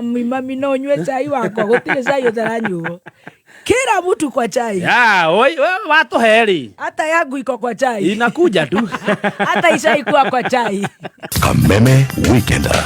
Mami no nywe chai wako gutire chai utaranyuo. Kila mtu kwa chai. Watu heri. Hata yangu iko kwa chai. Inakuja tu. Hata ishaikuwa kwa chai. Kameme Weekender.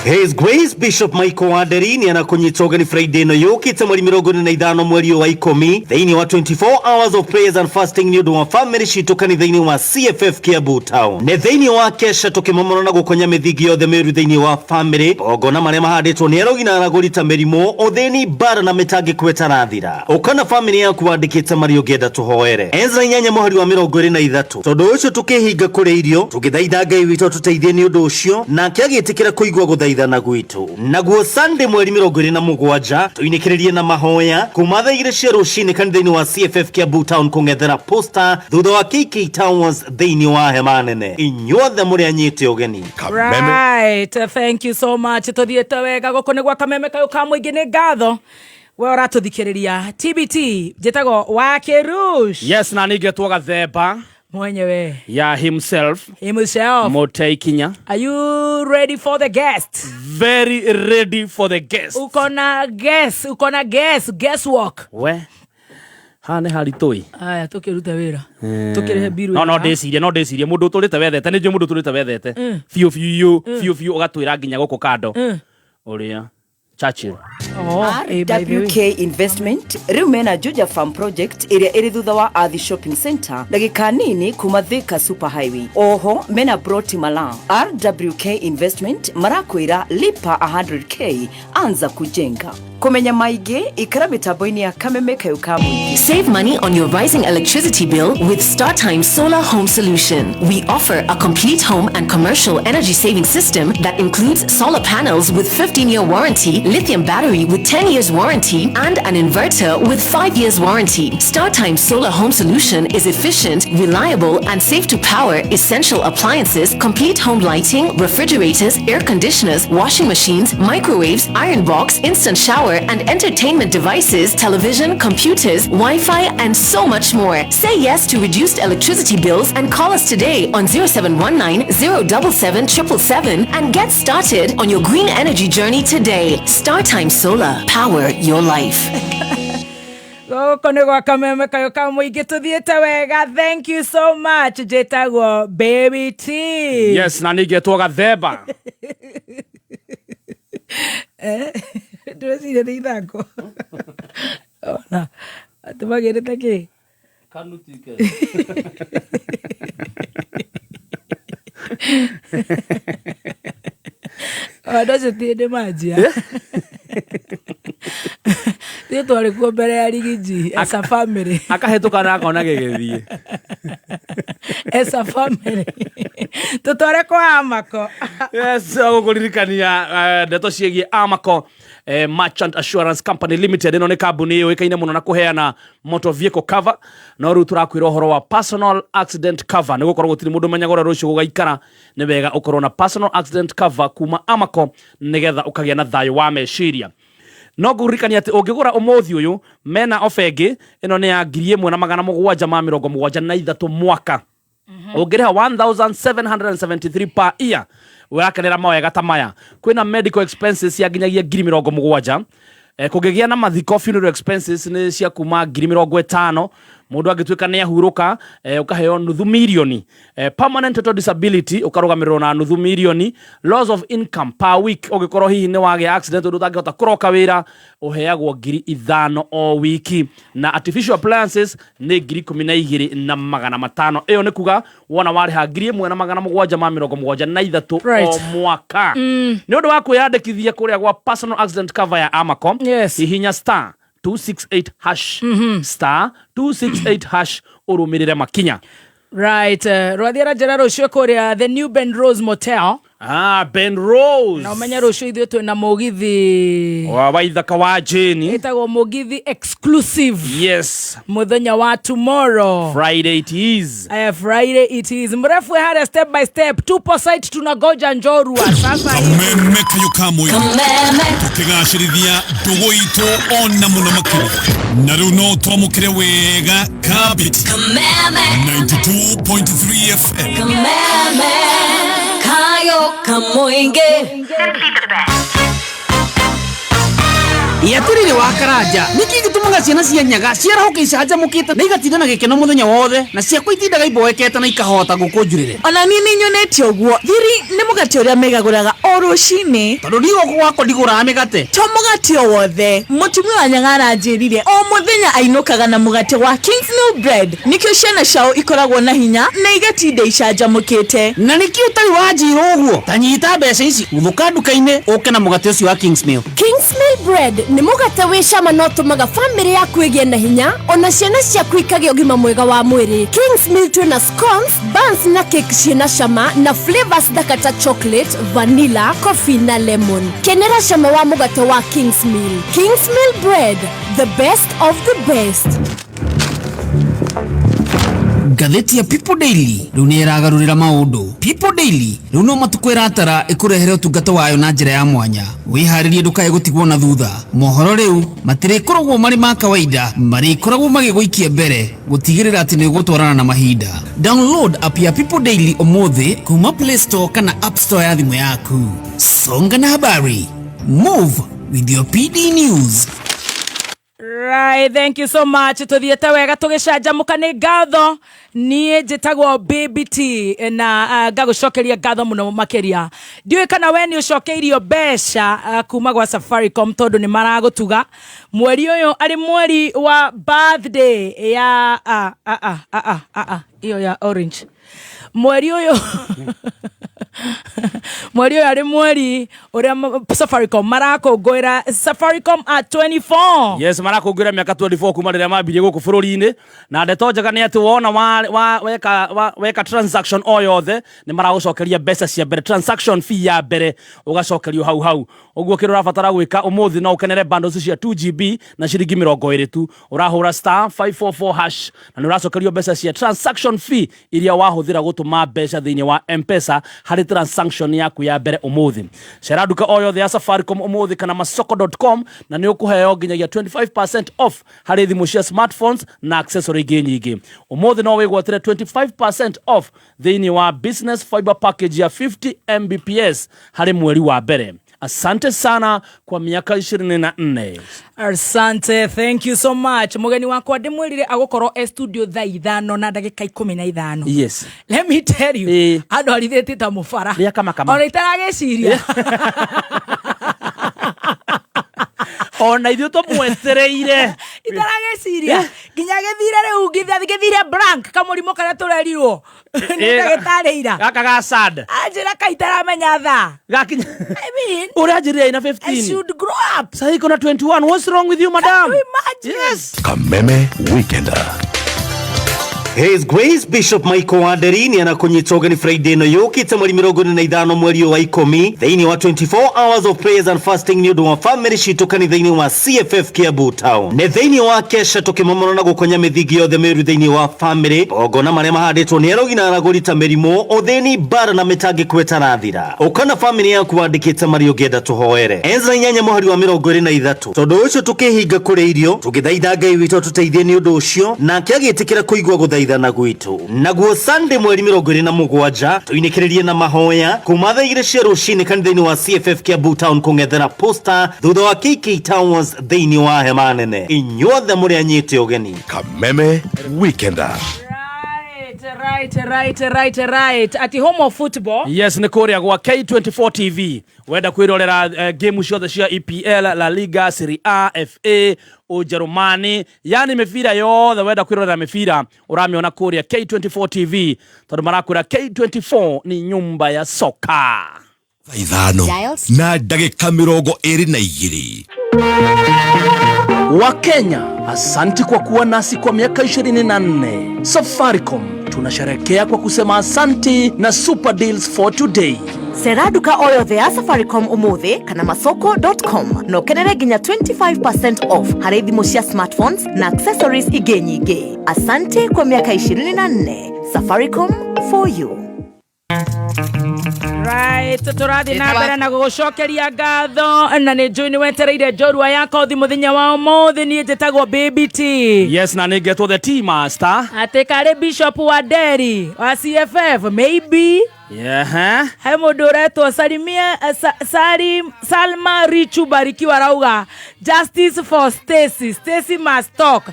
His Grace Bishop Michael Waderini anakunyitoga ni Friday no yukite mweri 25 mweri wa 10 thĩinĩ wa 24 hours of prayers and fasting ni ũndũ wa family citu kanitha-inĩ wa CFF Kiambu Town. Nĩ thĩinĩ wa kesha tukimomora na gukonya mĩthingi yothe mĩru thĩinĩ wa family ogona marĩa mahandĩtwo nĩ arogi na aragũrita mĩrimũ ũthĩni bara na mĩtangĩko ĩtarathira. Ũkana family yaku wandĩkĩte marĩ ũngĩenda tũhoere Ezra 8 mũhari wa 23 tondũ ũcio tukĩhinga kũrĩa irio tũgĩthaitha Ngai witũ tũteithie nĩ ũndũ ũcio nake agĩtĩkĩra kũigua gũthaithana gwitu. Naguo Sunday mweri 27 tuinĩkĩrĩrie na mahoya kuma thaa 2 cia rũcinĩ kanitha-inĩ wa CFF Kiambu Town kũng'ethera poster thutha wa KK Towers thĩinĩ wa hema nene. Inyuothe mũrĩ anyite ũgeni. Right, thank you so much. Tuthiĩte wega gũkũ nĩ gwa kameme kayo ka mũingĩ nĩ ngatho. We ũratũthikĩrĩria TBT njĩtagwo wa Kirush. Yes, na nĩngetwo Gathemba. Mwenyewe. Yeah, himself. Motei Kinya. Are you ready for the guest? Very ready for the guest. Ukona guess. Guesswork. We. Hane haritoi. Aya, tukiruta wira. Tukirehe biru. No ndecirie mundu turite wethete ni mundu turite wethete. Fiu ugatwira nginya guku kando. Uria Churchill. RWK Investment Rumena Juja Farm Project area iri thutha wa Athi Shopping Center ndagika nini kuma Thika Super Highway. Oho mena broti mala RWK Investment marakwira lipa 100k anza kujenga. Kumenya maige ikara mitambo-ini ya Kameme kayo ka mũingĩ. Save money on your rising electricity bill with StarTime Solar Home Solution. We offer a complete home and commercial energy saving system that includes solar panels with 15-year warranty, lithium battery with 10 years warranty, and an inverter with 5 years warranty. StarTime Solar Home Solution is efficient, reliable, and safe to power essential appliances, complete home lighting, refrigerators, air conditioners, washing machines, microwaves, iron box, instant shower, and entertainment devices, television, computers, Wi-Fi, and so much more. Say yes to reduced electricity bills and call us today on 0719 077 777 and get started on your green energy journey today. StarTime Solar. Power your life. Gũkũ gwa kameme kayo ka mũingĩ tuthiĩte wega. Thank you so much. Njĩtagwo Baby T. Yes, na nĩngetwo Gathemba. Ndwĩciria nĩ ithako. Ona atũmagĩrĩte kĩ? Kanutike. Ndocio tiende manjia. Thiĩ twarĩ kuo mbere ya rigiji as a family. Akahetũka na akona gĩgĩthiĩ. As a family. Tũtware kwa Amako. Yes, gũkũririkania ndeto ciĩgiĩ Amako Merchant Assurance Company Limited. Ĩno nĩ kambuni ĩũĩkaine mũno na kũheana motor vehicle cover. No rĩu tũrakwĩra ũhoro wa personal accident cover. Nĩ gũkorwo gũtirĩ mũndũ menyaga ũrĩa rũciũ gũgaikara. Nĩ wega ũkorwo na personal accident cover kuma Amako nĩgetha ũkagĩa na thayũ wa meciria. No ngũririkania atĩ ũngĩgũra ũmũthĩ ũyũ mena offer ĩno nĩ ya 1773 mwaka. Ũngĩrĩha 1773 per year wĩrakenera mawega ta maya. Kwĩna medical expenses ya nginyagia 70,000. Kũngĩgĩa na mathiko funeral expenses nĩ cia kuma 50,000. Mũndũ angĩtuĩka nĩ ahurũka ũkaheo nuthu milioni. Permanent total disability ũkarũgamĩrĩrwo na nuthu milioni. Loss of income per week ũngĩkorwo hihi nĩ wagĩa accident ũndũ ũtangĩhota kũroka wĩra ũheagwo 5,000 o wiki. Na artificial appliances nĩ 12,500. Ĩyo nĩ kuga wona warĩha 1,773 o mwaka. Nĩ ũndũ wa kwĩyandĩkithia kũrĩa gwa personal accident cover ya Amako. Hihinya star 268 hash star 268 hash urumirire makinya. Right, rwathiara njĩra rũciũ kũrĩa the new Ben Rose Motel. Ben Rose. Na ũmenya rũciũ ithuĩ twĩna mũgithi wa ithaka wa Jane. Ĩtagwo mũgithi exclusive. Yes. Mũthenya wa tomorrow. Friday it is. Friday it is. Mrefu hada step by step. Tupo site tunagoja Njorua. Sasa hivi. Kameme kayo ka mũingĩ. Tukigacĩrithia ndũgũ itũ ona mũno makĩria. Na rĩu no twamũkĩre wega Kabit. Kameme 92.3 FM. Kameme kayo ka mũingĩ. Simply for the best. Yatirire wa Karanja niki gitumaga ciana cia nyaga ciarahoke icaja mukite na igatinda na gikeno muthenya wothe na cia kwitindaga iboekete na ikahota gukunjurire. Ona nini nyonete ogwo thiri ni mugate uria megaguraga o rucini tondu ndigo gwako ndigura migate to mugate o wothe mutumia wa nyaga aranjirire o muthenya ainukaga na mugate wa Kingsmill bread nikio ciana ciao ikoragwo na hinya na igatinda icaja mukite na nikio utari wajira ogwo tanyita mbeca ici uthuka nduka-ini uke na mugate ucio wa Kingsmill. Kingsmill bread ni mugate wi cama no tumaga family yaku igie na hinya ona ciana ciaku ikage ugima mwega wa mwiri. Kingsmill twina scones, buns na cake ciena cama na flavors thaka chocolate, vanilla, coffee na lemon. Kenera cama wa mugate wa Kingsmill. Kingsmill bread, the best of the best. Gatheti ya People Daily riu ni iragarurira maundu. People Daily riu no matukwira atara ikurehere utungata wayo na njira ya mwanya. Wiharirie ndukae gutigwo na thutha. Mohoro riu matirikoragwo mari ma kawaida, marikoragwo magiguikia mbere gutigirira ati ni gutwarana na mahinda. Download app ya People Daily umuthi kuma Play Store kana App Store ya thimu yaku. Songa na habari. Move with your PD News. Right, thank you so much. Tuthiete wega tugicanjamuka ni ngatho nie njitagwo Baby T na ngagucokeria ngatho muno makiria. Ndiwe kana we ni ucokeirio mbeca kuma gwa Safaricom tondu ni maragutuga mweri uyu ari mweri wa birthday ya iyo ya orange. Mweri uyu mweri uyu ari mweri uria Safaricom marakungwira Safaricom at 24. Yes, marakungwira miaka 24 kuma riria mambirie guku bururi-ini na ndeto njega ni ati wona weka transaction o yothe ni maragucokeria mbeca cia mbere, transaction fee ya mbere ugacokerio hau uguo kiro rafatara gwika umuthi no ukenere bundles cia 2GB na ciringi 20 tu urahura *544# na ni uracokerio mbeca cia transaction fee iria wahuthira gutuma mbeca thiini wa M-Pesa hari transaction yaku ya mbere umuthi. Cera nduka o yothe ya Safaricom umuthi kana masoko.com na ni ukuheo nginyagia 25% off hari thimu cia smartphones na accessory nyingi. Umuthi no wigwatire 25% off thiini wa business fiber package ya 50 Mbps hari mweri wa mbere. Asante sana kwa miaka 24. Asante, thank you so much. Mugeni wakwa ndimwirire agukorwo studio thaa 5 na ndagika 15. Yes. Let me tell you. Ando alitheti ta mufara. Ria kama. Ona itarageciria. Ona ithuĩ tũmwetereire itarageciria nginya gĩthire rĩu gĩthire blank kamũrimũ karĩa tũrerirwo nĩ ndagĩtarĩira gaka ga sad anjĩra kaitaramenya thaa gakinya I mean ũranjĩrĩra ina 15 I should grow up sasa iko na 21. What's wrong with you, madam? Yes. Kameme Weekender. His Grace Bishop Michael Wanderini anakunyita ugeni Friday no yukite mweri 25 mweri wa 10 thiini wa 24 hours of prayers and fasting ni undu wa family shitu kanitha-ini wa CFF Kiambu Town. Ne thiini wa kesha tukimomona na gukonya mithigi yothe meru thiini wa family ogona maria mahanditwo ni arogina na gurita merimu uthini bara na mitangi kwetarathira ukana family yaku wandikite mari ugenda tuhoere Ezra nyanya muhari wa 23 tondu ucio tukihinga kuri irio tugithaitha Ngai witu tuteithie ni undu ucio na kiagitikira kuigwa guthaithana gwitu naguo Sunday mweri 27 tuinikiririe na mahoya kuma thaa 2 cia rucini kanitha-ini wa CFF Kiambu Town kungethera poster thutha wa KK Towers thiini wa hema nene inyuothe muri anyite ugeni Kameme Weekender. Right. At home of football. Yes, ni kuria gwa K24 TV. Wenda kwirorera game ciothe cia EPL, La Liga, Serie A, FA, Ujerumani. Yani mifira yothe wenda kwirorera mifira uramiona kuria K24 TV. Tondu marakwira K24 ni nyumba ya soka. Ithano na ndagika 22. Wakenya, asanti kwa kuwa nasi kwa miaka 24. Safaricom tunasherehekea kwa kusema asanti na super deals for today. Cera nduka o yothe ya Safaricom umuthi kana masoko.com no kenere nginya 25% off hari thimu cia smartphones na accessories ingĩ nyingĩ. Asante kwa miaka 24. Safaricom for you. Right, turathi na mbere na gugucokeria ngatho na ni njui ni wetereire njorua yako thi muthenya wa umuthi ni njitagwo Baby T. Yes, na ningetwo the tea master. Ati kari Bishop wa Deri wa CFF maybe. Yeah. Hai mundu uretwo Salma Richu Barikiwa rauga justice for Stacy. Stacy must talk.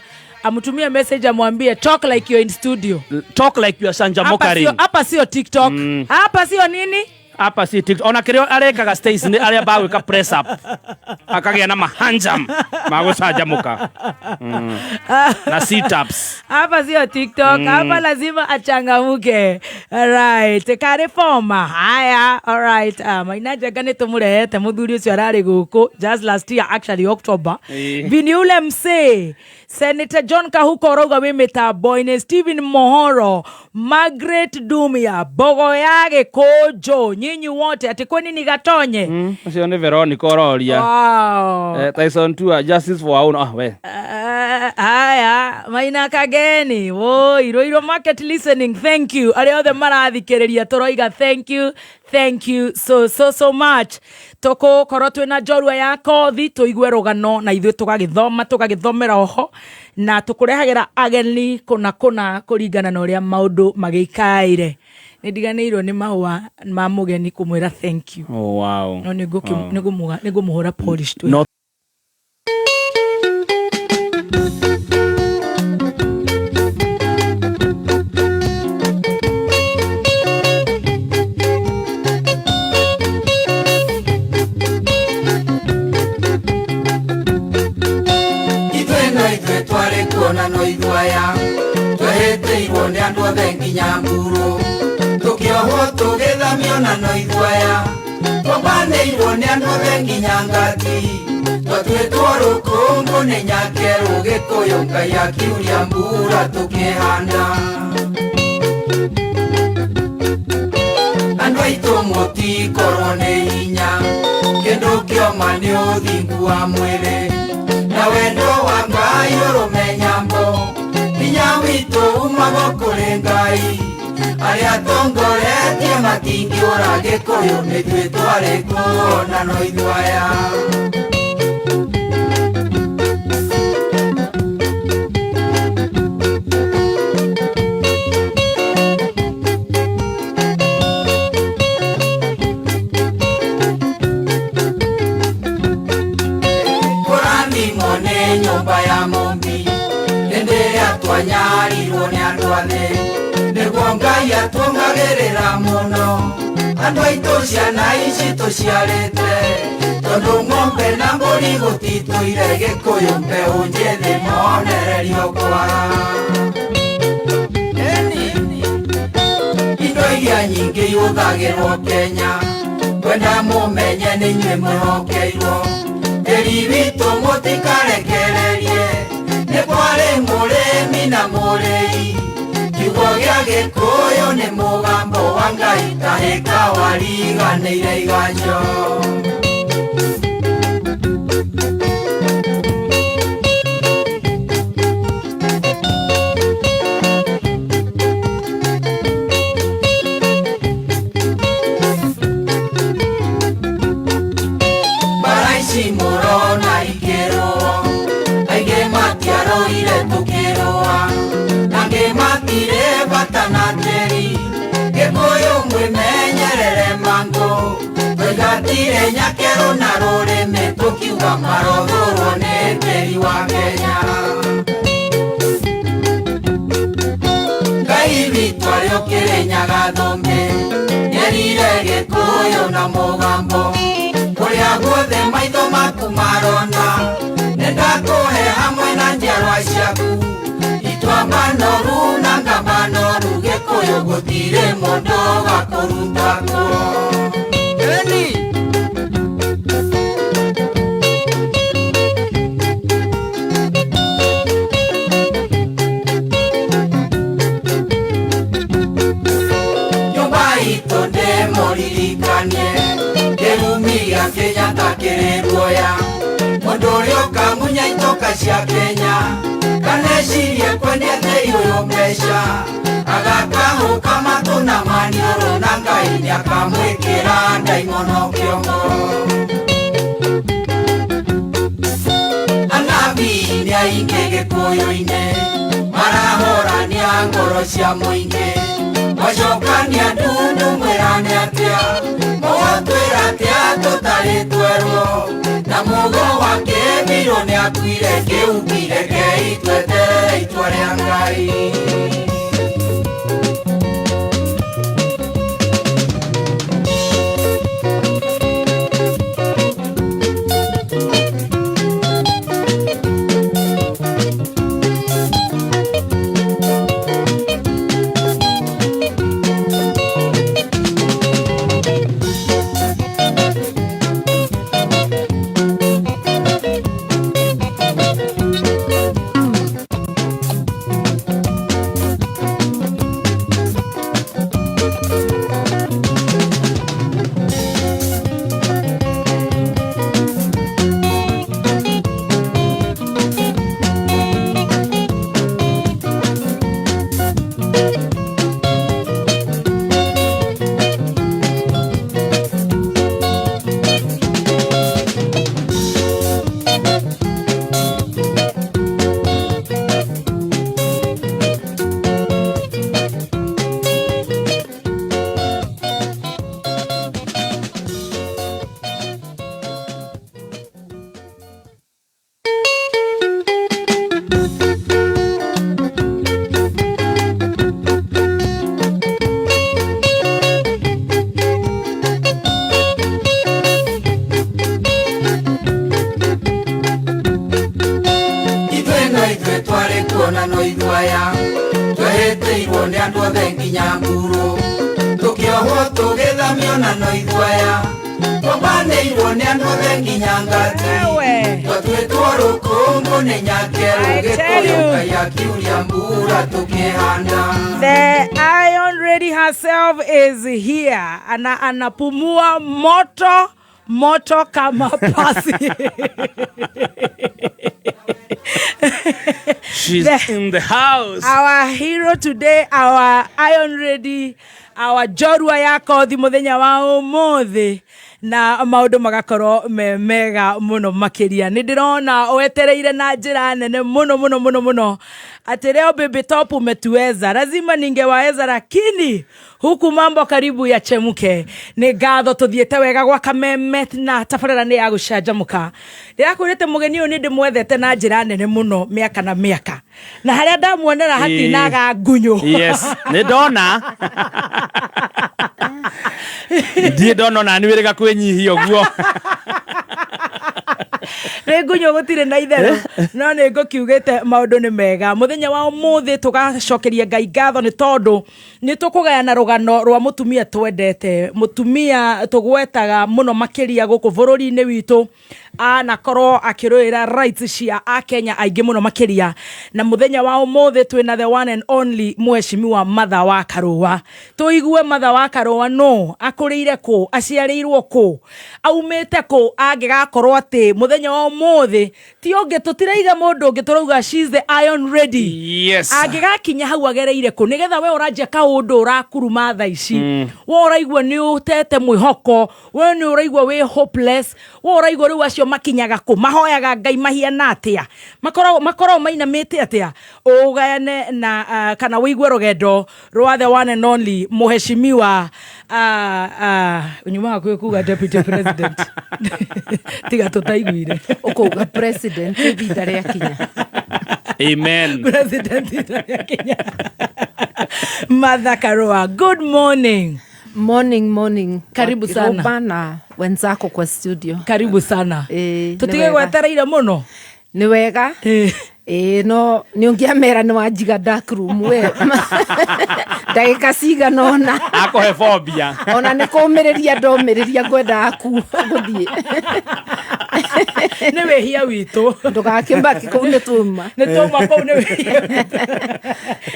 Amutumia message amwambie talk like you're in studio. Talk like you are Sanja Mokari. Hapa sio TikTok. Hapa sio nini? Hapa si TikTok. Ona kirio arekaga Stacy ni aria bawe ka press up. Akagia na mahanjam. Mago Sanja Moka. Na sit ups. Hapa sio TikTok. Hapa lazima achangamuke. Alright. Karefoma. Haya. Alright. Mainaje gani tumurehete muthuri ucio arari guku just last year actually October. Vini ule mse. Senator John Kahuko rauga we metaboine Stephen Mohoro Margaret Dumia Bogo yage Kojo nyinyi wote ati kwa nini gatonye sio ni Veronica Ororia. Wow. Tyson Tua justice for our we haya maina kageni wo iro market listening thank you ari othe marathikiriria toroiga thank you so much toko korwo twina njorua ya kothi tuigue rugano na ithuĩ tugagithomera oho na tukurehagira ageni kuna kuringana na uria maundu magikaire ndiganĩirwo nĩ mahũa ma mũgeni kumwĩra thank you. Oh wow. No nĩngũmũhũra polish tu. Kuona no iguaya twehete ibone andu othe nginya mburu tukiohwo tugithamio na no iguaya twabane ibone andu othe nginya ngati twatwetwo rukungu ni nyakeru gikuyu ngai akiuria mbura tukihanda andu aitu mutikorwo ni hinya kindu kioma ni uthingu wa mwiri na wendo wa Ngai urumenyambo hinya witu umago kuri Ngai aria tongoretie matingi ura gikuyu nithuĩ twari kuona no ithuaya nyumba ya mumbi ende atwanyarirwo ni andu athe niguo Ngai atwongagirira muno andu aitu ciana ici tuciarite tondu ng'ombe na mbũri gũtitũire gĩkũyũ mbeũ njĩthĩ monererio kwara indo iria nyingĩ ihũthagĩrwo Kenya kwenda mũmenye nĩ inyuĩ mwĩhokeirwo eri witũ mũtikarekererie nĩ kwarĩ mũrĩmi na mũrĩi kiugo gĩa gĩkũyũ nĩ mũgambo wa Ngai tahĩka wariganĩire iganjo Murona ikero aige matiaro ile tukiroa nange matire batanateri gĩkũyũ mwĩmenyerere mango tũigatire nyakero na rũrĩmĩ tũkiuga marothũrwo nĩ tĩri wa Kenya Ngai witũ arĩ o Kĩrĩnyaga thũmbĩ nĩerire gĩkũyũ na mũgambo kuria guothe maitho maku marona nĩndakũhe hamwe na njiarwa ciaku itwamba noru na ngamba noru gĩkũyũ gũtirĩ mũndũ gakũrutako nyũmba itũ ndĩmũririkanie kĩrumia Kenya takĩrĩ guoya mũndũ ũrĩa ũkamunya itoka cia Kenya anecirie kwendia theyo mbeca agakahu kama tuna manioro na Ngai niakamwikira ndaimono kiongo anabi ni aingi gikuyu-ini marahorania ngoro cia muingi macokania ndundu mwirane atia mugotwira atia tutari twerwo na mugo wake miro ni akuire kiugire keitwetere itwa ria Ngai The Iron Ready herself is here. Anapumua moto kama pasi. She's in the house. Our hero today, our Iron Ready, our jorua yako thi muthenya wa umuthi na maundu magakorwo mega muno makiria. Nindirona wetereire na njira nene muno ati leo baby top umetuweza, lazima ningewaweza, lakini huku mambo karibu ya chemuke. Ni ngatho tuthiete wega gwa Kameme na tabarĩra ni ya gucanjamuka. Ndirakwirite mugeni uyu ndimwethete na njira nene muno miaka na miaka, na haria ndamuonera hatinaga ngunyu. Yes, ni ndona ndiye ndona na ni wirega kwinyihia guo Ngunyu gutire na itherũ no nĩ ngũkiugĩte maũndũ nĩ mega. Mũthenya wa ũmũthĩ tũgacokeria Ngai ngatho nĩ tondũ nĩ tũkũgayana rũgano rwa mũtumia twendete, mũtumia tũgwetaga mũno makĩria gũkũ bũrũri-inĩ witũ, anakorwo akĩrũĩra rights cia Akenya aingĩ mũno makĩria. Na mũthenya wa ũmũthĩ twĩna the one and only Mheshimiwa Martha wa Karua. Tũigue Martha wa Karua no akũrĩire kũ, aciarĩirwo kũ, aumĩte kũ, angĩgakorwo atĩ mũthenya wa ũmũthĩ ti ũngĩ tũtiraiga mũndũ ũngĩ tũrauga she's the Iron Ready. Yes. Angĩgakinya hau agereire kũ, nĩgetha we ũranjia kaũndũ ũrakuruma thaa ici. We ũraigua nĩ ũtete mwĩhoko, we nĩ ũraigua wĩ hopeless, we ũraigua rĩu acio makinyaga kũ, mahoyaga Ngai mahiana atĩa, makorwo mainamĩte atĩa. Ũgayane na kana wĩigue rũgendo rwa the one and only Mheshimiwa unyuma kuga deputy president tiga tutaiguire ukuga president ibinda ria kinya. Amen. President ibinda ria kinya. Martha Karua, good morning. Morning. Karibu sana. Bana wenzako kwa studio. Karibu sana. Tutige gwetereire muno. Ni wega. No niungiamera ni wajiga dark room we. Ndagika ciga nona. Akohe phobia. Ona nikuumireria ndomireria ngwenda aku guthie. Ni wehia witu. Ndugakĩmbaki kũu nĩ tuma. Nĩ tuma kũu nĩ wehia.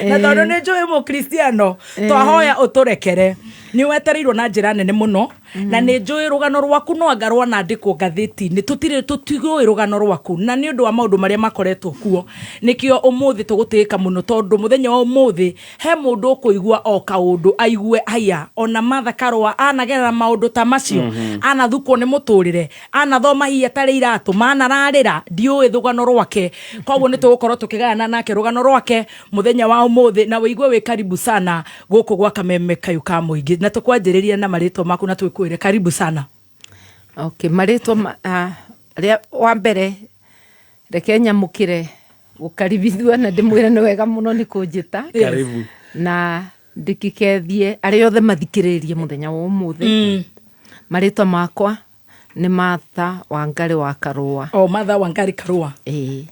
Na tondũ nĩ njũĩ Mũkristiano twahoya ũtũrekere. ni wetereirwo na njira nene muno na ni njui rugano rwaku no anga rwanandikwo ngatheti-ini tutigwo rugano rwaku na ni undu wa maundu maria makoretwo kuo nikio umuthi tugutiika muno tondu muthenya wa umuthi he mundu ukuigua o kaundu aigue aya ona Martha Karua anagerera maundu ta macio anathukwo ni muturire anathoma hiya tari iratu manararira ndiui thugano rwake koguo ni tugukorwo tukigana nake rugano rwake muthenya wa umuthi na wigue wi karibu sana guku gwa Kameme kayu ka muingi na tukwanjiriria na marito maku na twikwire karibu sana. Okay, marito wa mbere reke nyamukire gukaribithua na ndimwire ni wega muno ni kunjita karibu na ndikikethie ari othe mathikiririe muthenya wa umuthi marito makwa ni Martha Wangari wa Karua. Martha Wangari Karua.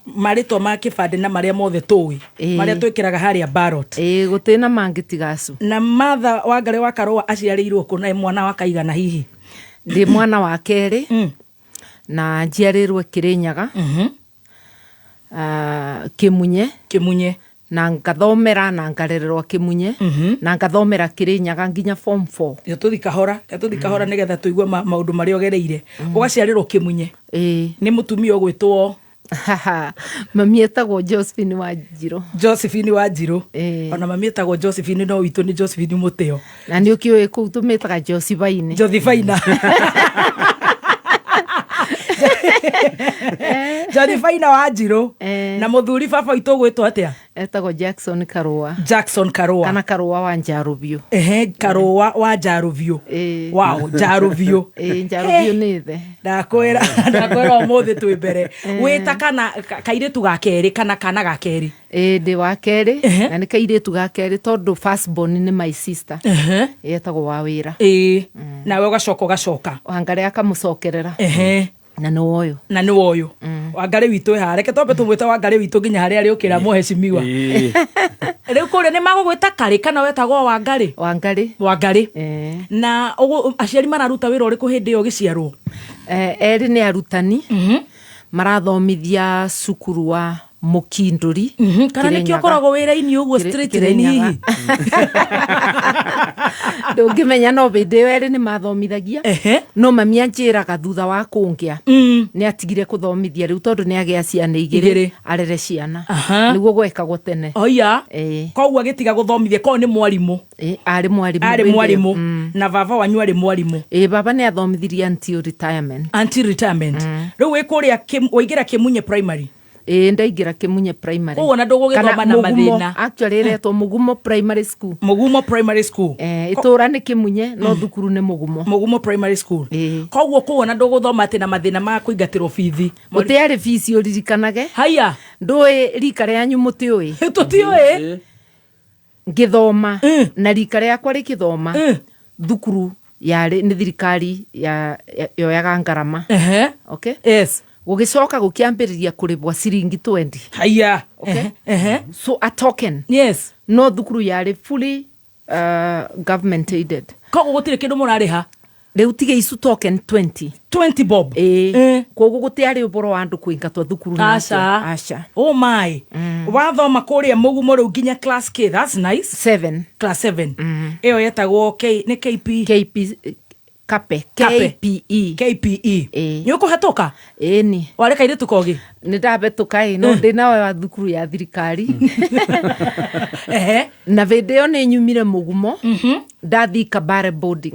Marito ma kibande na maria mothe tuwi maria twikiraga haria ballot gutina mangitigacu. Na Martha Wangari wa Karua aciarirwo ku na mwana wa kaigana hihi? Ndi mwana wa keri na njiarirwe Kirinyaga Kimunye na ngathomera na ngarererwa Kimunye na ngathomera Kirinyaga nginya form 4. Yo tuthikahora nigetha tuigwe maundu maria ogereire ugaciarirwo Kimunye. Ni mutumia ogwitwo mami etagwo Josephine Wanjiru. Ona mami etagwo Josephine no witu ni Josephine Muteo. Na ni ukiwe ku tumetaga Josephine. Josephine Wanjiru. Na muthuri baba witu gwitwo atia? Etagwo Jackson Karua. Kana Karua wa Njaruvio. Karua wa Njaruvio. Wow, Njaruvio. Njaruvio ni the. Ndakwira umuthi twi mbere. Wita kana kairitu ga keri kana ga keri? Ndi wa keri na ni kairitu ga keri tondu first born ni my sister. Etagwo wa wira. Nawe ugacoka. Wangari akamucokerera. Na ni woyo. Wangari witu hareke tombe tumwita Wangari witu nginya haria ari ukira muheshimiwa. Riu kuria ni magugwita kari kana wetagwo Wangari. Na aciari mararuta wira uriku hindi yo giciarwo? Eri ni arutani marathomithia cukuru wa Mukinduri. Kana nikio koragwo wira-ini uguo straight line hihi? Ndungimenya no bindi eri ni mathomithagia no mami anjiraga thutha wa kungia ni atigire kuthomithia riu tondu ni agia ciana igiri arere ciana niguo gwekagwo tene. Koguo agitiga guthomithia ko ni mwarimu? Ari mwarimu. Na baba wanyu ari mwarimu? Baba ni athomithirie until retirement. Riu wikuria waingira Kimunye primary? Ndaingira Kimunye primary. Na ndugugithoma na mathina? Actually retwo Mugumo primary school. Itura ni Kimunye no thukuru ni Mugumo primary school. Koguo na nduguthoma ati na mathina ma kuingatirwo bithi? Mutiari bithi uririkanage? Haya. Ndui rika rianyu mutiui? Tutiui. Ngithoma na rika riakwa rikithoma thukuru yari ni thirikari yoyaga ngarama. Okay? Yes. Gugicoka gukiambiriria kuribwa ciringi 20. Haya. So a token. Yes. No thukuru yari fully government aided. Koguo gutire kindu murariha? Riu tige isu token 20 bob. Koguo gutiari uboro wa andu kuingatwa thukuru na aca. Oh my. Wathoma kuria Mugumo riu nginya class K. That's nice. Class 7. Iyo yetagwo ni KP. KPE. Ni ukuhetoka? Ni. Wareka ire tukogi? Ni ndabetuka no ndina wa thukuru ya thirikari. Na video ni nyumire Mugumo. Ndathi Kabare boarding.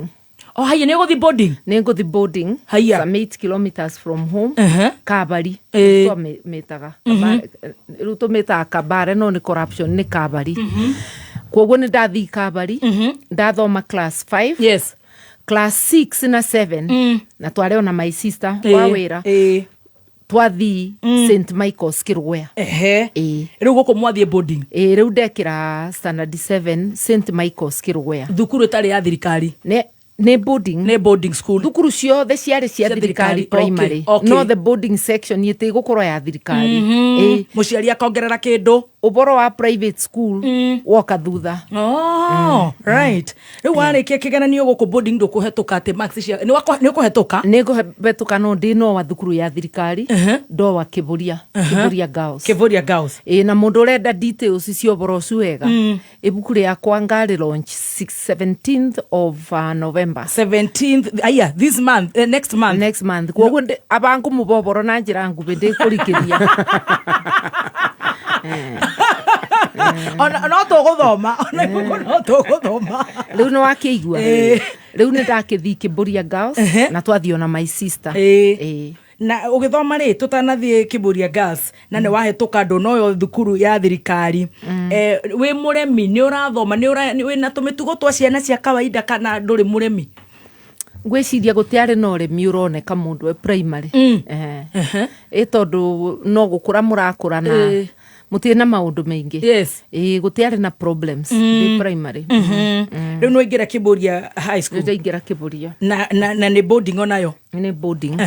Haya ni guthi boarding? Ni guthi boarding. Haya. Some 8 kilometers from home. Kabari. Twa metaga. Ruto meta Kabare no ni corruption ni Kabari. Koguo ni ndathi Kabari. Ndathoma class 5. Yes. Class 6 na 7 na tware ona my sister wa wira twathi St Michael's Kirwea. Riu guku mwathie boarding? Riu ndekira standard 7 St Michael's Kirwea. Thukuru tari ya thirikari? Ne boarding school. Thukuru ciothe ciari cia thirikari primary. No the boarding section yete gukorwo ya thirikari. Muciari akongerera kindu uboro wa private school woka thutha. Right. Riu warikia kigeranio guku boarding ndukuhetuka ati max cia ni kuhetuka no ndino wa thukuru ya thirikari ndo wa Kivuria Girls na mundu urenda details cio boro wega ibuku riakwa ngari launch 17th of November 17th this month next month koguo abangu muboboro na njira ngubi ndi kurikiria no tuguthoma riu no wakiigua riu ni ndakithi Kivuria Girls na twathio na my sister na ugithoma ri tutanathie Kivuria Girls na ni wahetuka ndo noyo thukuru ya thirikari wi muremi ni urathoma ni na tumitugo twa ciana cia kawaida kana nduri muremi gwiciria gutiari no remi uroneka mundu e primary tondu no gukura murakura na mutie na maundu maingi gutiari na problems the primary riu no ingira Kivuria high school ingira Kivuria na ni boarding onayo ni boarding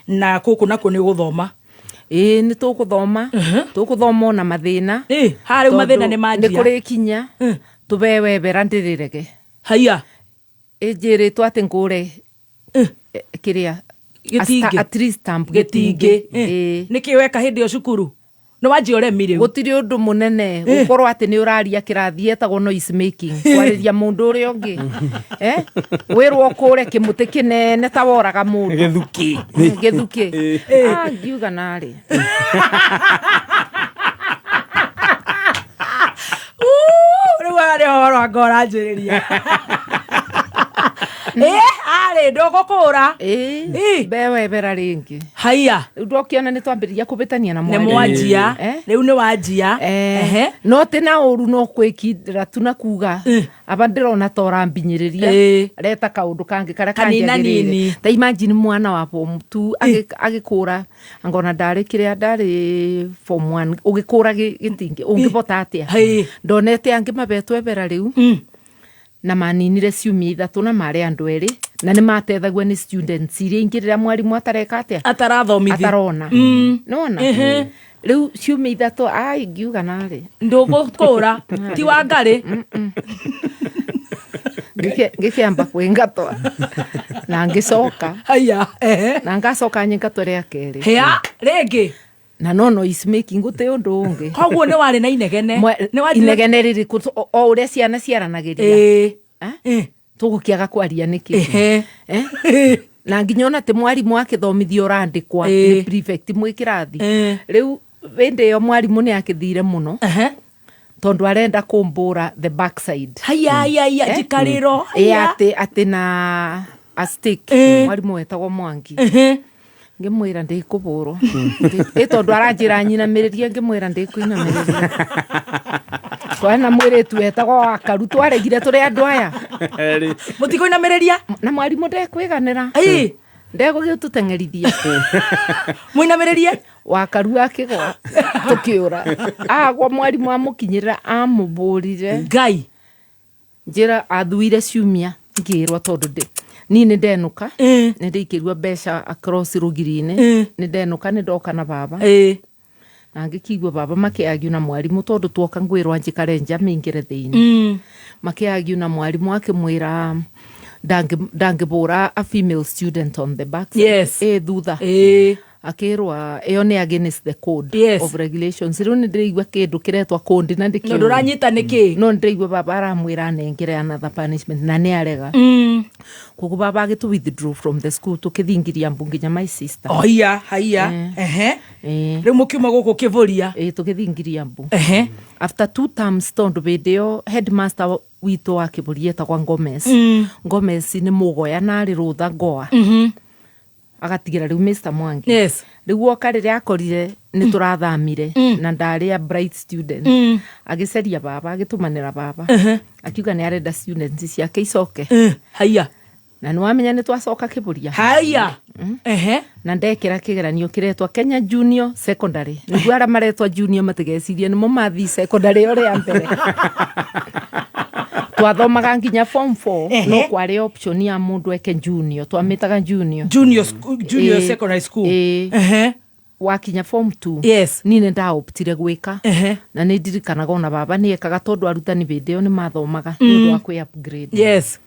na kuku nako ni guthoma ni tukuthoma na mathina hari mathina ni manjia ni kuri kinya tubewe berandirirege haya ejere twate ngure kiria at least stamp gitinge nikiweka hindi yo cukuru no waji ore mire gutiri undu munene gukorwo ati ni uraria kirathi etagwo noise making kwariria mundu uri ongi wirwo kure kimuti kinene ta woraga mundu githuki ngiuga nari wale horo ngora njiriria ari ndogokura bewe bera ringi haya ndokiona ni twambiriria kubitania na mwalimu ni mwanjia riu ni wanjia no tena uru no kwikindira tuna kuga aba ndirona tora mbinyiriria reta kaundu kangi kara kanjagirire ta imagine mwana wa form 2 agikura angona ndari kiria ndari form 1 ugikura gitingi ungibota atia ndonete angi mabetwe bera riu na maninire ciumia ithatu na mari andu eri na ni matethagua ni students iria ingirira mwarimu atareka atia atarathomithia atarona nona riu ciumia ithatu ngiuga nari ndugukura ti wa ngari ngikiamba kwingatwa na ngicoka haya na ngacoka nyingatwa ria keri hea ringi na no is making gute undu ungi koguo ni wari na inegene ni wari inegene riri o uria ciana ciaranagiria tugukiaga kwaria niki na nginyona te mwarimu akithomithio randikwa ni prefect mwikirathi riu wende yo mwarimu ni akithire muno tondu arenda kumbura the backside haya jikariro ati na a stick mwarimu wetagwo Mwangi ngimwira ndikuburo tondu aranjira nyina miriria ngimwira ndikuina miriria twana mwire tuetagwo akaru twaregire turi andu aya mutikoina miriria na mwarimu ndekwiganira ndegugitutengerithia mwina miriria wakaru akigwa tukiura agwa mwarimu amukinyira amuburire ngai njira athuire ciumia ngirwa tondu ni ndenuka ni ndikirwa besha across rugirine ni ndenuka ni ndoka na baba na ngikigwa baba makiagiu na mwarimu tondu twoka ngwirwa njikare nja mingire thiini makiagiu na mwarimu akimwira ndangibura a female student on the back thutha akirwa iyo ni against the code of regulations riu ni ndirigwa kindu kiretwa code na ndikio nduranyita niki no ndirigwa baba aramwira nengere another punishment na ni arega kuko baba agitu withdraw from the school tukithingiria mbunginya my sister haya riu mukiuma guku Kivuria tukithingiria mbu after 2 terms tondu video headmaster wito wa Kivuria ta kwa Gomez ni mugoya na ri rutha goa agatigira riu Mr Mwangi riu okariria akorire ni turathamire na ndari a bright student agiceria baba agitumanira baba akiuga ni arenda students ciake icoke haya na niwamenya ni twacoka Kivuria haya na ndekira kigeranio kiretwa Kenya Junior Secondary niguo ara maretwa junior matigecirie ni mo mathi secondary ore ya mbere twathomaga nginya form 4 no kwari option ya mundu eke junior twamitaga junior secondary school wakinya form 2 yes nine ndaoptire gwika na nä ndirikanaga ona baba nä ekaga tondå arutani bä ndä ä yo nä mathomaga nä å ndå wa kwä upgrade yes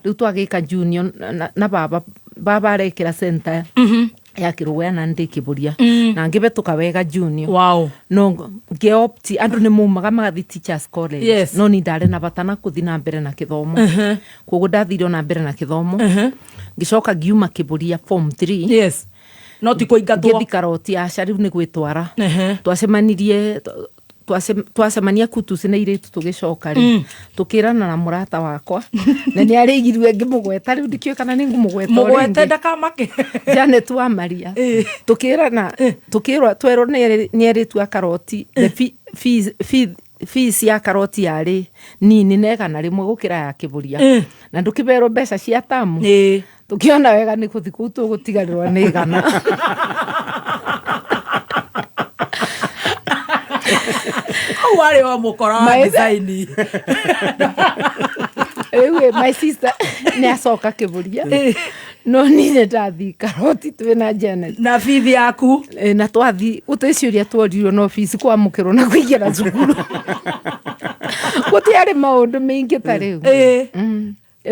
rä u twagä junior na baba arekä ra center ya kä rå gwa na ndä kä bå ria na ngä betå ka wega junior wow no ngä opti andå nä maumaga magathi teachers college yes no ni ndarä na bata na kå thi na mbere na kä thomo koguo ndathire na mbere na kä thomo ngä coka ngiuma kä bå ria form 3 yes no ti kuingatwo ngä thikaroti aca rä u nä gwä twara twacemanirie twacemania kutuci na irä tu tå gä coka rä tå kä rana na må rata wakwa na nä arä igirue ngä må gweta rä u ndikä kana nä ngå må gweta ndakamake Janet wa Maria tå kä rana tå kä rwo twerwo nä arä tu a karoti fees ya karoti yarä nini negana rä mwe gå kä ra ya kä bå ria na ndå kä berwo mbeca cia tamu tå kä ona wega nä kå thi kå u tå gå tigarä rwo nä gana wale wa mukora design my sister nä acoka kä bå ria no nine ndathi karoti twä na Janet na bithi yaku na twathi gå tä ciå ria tworirwo na obici kwamå kä rwo na kå ingä ra cukuru gå tiarä maå ndå mä ingä ta rä u rä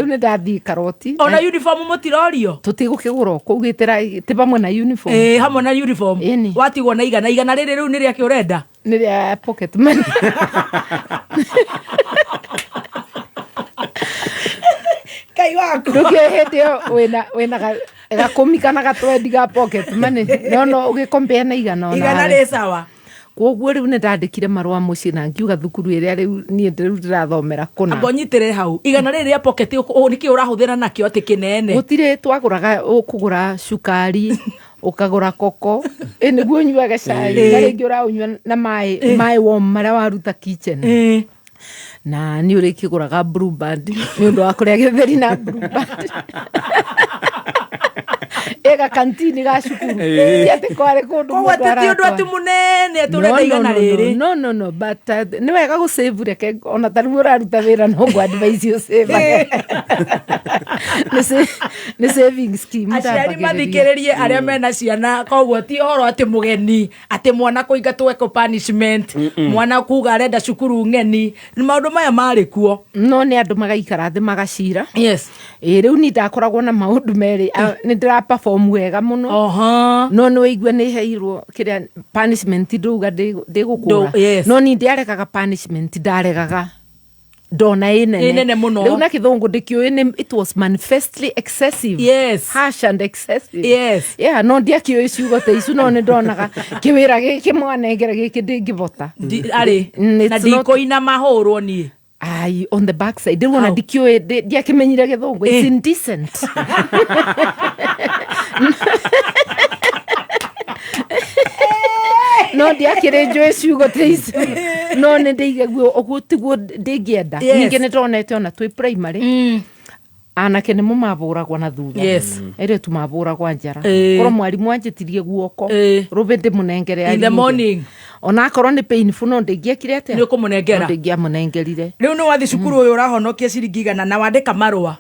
u nä ndathi karoti ona uniform må tirorio tå tigå kä gå ra kå gä tä ra tä hamwe na uniform hamwe na uniform watigwo na igana rä rä rä u nä rä akä å renda nä rä a pocket money kai waku ndå kä hä ndä ä yo wä na gakå kana gatwendi ga pocket money no å gä kompea na igana rä sawa koguo rä u nä ndandä kire marå må ciä na ngiuga thukuru ä rä a rä u niä ndä ndä rathomera kå na ngonyitä re hau igana rä rä a pocket nä kä å rahå thä ra nakä atä kä nene gå tirä twagå raga å kå gå ra cukari å kagå ra koko nä guo nyuaga cai na rä ngä å raå nyua na maä warm marä a waruta kitchen na nä å rä kä gå raga nä å ndå wa kå rä a gä theri na ega kantini ga cukuru atä kwarä kå ndå koguo atä ti å ndå atä må nene tå renda igana rä rä no but nä wega gå save reke ona tarä u å raruta wä ra no ngå advice å save nä saving scheme aciari mathikä rä rie arä a mena ciana koguo ti horo atä må geni atä mwana kå ingatwo eko punishment mwana kuga arenda cukuru ng'eni nä maå ndå maya marä kuo no nä andå magaikara thä magacira yes rä u ni ndakoragwo na maå ndå merä nä ndä ra perform wega må no no nä waigua nä heirwo kä rä a punishment ndauga ndä gå kå ra no ni ndä arekaga punishment ndaregaga ndona ä nene rä u na kä thångå ndä kä å it was manifestly excessive yes harsh and excessive yes yeah no ndiakä å ciugo ta icu no nä ndonaga kä wä ra gä kä mwanengera gä kä ndä ngä bota arä na ndikå ina mahå rwo niä ai on the back side ndä wona ndikio ndiakä menyire gä thångå it's indecent no ndiakä rä njå ciugo ta icu no nä ndä igaguo å guo tiguo ndä ngä enda ningä nä ndonete ona twä primary anake nä mo mabå ragwo na thutha ä tu mabå ragwo njara korwo mwarimå anjä tirie guoko rå bä ndä må nengere onakorwo nä painful no ndä ngä ekire atä nä å kå må nengera ndä ngä amå nengerire rä u nä wathi cukuru å yå å rahonokia ciringi igana na wandä ka marå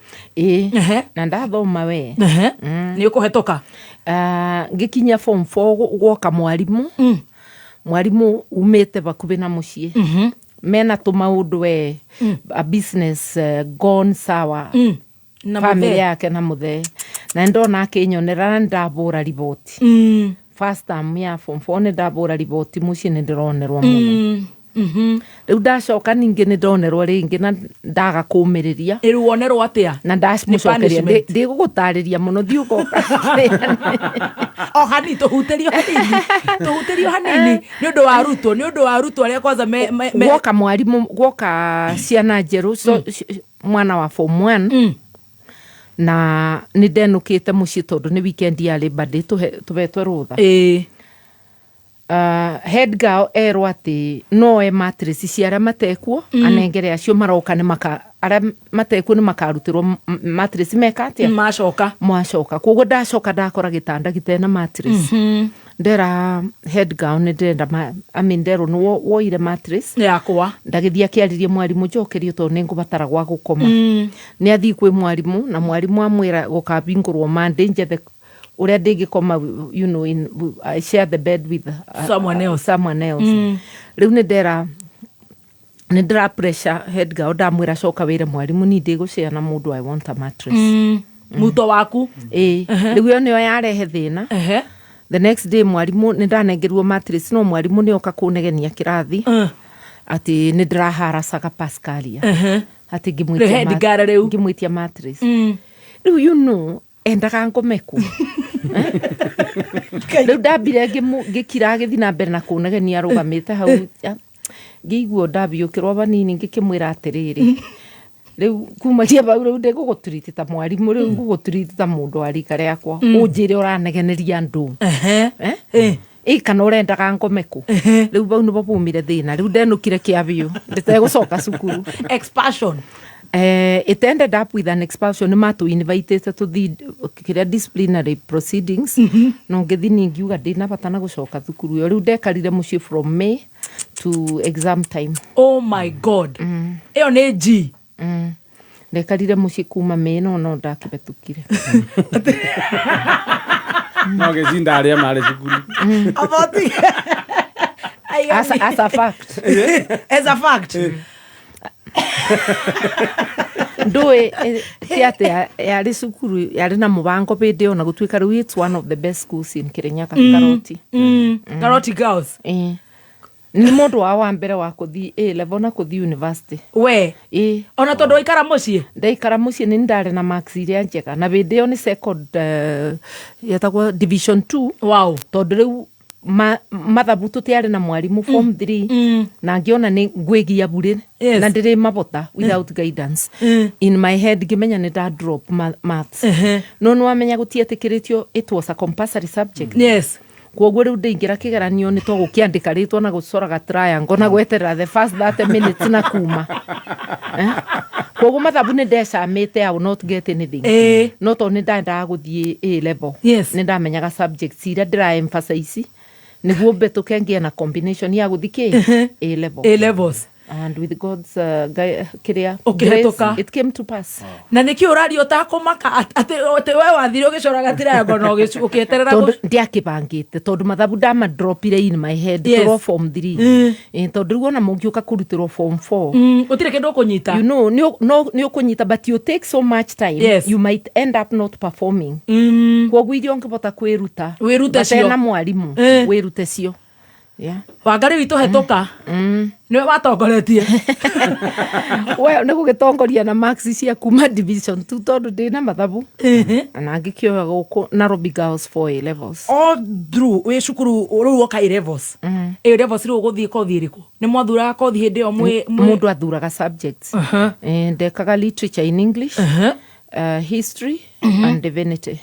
na ndathoma we nä å kå hetåka ngä kinya form 4 gwoka mwarimå mwarimå umä te bakuhä na må ciä mena tå maå ndå we a business gone sawa family yake na må thee na ndona akä nyonera na ndabå ra riboti first time ya form 4 nä ndabå ra riboti må ciä nä ndä ronerwo må no rä u ndacoka ningä nä ndonerwo rä ngä na ndaga kå mä rä ria ä rä wonerwo atä a na ndamå cokeria ndä gå gå tarä ria må no thiå goka o hani tå hutä rio hanini nä å ndå wa rutwo nä å ndå wa rutwo arä a kwanza gwoka mwarimå gwoka ciana njerå mwana wa form 1 na nä ndenå kä te må ciä tondå nä weekend yarä mbandä tå betwe rå tha head girl erwo atä noe matress cia arä a matekuo anengere acio maroka nä arä a matekuo nä makarutä rwo matress meka atä macoka koguo ndacoka ndakora gä tanda gä tena matress ndera head girl nä ndenda nderwo nä woire matress yakwa ndagä thiä akä arä rie mwarimå njokerio tondå nä ngå batara gwa gå koma nä athiä kwä mwarimå na mwarimå amwä ra gå kambingå rwo mandä njethe uria ndingikoma you know I share the bed with someone else riu ni ndera pressure head girl ndamwira coka wire mwarimu ni ndigushare na mundu I want a mattress muto waku riu yo niyo yarehe thina the next day mwarimu ni ndanengerwo mattress no mwarimu ni oka kunegenia kirathi ati ni ndiraharacaga Pascalia ati ngimwitia mattress riu you know endaga ngomeku riu ndambire ngikira githi na mbere na kunegenia rugamite hau ngiguo ndabiukirwa banini ngikimwira atiriri riu kumagia bau riu ndiguguturiti ta mwarimu riu nguguturiti ta mundu arika riakwa unjire uranegeneria andu kana urendaga ngomeku riu bau nibo bumire thina riu ndenukire kiabiu nditegucoka cukuru expulsion it ended up with an expulsion matu invited to the disciplinary proceedings no ngithi ningiuga ndina batana gucoka thukuru yo riu ndekarire mucie from May to exam time. Oh my god eyo ni G ndekarire mucie kuma May no ndakibetukire no gezinda aria mari thukuru aboti as a fact as a fact ndoe tiate yari cukuru yari na mubango bende ona gutwika riu it's one of the best schools in Kirinyaga Karoti Karoti girls ni mundu wa mbere wa kuthi A level na kuthi university we ona tondu ikara mucie ndaikara mucie ni ndare na marks iria njega na bende yo ni second yatagwa division 2 wow tondu riu mathabu tutiari na mwarimu form 3 na ngiona ni ngwigia bure na ndire mabota without guidance in my head ngimenya ni da drop maths no amenya gutietikiritio it was a compulsory subject kwoguo riu ndingira kigeranio ni to gukiandika ritwa na gucoraga triangle na gweterera the first 30 minutes na kuma kwoguo mathabu ni ndecamite I will not get anything no to ni ndandaga guthie A level ni ndamenyaga subjects iria ndira emphasize niguo mbetuke ngia na combination ya guthike A levels and with God's grace it came to pass na niki urari utakumaka ati we wathire ugicoraga triangle no gicukieterera ndiakibangite tondu mathabu ndama dropire in my head to form 3 tondu wona mungiuka kurutirwo form 4 utire kindu kunyita you know ni ukunyita but you take so much time you might end up not performing kwoguo irio ngibota kwiruta wirute cio na mwarimu wirute cio Wangari witu hetuka niwe watongoretie we ne gugitongoria na marks cia kuma division 2 tondu ndina mathabu na ngikioya guku Nairobi Girls 4 levels all through we cukuru ru oka levels levels ru guthie kothi iriku ni mwathura kothi hindi yo mundu athuraga subjects ndekaga literature in English history and divinity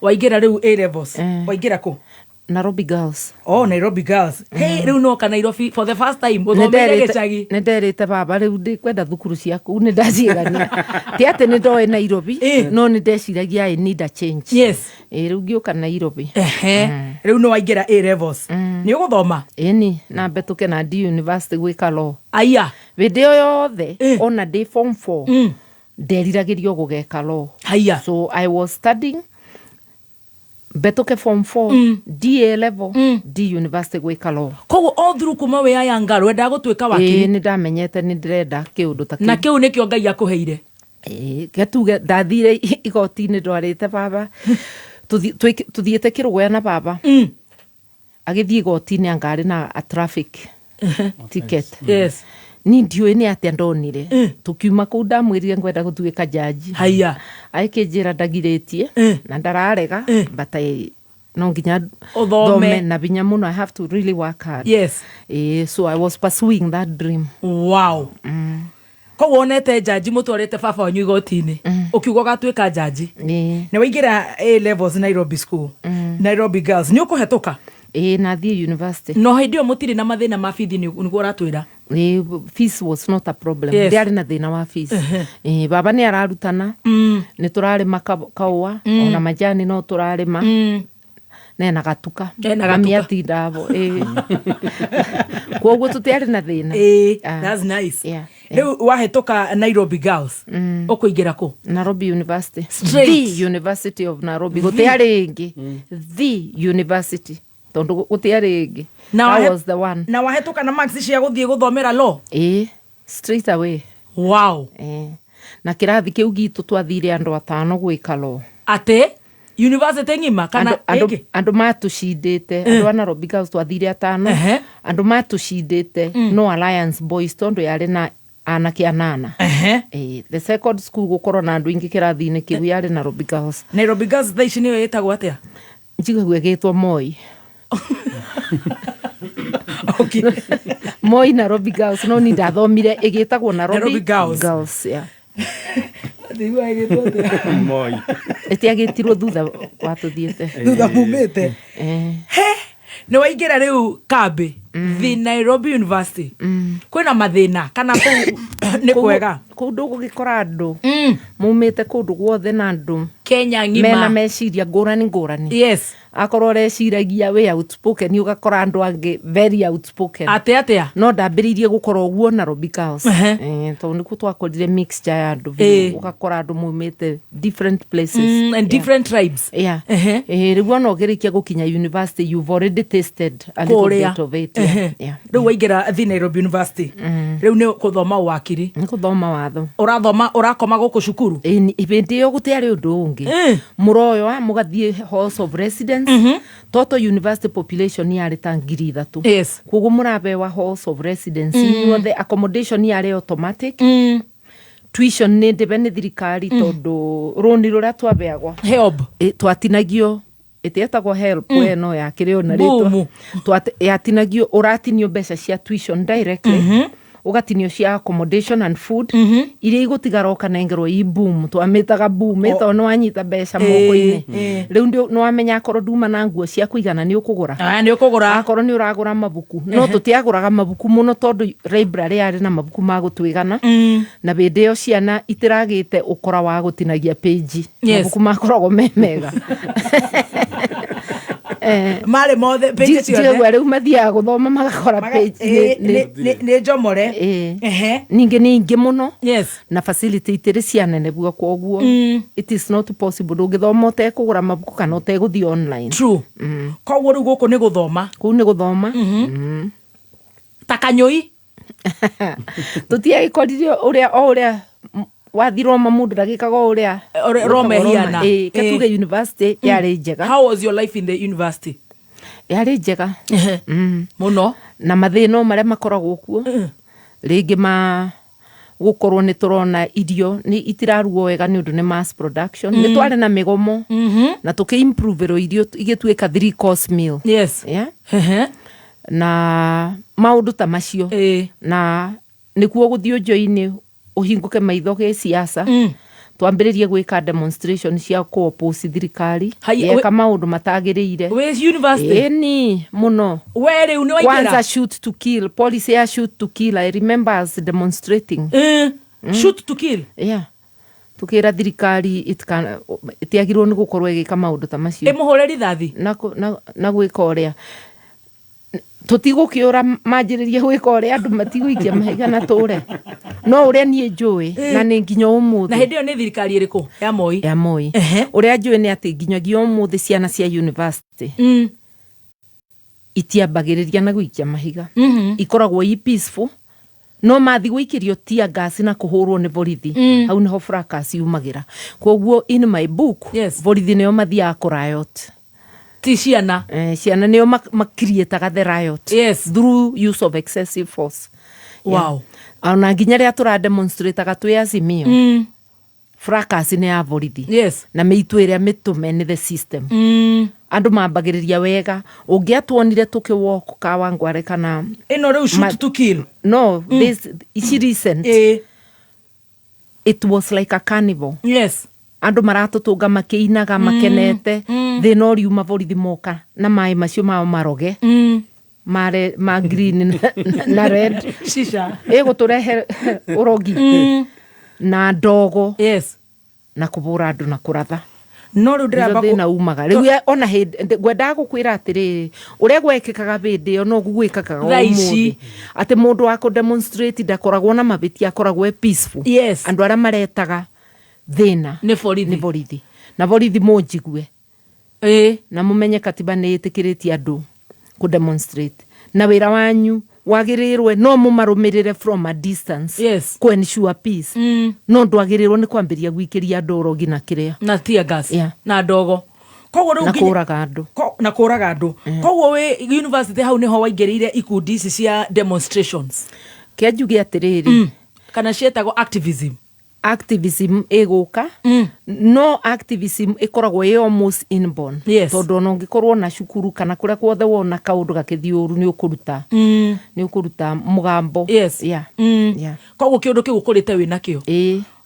waigira riu A levels waigira ku Nairobi Girls. Oh, Nairobi Girls. Hey, riu no ka Nairobi for the first time. Uthomere gicagi. Nenderete baba riu ndikwenda thukuru ciaku ni ndaciegania. Ti ati ni ndoe Nairobi, no ni ndeciragia I need a change. Yes. Riu ngioka Nairobi. Riu no waigira A levels. Ni uguthoma? Ni na mbetuke na D University gwika law. Aya. Video yothe ona day form 4. Nderiragirio gugeka law. Aya. So I was studying betoke form 4 D level D university gwika law koguo all through kuma we ayanga rwenda gutwika wakiri ni ndamenyete ni ndirenda kiundu ta na kiu nikio Ngai akuheire getuge ndathire igoti ni ndwarite baba tuthiete kirugwe na baba agithie igoti ni angari na a traffic ticket yes ni ndiwe ni atia ndonire tukiuma ku ndamwirire ngwenda gutwika jaji haya aikijira ndagiretie na ndararega but no nginya thome na binya muno I have to really work hard yes so I was pursuing that dream wow ko wonete jaji mutwarete baba wanyu igoti-ini ukiuga gatwika jaji ni waigira A levels Nairobi school Nairobi Girls ni ukuhetuka na the university no hindi mutiri na mathina ma fees ni uratwira fees was not a problem ndiari na thina wa fees baba ni ararutana ni turarima kaua ona majani no turarima nena gatuka miati ndavo kwoguo tutiari na thina that's nice Riu wahetoka Nairobi Girls ukuingira ku Nairobi University. Straight. The University of Nairobi. Gutiari ingi. The University. Tondu gutiari ingi. That was the one. Na wahetoka na max cia guthie guthomera law. Straight away. Wow. Na kirathi kiu gitu twathire andu 5 gwika law. Ate university ngima kana andu matucindite andu ana Nairobi Girls twathire 5 andu matucindite no Alliance Boys tondu yari na anake 8 the second school gukorwo na andu ingi kirathi-ini kiu yari Nairobi Girls. Nairobi Girls thaici niyo yetagwo atia? Njigagwo igitwo Moi. Okay. Moi Nairobi Girls no ni ndathomire igitagwo Nairobi Girls. Yeah. Diwa igitwo atia? Moi. Etiagitirwo thutha watuthiete. Thutha mumite. Ni waingira riu kambi the Nairobi University. Kwina mathina kana ni kwega? Kundu gugikora andu mumite kundu guothe na andu Kenya ngima mena meciria ngurani. Yes. Akorwo reciragia we outspoken ugakora andu angi very outspoken. Atia no ndambiririe gukora uguo Nairobi Girls. To niku twakorire mixture ya andu ugakora andu mumite different places and different tribes. Riu no gerikia gukinya university you've already tasted a little bit of it. Riu waingira the Nairobi University. Riu ni kuthoma wakiri. Ni kuthoma watho. Urakoma guku cukuru. Ibindi yo gutiari undu ungi. Muroyo mugathie halls of residence. Toto university population yari ta 3,000. Yes. Kugu murabewa halls of residence. The accommodation yari automatic. Tuition ni ndebe thirikari tondu roni ruria twabeagwa. Help. Twatinagio etietagwo help no ya kireo na rito. Yatinagio uratinio mbeca cia tuition directly. Ugatinio cia accommodation and food iria igutigara ukanengerwo boom twamitaga boom ito no anyita mbeca moko-ini riu ndio no amenya akoro nduma na nguo cia kuigana ni ukugura ni ukugura akoro ni uragura mabuku no tutiaguraga mabuku muno tondu library yari na mabuku ma gutwigana na bende yo ciana itiragite ukora wa gutinagia page mabuku makoragwo memega mare mothe page ciothe je riu mathia guthoma magakora page ni njomore ninge ni ingi muno yes na facility itiri cianene bua koguo it is not possible ungithoma utekugura mabuku kana uteguthi online. True. Koguo riu guku ni guthoma kuu ni guthoma takanyoi tutiagikoririo uria wathirwo mamundu ndagikaga uria Rome hiana katuge university yari njega. How was your life in the university? Yari njega muno na mathino maria makoragwo kuo ringi gukorwo ni turona irio ni itiraruo wega ni undu ni mass production ni tware na migomo na tukiimprove ro irio igituika 3 course meal. Yes. Na maundu ta macio na nikuo guthio joini uhinguke maitho ge siasa twambiririe gwika demonstration cia ko-oppose thirikari eka maundu matagiriire we university ni muno were uni waikira kwanza shoot to kill policy ya shoot to kill. I remember us demonstrating shoot to kill tukira thirikari itiagirwo ni gukorwo igika maundu ta macio muhureri thathi na gwika uria tutigukiura manjiririe gwika uria andu matiguikia mahiga na ture no uria nie njui na ni nginya umuthi na hindi yo ni thirikari iriku ya Moi uria njui ni ati nginyagia umuthi ciana cia university itiambagiriria na guikia mahiga ikoragwo i peaceful no mathi guikirio tia gas na kuhurwo ni borithi hau niho fracas yumagira koguo in my book borithi nio mathia riot ti ciana ciana nio makrietaga the riot through use of excessive force. Wow. Ona nginya ria tura demonstrateaga twi Azimio fracas ni ya borithi na mitu iria mitume ni the system andu mambagiriria wega ungiatwonire tukiwalk ka Wangari kana ino riu shoot to kill no this is recent it was like a carnival. Andu maratutunga makiinaga makenete thina uriuma borithi moka na mai macio mao maroge mare ma green na red shisha guturehe urogi na ndogo na kubura andu na kuratha no ru ndiramba thina umaga riu ona ngwenda gukwira atiri uria gwekikaga bindi no gugwikaga umuthi ati mundu wa ku demonstrate ndakoragwo na mabiti akoragwo peaceful andu aria maretaga thina ni borithi na borithi munjigue na mumenye katiba ni itikiritie andu ku demonstrate na wira wanyu wagirirwe no mumarumirire from a distance ku ensure peace no ndwagirirwo ni kwambiria gwikiria ndoro gina kiria na tear gas na ndogo koguo ru na kuraga andu koguo we university hau niho waingirire ikundi ici cia demonstrations kianjuge atiriri kana cietagwo activism eguka no activism ikoragwo almost inborn tondu no ngikorwo na cukuru kana kuria kwothe wona kaundu gakithiuru ni ukuruta mugambo koguo kiundu kiu ukurite wina kio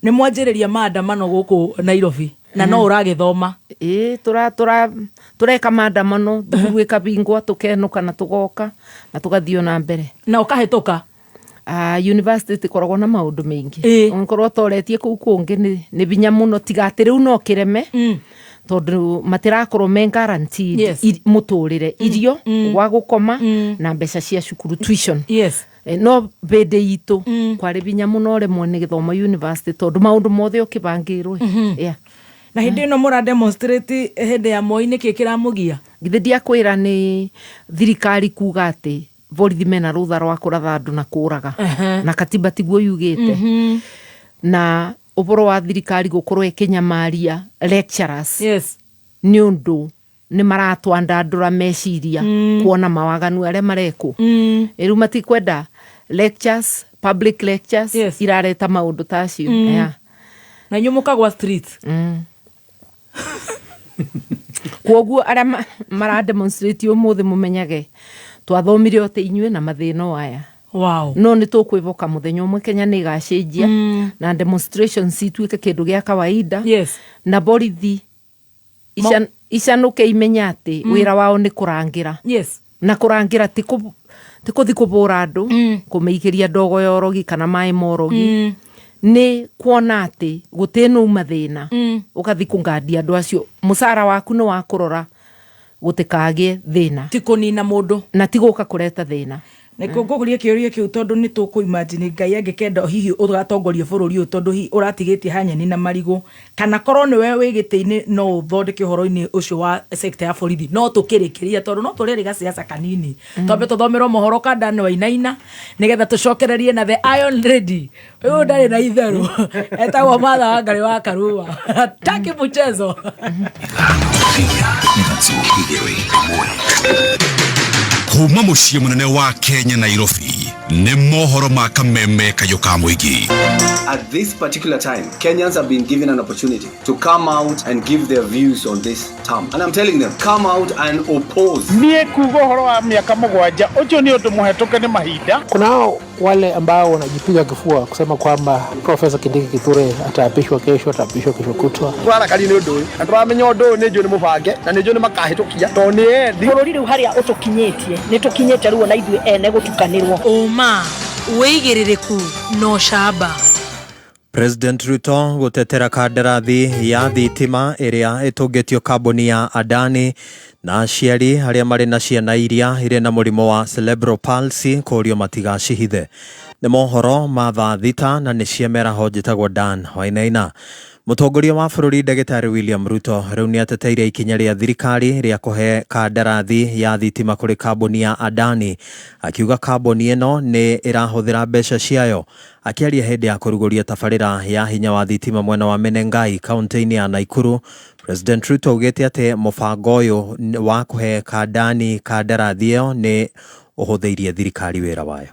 ni mwanjiriria maandamano guku Nairobi na no uragithoma tureka maandamano thukuru ikabingwa tukenuka na tugoka na tugathio na mbere na ukahituka university koragwo na maundu maingi onkorwo toretie kuu kungi ni binya muno tigati riu no kireme tondu matirakorwo men guaranteed muturire irio gwa gukoma na mbeca cia cukuru tuition no bede itu kwari binya muno remwe ni githoma university tondu maundu mothe ukibangirwe na hindi no mura demonstrate hindi ya Moi ni kikiramugia githe ndiakwira ni thirikari kuga ati borithi mena rutha rwa kuratha andu na kuraga na katiba tiguo yugite na uboro wa thirikari gukorwo ikinyamaria lecturers ni undu ni maratwandandura meciria kuona mawaganu aria mareku riu matikwenda lectures public lectures irareta maundu tacio na nyumukagwa street kwoguo aria mara demonstrate umuthi mumenyage twathomire ote inyue na mathino aya no ni tukwivoka muthenya umwe Kenya ni gacenjia na demonstrations ituike kindu gia kawaida na borithi icanuke imenya ati wira wao ni kurangira na kurangira tikuthi kubura andu kumeikiria ndogo yorogi kana mai morogi ni kuona ati gutinu mathina ukathi kungadia andu acio musara waku ni wa kurora gutikage thina tikunina mundu na tiguka kureta thina nikuguria kiuria kiu tondu ni tuku imagine Ngai angikenda hihi ugatongoria bururi uyu tondu hi uratigitie hanyeni na marigo kana korwo ni we wigitiini no uthondeke horo-ini ucio wa sector ya borithi no tukirikiria tondu no tuririga siasa kanini tombe tuthomerwo mohoro kandani wa inaina nigetha tucokererie na the Iron Lady uyu ndari na itheru etagwo Martha Wangari Karua taki mchezo kuma muciĩ munene wa Kenya Nairobi nĩ mohoro ma kameme kayo ka muingi. At this particular time, Kenyans have been given an opportunity to come out and give their views on this term. And I'm telling them, come out and oppose. Niye kugo horo wa miaka mugwanja, ucio ni undu muhetuke ni mahinda. Kunao wale ambao wanajipiga kifua kusema kwamba Profesa Kindiki Kithure ataapishwa kesho kutwa. Twara kali ni undu, atwamenya undu ni njo ni mubange na ni njo ni makahitukia. To ni endi. Bururi ru haria utukinyetie, ni tukinyete ruo na ithuĩ ene gutukanirwo. Uma weigiririku no shaba. President Ruto gutetera kandarathi ya thitima iria itungitio kambuni ya Adani na aciari aria mari na ciana iria ire na murimo wa cerebral palsy kurio matigacihithe. Ni mohoro ma thaa thita na ni ciemera hojitagwo Dan Wainaina. Mutongoria wa bururi Ndagĩtarĩ William Ruto riu ni ateteire ikinya ria thirikari ria kuhe kandarathi ya thitima kuri kambuni ya Adani, akiuga kambuni eno ni irahuthira mbeca ciayo. Akiaria hindi ya kuruguria tabarĩra ya hinya wa thitima mwena wa Menengai kaunti-ini ya Naikuru, President Ruto augite ati mubango uyu wa kuhe Adani kandarathi iyo ni uhuthiirie thirikari wira wayo.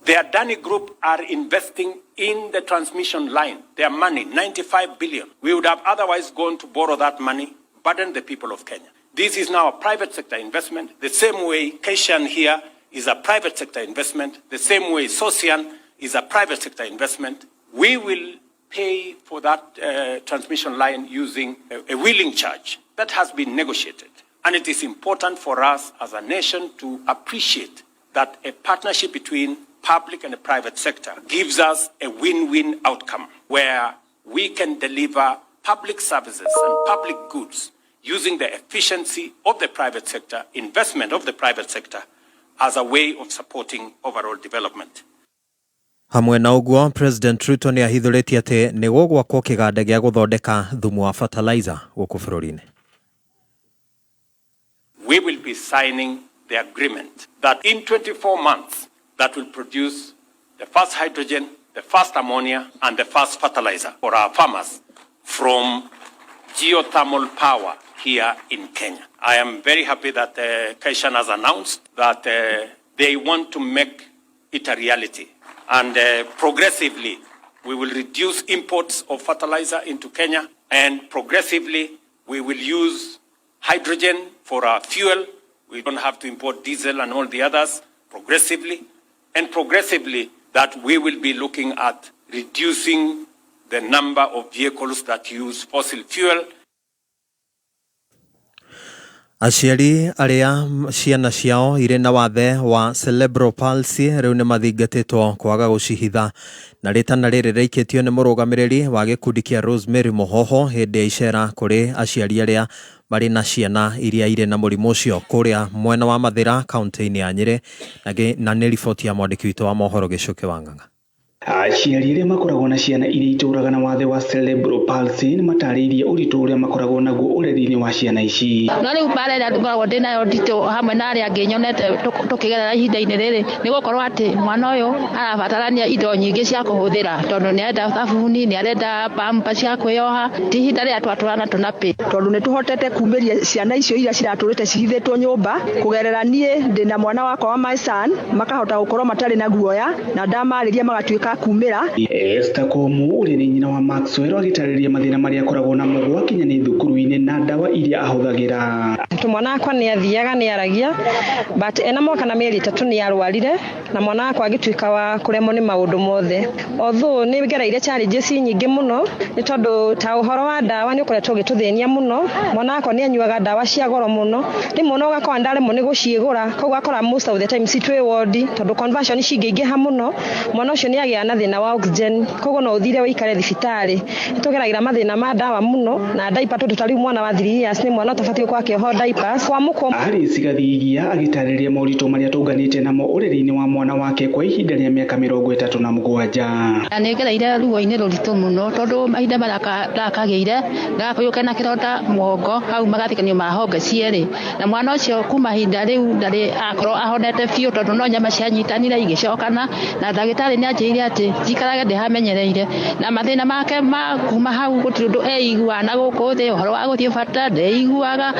The Adani Group are investing in the transmission line. Their money, 95 billion. We would have otherwise gone to borrow that money, burden the people of Kenya. This is now a private sector investment. The same way Keshan here is a private sector investment. The same way Sosian is a private sector investment. We will pay for that transmission line using a wheeling charge that has been negotiated. And it is important for us as a nation to appreciate that a partnership between public and the private sector gives us a win-win outcome where we can deliver public services and public goods using the efficiency of the private sector, investment of the private sector, as a way of supporting overall development. Hamwe na uguo, President Ruto ni ahithuritie ati ni gugwakwo kiganda gia guthondeka thumu wa fertilizer guku bururi-ini. We will be signing the agreement that in 24 months that will produce the first hydrogen, the first ammonia, and the first fertilizer for our farmers from geothermal power here in Kenya. I am very happy that Kaishan has announced that they want to make it a reality. And progressively, we will reduce imports of fertilizer into Kenya, and progressively, we will use hydrogen for our fuel. We don't have to import diesel and all the others progressively. And progressively, that we will be looking at reducing the number of vehicles that use fossil fuel. Aciari aria ciana ciao ire na wathe wa cerebral palsy riu ni mathingatitwo kwaga gucihitha na ritana riri reikitio ni murugamiriri wa gikundi kia Rosemary Mohoho hindi ya icera kuri aciari aria bari na ciana iria ire na murimu ucio kuria mwena wa Mathira kaunti-ini ya Nyeri na ni riboti ya mwandiki witu wa mohoro Gicuki wa Ng'ang'a. Aciari aria makoragwo na ciana iria ituraga na wathe wa cerebral palsy ni mataririe uritu uria makoragwo naguo ureri-ini wa ciana ici. No riu barera ngoragwo ndinayo ndito hamwe na aria nginyonete tukigerera ihinda-ini riri ni gukorwo ati mwana uyu arabatarania indo nyingi cia kuhuthira tondu ni arenda thabuni ni arenda pampa cia kwioha ti ihinda ria twaturana tunapi tondu ni tuhotete kumiria ciana icio iria ciraturite cihithitwo nyumba kugerera nie ndina mwana wakwa wa my son makahota gukorwo matari na guoya na ndamariria magatuika kumira. Esther Komu uri ni nyina wa Maxwell agitariria mathina maria akoragwo namo gwakinya ni thukuru-ini na ndawa iria ahuthagira. Mwana wakwa ni athiaga ni aragia but ena mwaka na mieri 3 ni arwarire na mwana wakwa agituika wa kuremwo ni maundu mothe. Although ni gereire challenges nyingi muno ni tondu ta uhoro wa ndawa ni ukoretwo gituthenia muno. Mwana wakwa ni anyuaga ndawa cia goro muno rimwe no gakwa ndaremwo ni guciigura koguo akora most of the time citwe ward tondu conversion cingĩingĩha muno mwana ucio ni agia na thina wa oxygen koguo no uthire wikare thibitari tugeragira mathina ma ndawa muno na diaper tondu tari mwana wa 3 years ni mwana utabatie kwa kioho diapers kwa muko ari cigathigia agitariria maurito maria tunganite namo ureri-ini wa mwana wake kwa ihinda ria miaka 37 na ngereire ruo-ini ruritu muno tondu mahinda marakageire ndakuyuka na kironda mugongo hau magathikanio mahonge cieri na mwana ucio kuma hinda riu ndari akorwo ahonete fiu tondu no nyama cianyitanire igicokana na ndagitari ni anjire ati jikarage ndihamenyereire na mathina make kuma hau gutiri ndu eigua na guku thi uhoro wa guthie bata ndeiguaga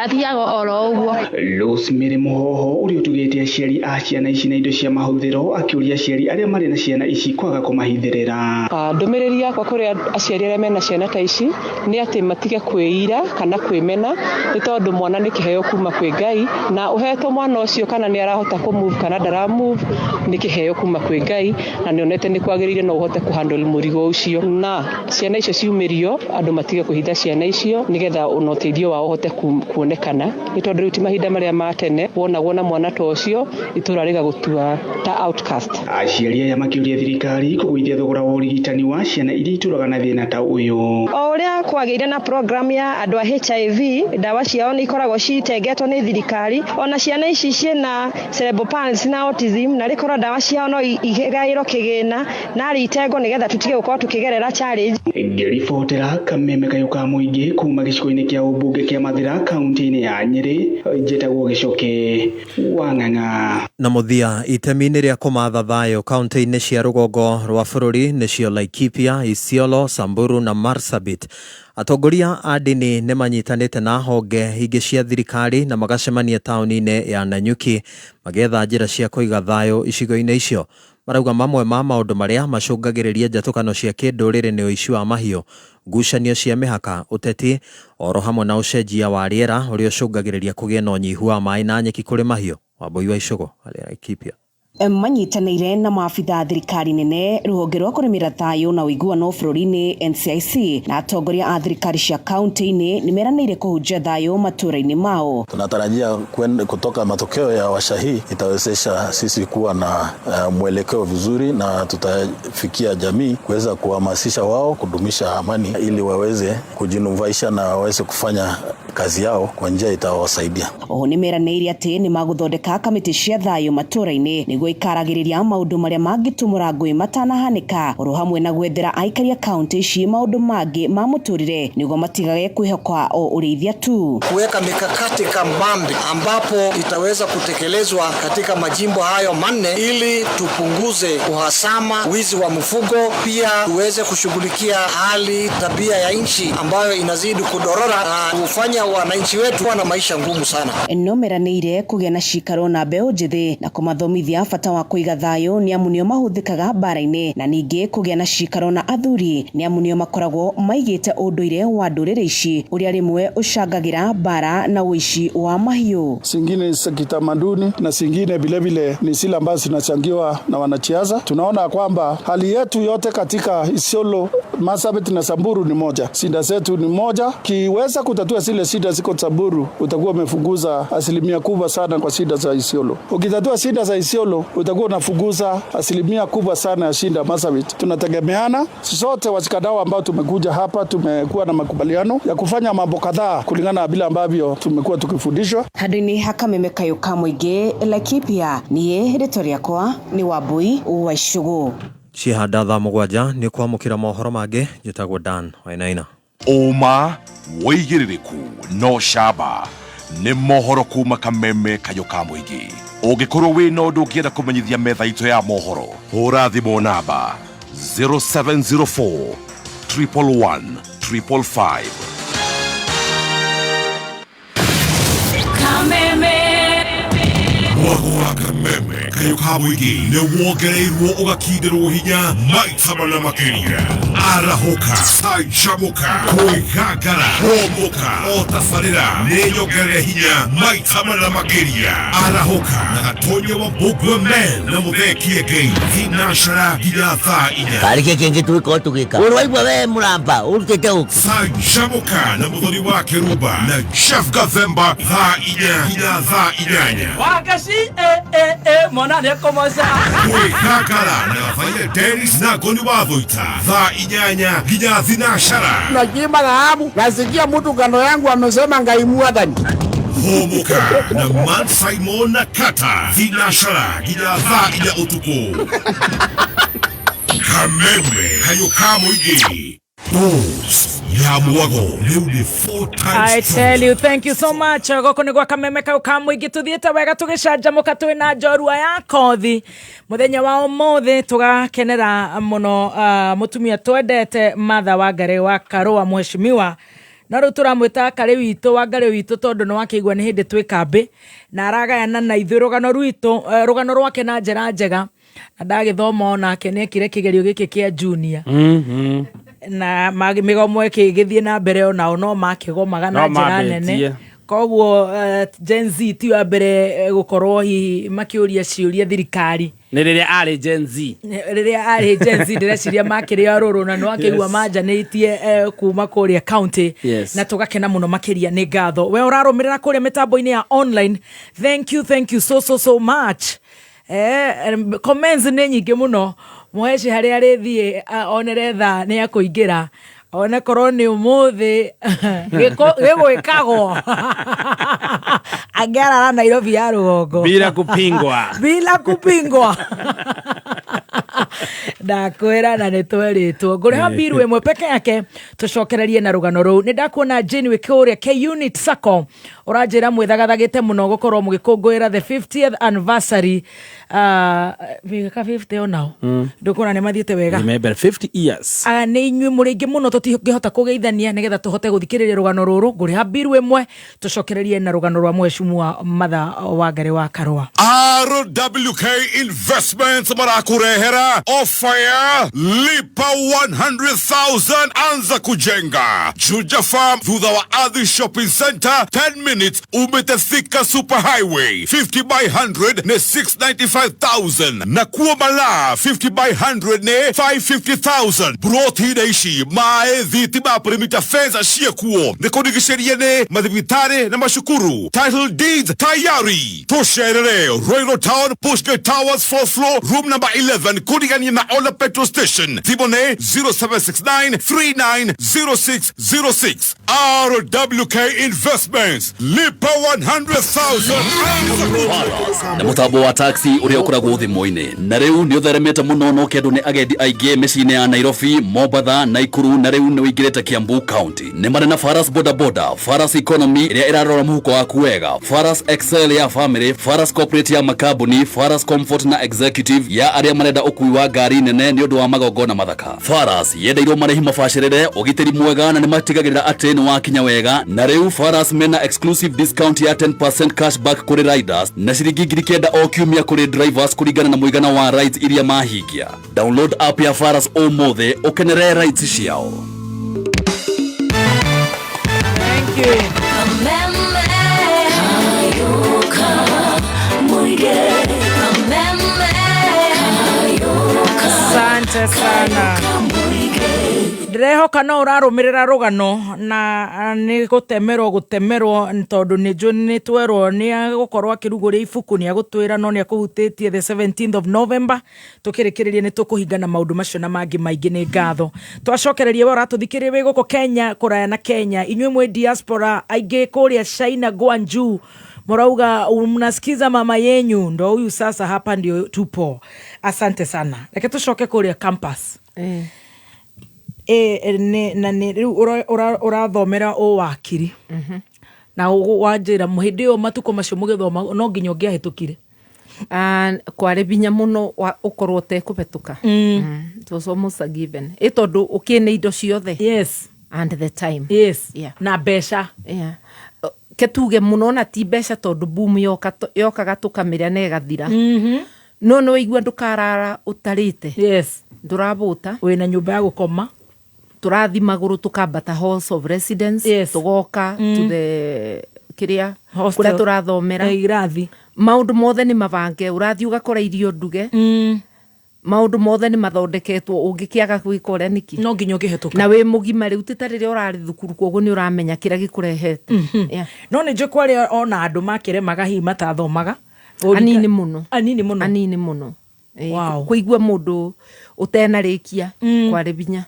athiaga oro uguo. Rosemary Mohoho uri utugite aciari a ciana ici na indo cia mahuthiro akiuria aciari aria mari na ciana ici kwaga kumahithirira. Ndumiriri yakwa kuri aciari aria mena ciana ta ici ni ati matige kwiira kana kwimena ni tondu mwana ni kiheo kuma kwi Ngai na uhetwo mwana ucio kana ni arahota ku move kana ndara move ni kiheo kuma kwi Ngai na nionete ni kwagirire no uhote kuhandle murigo ucio na ciana icio ciumirio andu matige kuhitha ciana icio nigetha unoteithio wa uhote kuonekana ni tondu riu ti mahinda maria matene wonagwo na mwana ta ucio itura riga gutua ta outcast. Aciari aya makiuria thirikari kugwithia thogora wa urigitani wa ciana iria ituraga na thina ta uyu. O uria kwagire na program ya andu a HIV ndawa ciao ni ikoragwo citengetwo ni thirikari ona ciana ici ciena cerebral palsy na autism na rikorwo ndawa ciao no igairo kigina na ritego nigetha tutige gukorwo tukigerera challenge. Ngiribotera kameme kayuka muingi kuma gicigo-ini kia ubunge kia Mathira kaunti-ini ya Nyeri njitagwo Gicuki wa Ng'ang'a. Na muthia itemi-ini ria kumatha thayo kaunti-ini cia rugongo rwa bururi nicio Laikipia, Isiolo, Samburu na Marsabit. Atongoria a ndini ni manyitanite na honge ingi cia thirikari na magacemania tauni-ini ya Nanyuki magetha njira cia kuiga thayo icigo-ini icio. Marauga mamwe ma maundu maria macungagiriria njatukano cia kinduriri ni uici wa mahiu, ngucanio cia mihaka, uteti, oro hamwe na ucenjia wa riera uria ucungagiriria kugia na unyihu wa mai na nyeki kuri mahiu. Wambui wa Icugo, Laikipia. manyitanĩire na maabitha thirikari nene rũhonge rwa kũrũmĩrĩra thayũ na ũiguano bũrũri-inĩ NCIC na atongoria a thirikari cia kaunti-inĩ nimeranĩire kũhunjia thayũ matũra-inĩ mao. Tunatarajia kutoka matokeo ya washa hii itawezesha sisi kuwa na mwelekeo vizuri na tutafikia jamii kuweza kuhamasisha wao kudumisha amani ili waweze kujinufaisha na waweze kufanya kazi yao kwa njia itawasaidia. Oho nimeranĩire atĩ nĩ magũthondeka kamĩtĩ cia thayũ matũra-inĩ nĩguo ikaragĩrĩria maũndũ marĩa mangĩtũmũra ngũĩ matanahanĩka oro hamwe na gwethera aikari a kaunti ici maũndũ mangĩ ma mũtũrĩre nĩguo matigage kwĩhoka o ũrĩithia tu. Kuweka mikakati kabambe ambapo itaweza kutekelezwa katika majimbo hayo manne ili tupunguze uhasama, wizi wa mfugo, pia tuweze kushughulikia hali tabia ya nchi ambayo inazidi kudorora na kufanya wananchi wetu wana maisha ngumu sana. Nomeranĩire kũgĩa na cikaro na mbeũ njĩthĩ na kũmathomithia bata wa kũiga thayũ nĩ amu nĩo mahũthĩkaga mbara-inĩ na ningĩ kũgĩa na cikaro na athuri nĩ amu nĩo makoragwo maigĩte ũndũire wa ndũrĩrĩ ici ũrĩa rĩmwe ũcangagĩra mbara na ũici wa mahiũ. Singine za kitamaduni na singine vile vile ni zile ambazo zinachangiwa na wanasiasa. Tunaona kwamba hali yetu yote katika Isiolo, Marsabit na Samburu ni moja. Shida zetu ni moja. Kiweza kutatua zile shida ziko Samburu, utakuwa umefunguza asilimia kubwa sana kwa shida za Isiolo. Ukitatua shida za Isiolo, utakuwa unafunguza asilimia kubwa sana ya shida Marsabit. Tunategemeana sote washikadau ambao tumekuja hapa, tumekuwa na makubaliano ya kufanya mambo kadhaa kulingana na bila ambavyo tumekuwa tukifundishwa. Handũ-inĩ hakamemekayũka mũingĩ Laikipia niĩ rĩtwa rĩakwa nĩ Wambui wa Icũgũ. Cihanda thaa mũgwanja nĩ kwamũkĩra mohoro mangĩ njĩtagwo Dan Wainaina. Ũma wĩigĩrĩrĩku no camba nĩ mohoro kuma kameme kayũka mũingĩ. Ũngĩkorwo wĩ na ũndũ ũngĩenda kũmenyithia metha itũ ya mohoro, hũra thimũ namba 0704 111 555. Wagwa kameme kayuka mwigi ne wogereirwo ugakindĩrwo hinya maita mana makĩria. Arahoka sanchamuka kwĩgangara homoka o tabarĩra nĩ nyongerere hinya maita mana makĩria. Arahoka na gatonyo wa Bogwe Men na mũthekie Ngai thinacara nginya thaa 4. Karĩke kĩngĩ twĩka tũgĩka ũrwaigua we mũramba ũrutĩte ũku sanchamuka na mũthoni wa Kĩrumba na Chef Gathemba thaa 4 nginya thaa 8. Wagaci mwana nĩ kũmoca kwĩgangara na Vaile Dennis na Goni wa Thũita thaa 8 nginya thinacara. Najiba dhahabu nasikia mtu kando yangu amesema Ngai mwathani. Homoka na Man Simon na Kata thinacara nginya thaa 4 ũtukũ. Kameme kayũka mũingĩ. Ya mwago leo ni 4 times. I tell you, thank you so much. Goko ni gwa kameme kayũka mũingĩ tuthiĩte wega tũgĩcanjamũka twĩna njorua ya kothi mũthenya wa ũmũthĩ tũgakenera mũno mũtumia twendete Wangari wa Karua mheshimiwa na rĩu tũramwĩta Karĩ witũ Wangari witũ tondũ nĩ wakĩigua nĩ hĩndĩ twĩ kambĩ na aragayana na ithuĩ rũgano rwitũ rũgano rwake na njĩra njega na ndagĩthoma onake nĩ ekire kĩgerio gĩkĩ kĩa junior na mĩgomo ĩkĩgĩthiĩ na mbere onao no makĩgomaga na njĩra nene. Koguo Gen Z ti wa mbere gũkorwo hihi makĩũria ciũria thirikari nĩ rĩrĩa arĩ Gen Z. Rĩrĩa arĩ Gen Z ndĩreciria makĩrĩa rũrũ na no akĩigua manjanĩtie kuma kũrĩa county na tũgakena mũno makĩria nĩ ngatho. We ũrarũmĩrĩra kũrĩa mĩtambo-inĩ ya online, thank you so much. Comments nĩ nyingĩ mũno. Mweci harĩa rĩthiĩ onere thaa nĩ akũingĩra one korwo nĩ ũmũthĩ gĩgwĩkagwo angĩarara Nairobi ya rũgongo bila kupingwa ndakwĩra na nĩtwerĩtwo ngũrĩha mbiru ĩmwe peke yake tũcokererie na rũgano rũu. Nĩ ndakuona Jane wĩ kũrĩa K-Unit Sacco ũranjĩra mwĩthagathagĩte mũno gũkorwo mũgĩkũngũĩra the 50th anniversary ka 50 onao ndũkuona nĩ mathiĩte wega remember 50 years nĩ inyuĩ mũrĩngĩ mũno tũtingĩhota kũgeithania nĩgetha tũhote gũthikĩrĩria rũgano rũrũ. Ngũrĩha mbiru ĩmwe tũcokererie na rũgano rwa mheshimiwa Wangari wa Karua. RWK Investments marakurehera ofa ya lipa 100,000 anza kujenga Juja Farm thutha wa Athi Shopping Center 10 minutes umete Thika Superhighway. 50 by 100 ne 695,000. Na Kuomala 50 by 100 ne 550,000. Brought hidaishi mae dhitima primita feza shia kuo. Ne kodigisheria ne madhibitare na mashukuru. Title deeds tayari. Tosherere Royal Town Pushgate Towers 4th floor room number 11 Kudigani na Ola petrol station. Thibone 0769 390606. RWK Investments. Lipa 100,000. Na mutabo wa taxi uria ukoragwo thimo-ini na riu ni utheremete muno no kendu ni agendi aige micini ya Nairobi, Mombasa, Naikuru na riu ni wingirite Kiambu County. Ni mari na Faras Boda Boda, Faras Economy iria irarora muhuko waku wega, Faras Excel ya family, Faras Corporate ya makambuni, Faras Comfort na Executive ya aria marenda ukui wa ngari nene ni undu wa magongona mathaka. Faras yendeirwo marehi mabacirire ugitiri mwega na ni matigagirira ati ni wakinya wega. Na riu Faras mena exclusive discount ya 10% cashback kuri riders na shiringi 900 o kiumia kuri drivers kuringana na muigana wa rides iria mahingia. Download app ya Faras omothe ukenere rides ciao. Thank you. Asante sana. Ndirehoka no urarumirira rugano na ni gutemerwo tondu ni njuni twerwo ni gukorwo akiruguria ibuku ni agutwira no ni akuhutitie the 17th of November tukirikiriria ni tukuhingana maundu macio na mangi maingi ni ngatho twacokererie wora tuthikirie wi guko Kenya kuraya na Kenya inywe mwe diaspora aige kuria China Guangzhou morauga mnasikiza mama yenyu ndo huyu sasa hapa ndio tupo. Asante sana. Leke tucoke kuria campus. Urathomera o wakiri. Na wanjira muhindi o matuko macio mugithoma no nginya ungiahitukire. Kware binya muno ukorwo te kubetuka. It was almost a given. Tondu ukine indo ciothe. Yes. And the time. Yes. Yeah. Na besha. Yeah. Ketuge muno na ti besha tondu boom yokaga tukamira na igathira. No igua ndukarara utarite. Yes. Ndurabuta. Wina nyumba ya gukoma. Turathi maguru tukambata halls of residence. Yes. Tugoka to the kiria kuria turathomera. Irathi. Maundu mothe ni mabange. Urathi ugakora irio nduge. Maundu mothe ni mathondeketwo ungikiaga gwika uria niki. No nginya ungihetuka. Na we mugima riu titarire urari thukuru koguo ni uramenya kira gikurehete. No ni nje kwari ona andu makire magahi matathomaga. Anini muno. Wow. Kuigua mundu utenarikia kware binya.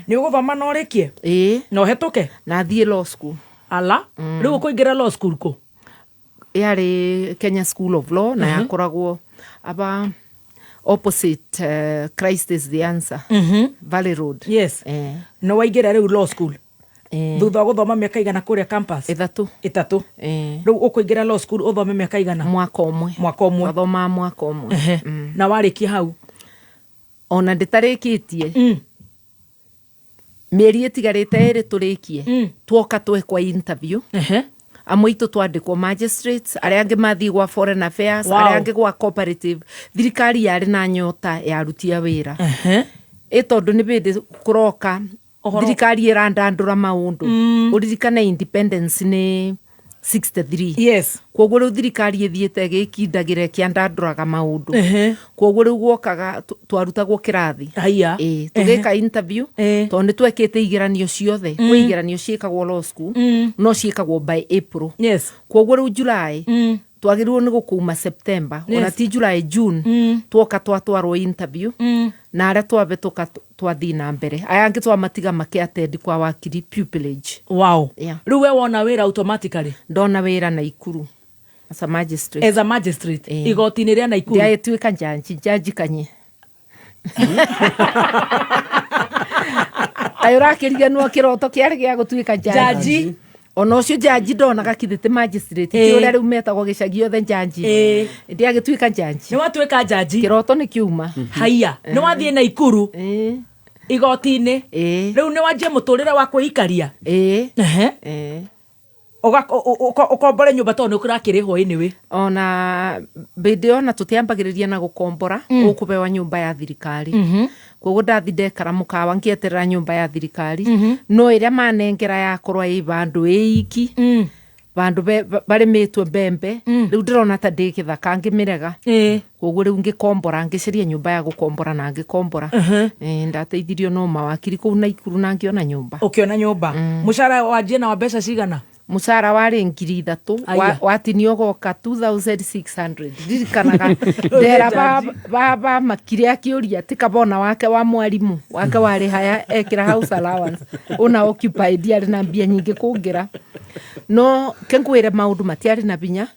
Ni uguthoma no rikie? No hetuke? Na thie law school. Ala? Riu kuingira law school ko? Yari Kenya School of Law na yakoragwo aba opposite Christ is the answer. Valley Road. Yes. No waingira riu law school. Thutha guthoma miaka igana kuria campus? Itatu. Riu ukuingira law school uthome miaka igana? Mwaka umwe. Wathoma mwaka umwe. Na warikia hau? Ona nditarikitie. Mieri itigarite iri turikie. Twoka twekwa interview. Amwe itu twandikwo magistrates, aria angi mathi gwa foreign affairs, aria angi gwa cooperative. Thirikari yari na nyota ya arutia wira. Tondu ni bindi kuroka thirikari irandandura maundu. Uririkana independence ni 63. Yes. Koguo riu thirikari ithiete gikindagire kiandanduraga maundu. Koguo riu gwokaga twarutagwo kirathi. Haya. Tugeka interview tondu ni twekete igeranio ciothe. Kwi igeranio ciikagwo law school no ciikagwo by April. Yes. Koguo riu July twagirirwo ni gukuma September. Ona ti July, June twoka twatwarwo interview na aria twabetuka twathi na mbere. Aya angi twamatiga makiatendi kwa wakiri pupillage. Wow. Riu we wona wira automatically? Ndona wira Naikuru as a magistrate. As a magistrate? Igoti-ini ria Naikuru? Ndia tuika jaji kanye. Ayurakiria no kiroto kiari gia gutuika jaji. Ono ucio jaji ndonaga kithite magistrate. Ti uria riu metagwo gicagi othe jaji. Ndia agituika jaji. Ni watuika jaji? Kiroto ni kiuma. Haya. Ni wathie Naikuru? Igoti-ini? Riu ni wanjie muturire wa kuikaria? Ukombore nyumba tondu ukurakirihwo iniwe? Ona bindi ona tutiambagiriria na gukombora ukubewa nyumba ya thirikari. Koguo ndathi ndekara mukawa ngieterera nyumba ya thirikari. No iria manengera yakorwa ibandu iki bandu barimitwe mbembe riu ndirona ta ndi githaka ngimirega koguo riu ngikombora ngiciria nyumba ya gukombora na ngikombora ndateithirio no mawakiri kuu na Ikuru na ngiona nyumba ukiona nyumba mushara wajie na wabesha cigana mushara wari 3,000 watinio goka 2,600 ndirikanaga ndera baba makire akiuria tikabona wake wa mwarimu wake wari haya ekira house allowance una occupied yari na mbia nyingi kungira no kenkwire maundu matiari na binya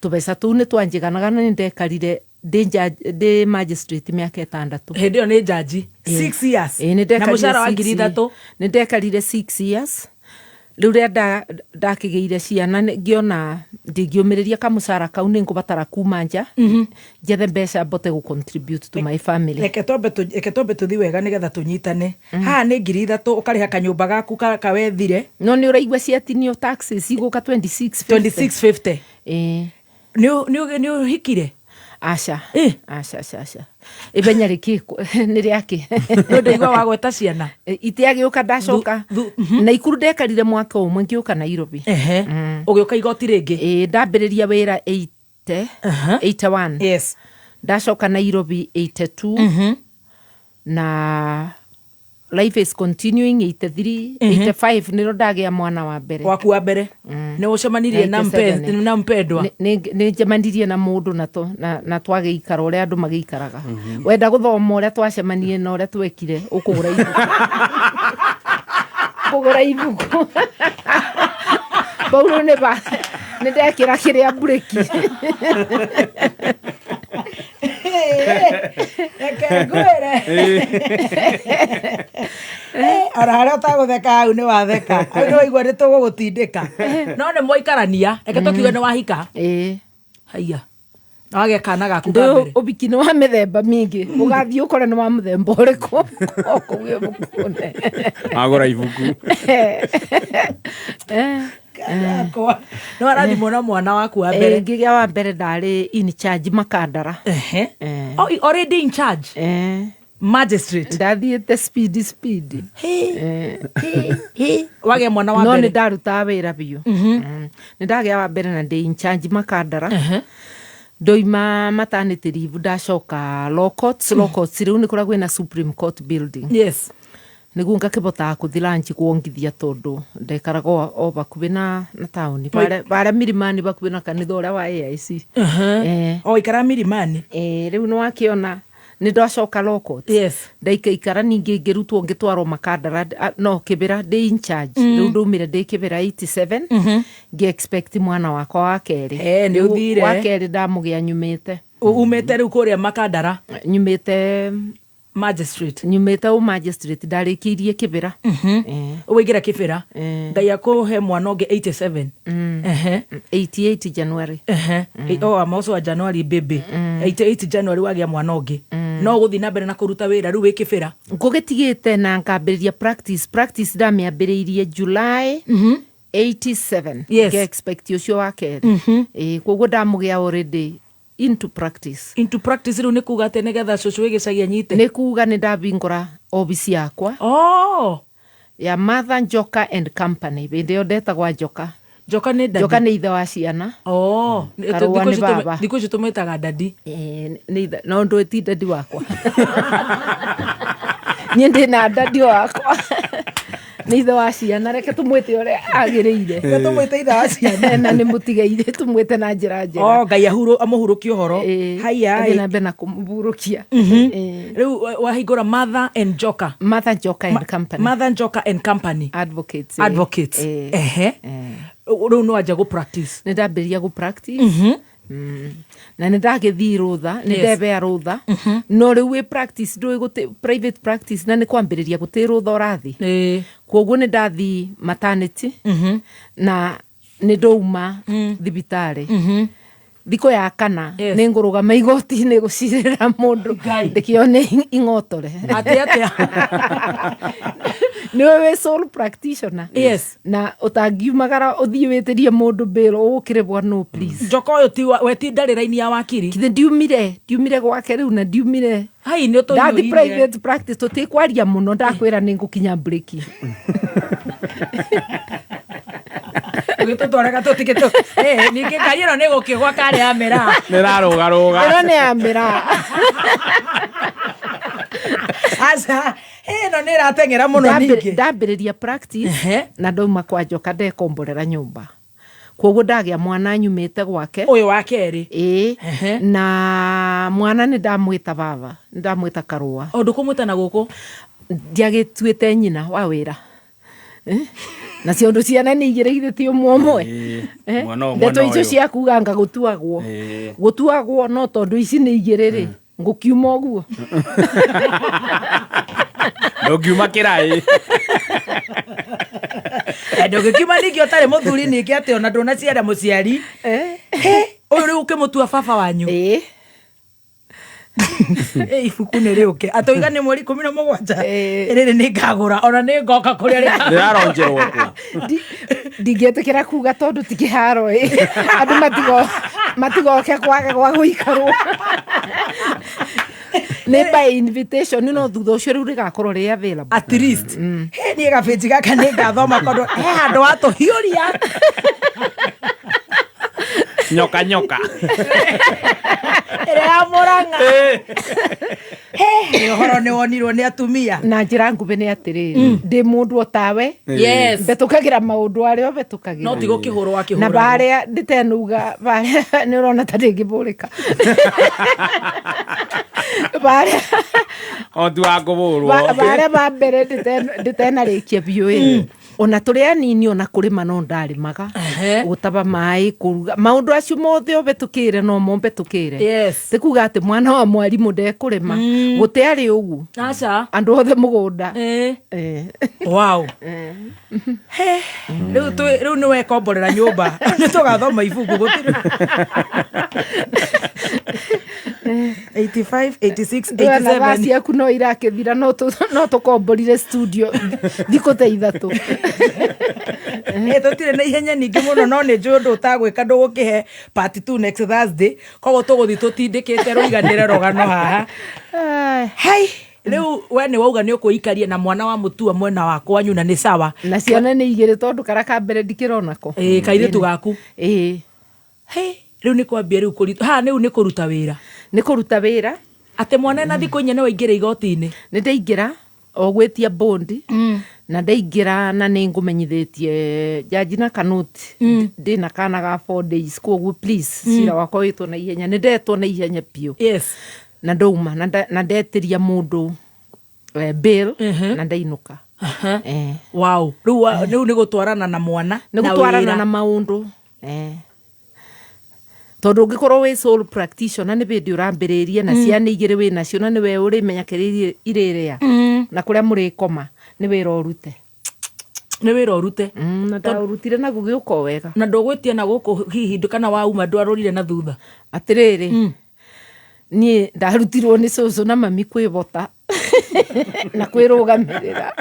tubesa tu ni twanjiganaga na ndekarire de magistrate miaka 6 hendio ni jaji 6 years na mushara wa 3,000 ni ndekarire 6 years riu ria ndakigeire ciana ngiona ndingiumiriria kamucara kau ni ngubatara kuma nja njethe mbeca mbote gu contribute to my family eke tombe tuthi wega nigetha tunyitane haha ni 3,000 ukariha kanyumba gaku kawethire no ni uraigua ciatinio taxes iguka 2650 ni uhikire Asha ibenya rikiko ni riake ndo igwa wagweta ciana itiagiuka ndacoka na Ikuru ndekarire mwaka umwe ngiuka Nairobi ugiuka igoti ringi ndambiriria wira 81 yes ndacoka Nairobi 82 na life is continuing 83 85 niro ndagia mwana wa mbere waku wa mbere ni ucemanirie na mpendwa ni njemanirie na mundu na twageikara uria andu magiikaraga wenda guthoma uria twacemanirie na uria twekire ukugura ibuku Paulo ne ndekira kiria bureki ara haria utagutheka hau ni watheka ni waigua ni tugugutindika no ni mwikarania eke tukiuga ni wahika haiya wage kana gaku mbere ubiki ni wa mithemba mingi ugathii ukora ni wa muthemba uriku okuwe bukune agora ibuku no arathimwo na mwana waku wa mbere ngigia wa mbere ndari in charge Makandara already in charge magistrate ndathiite speed wage mwana wa mbere no ni ndaruta wira biu ni ndagia wa mbere na ndi in charge Makandara ndoima maternity leave ndacoka law courts riu ni kuragwe na Supreme Court building yes niguo ngakibota kuthilanji kuongithia tondu ndekaraga o bakubi na tauni bare mirimani bakubi na kanitha uria wa AIC o ikara mirimani riu no wakiona ni ndacoka law court yes ndaikaikara ningi ngirutwo ngitwarwo Makandara no kibira ndi in charge riu ndumire ndi kibira 87 ngi expect mwana wakwa wa keri ni uthire wa keri ndamugia nyumite umete riu kuria Makandara nyumite magistrate nyumite magistrate ndarikirie kibira uwigira kibira ngai akuhe mwana ungi 87 88 January amoso wa January baby 88 January wagia mwana ungi no guthi na mbere na kuruta wira riu wi kibira ngugitigite na ngambiriria practice ndamiambiriirie July 87 yes expect ucio wake koguo ndamugia already into practice riu ni kuga ate nigetha cucu wigicagia nyite ni kuga ni ndabingura ofisi yakwa ya Mother Njoka and Company binde ndetagwa Njoka ni ithe wa ciana thiku ici tumitaga dadi no ndwiti dadi wakwa ni ndina dadi wakwa ni ithe wa ciana reke tumwite uria agiriire tumwite ithe wa ciana na ni mutigeire tumwite na njira njega ngai amuhurukie uhoro haya na bena kumburukia riu wahingura Mother Njoka and Company advocates riu no aja gu practice ni ndambiria gu practice na nindagithii rutha nindebea rutha no riu wi practice ndui private practice na ni kwambiriria guti rutha urathi koguo nindathii maternity na nindauma thibitari thiko ya kana ni ngurugama igoti-ini gucirira mundu ndikione ing'otore ate niwe sole practitioner yes na utangiumagara uthii witirie mundu mbiro ukiribwa no please Njoka uyu ti weti ndariraini ya wakiri kithe ndiumire gwake riu na ndiumire hai ni to ndathi private practice tutikwaria muno ndakwira ni ngukinya break Gitutwarega tutikito ninge ngari ĩno nĩ gũkĩgwa kare amera nĩrarũgarũga ĩno nĩ amera asa ĩno nĩ ĩrateng'era mũno ningĩ ndambĩrĩria practice na ndauma kwa njoka ndekomborera nyũmba koguo ndagĩa mwana nyumĩte gwake ũyũ wa kerĩ na mwana nĩ ndamwĩta baba ndamwĩta Karua ndũkũmwĩta na gũkũ ndiagĩtuĩte nyina wa wĩra na ciondo ciana nĩ igĩrĩithĩtie ũmwe ũmwe ndeto icio cia kuganga gũtuagwo no tondũ ici nĩ igĩrĩ ngũkiuma ũguo ndũngiuma kĩraĩ ndũngĩkiuma ningĩ ũtarĩ mũthuri ningĩ atĩ ona ndũnaciara mũciari ũyũ rĩu ũkĩmũtua baba wanyu ibuku nĩ rĩũke atũiga nĩ mweri 17 rĩrĩ nĩ ngagũra ona nĩ ngoka kũrĩa rĩraronjerwo ndingĩtĩkĩra kuga tondũ ti kĩharo andũ matigoke kwage gwa gũikarwo nĩ by invitation no thutha ũcio rĩu rĩgakorwo rĩ available at least niĩ gabĩnji gaka nĩ ngathoma tondũ handũ wa tũhiũria nyoka ĩrĩa ya Mũrang'a ũhoro nĩ wonirwo nĩ atumia na njĩra nguhĩ nĩ atĩrĩrĩ ndĩ mũndũ o tawe mbetũkagĩra maũndũ arĩa betũkagĩra no tigo kĩhũrwo akĩhũrwo na barĩa ndĩtenuga barĩa nĩ ũrona ta ndĩngĩbũrĩka barĩa tu wa kũbũrwo barĩa ba mbere ndĩtenarĩkia biũ ona tũrĩ anini ona kũrĩma no ndarĩmaga gũtaba maĩ kũruga maũndũ acio mothe obetũkĩre no mombetũkĩre ti kuga atĩ mwana wa mwarimũ ndekũrĩma gũtearĩ ũguo andũ othe mũgũnda wow rĩu nĩ wekomborera nyũmba nĩ tũgathoma ibuku gũtirĩ 85 86 87 ciaku no irakĩthira no tũkomborire studio thikũ ta ithatũ tũtirĩ na ihenya ningĩ mũno no nĩ njũĩ ũndũ ũtagwĩka ndũgũkĩhe part 2 next Thursday koguo tũgũthiĩ tũtindĩkĩte rũiganĩre rũgano haha hai rĩu we nĩ wauga nĩ ũkũikaria na mwana wa mũtua mwena wa kwanyu na nĩ sawa na ciana nĩ igĩrĩ tondũ karaka mbere ndikĩronako kairĩtu gaku rĩu nĩ kwambia rĩu rĩu nĩ kũruta wĩra atĩ mwana na thikũ inya nĩ waingĩra igoti-inĩ nĩ ndaingĩra o gwĩtia bondi na ndaingĩra na nĩ ngũmenyithĩtie jaji na kanuti ndĩna kana ga 4 days koguo please cira wakwa wĩtwo na ihenya nĩ ndetwo na ihenya biũ na ndauma na ndetĩria mũndũ bail na ndainũka wow rĩu nĩ gũtwarana na mwana nĩ gũtwarana na maũndũ tondũ ũngĩkorwo wĩ sole practitioner nĩ bĩndĩ ũrambĩrĩria na ciana igĩrĩ wĩ nacio na nĩ we ũrĩmenya kĩrĩa irĩrĩa na kũrĩa mũrĩkoma nĩ wĩra ũrute na ndaũrutire na gũgĩũka wega na ndũgwĩtia na gũkũ hihi kana wauma ndwarũrire na thutha atĩrĩrĩ niĩ ndarutirwo nĩ cũcũ na mami kwĩbota na kwĩrũgamĩrĩra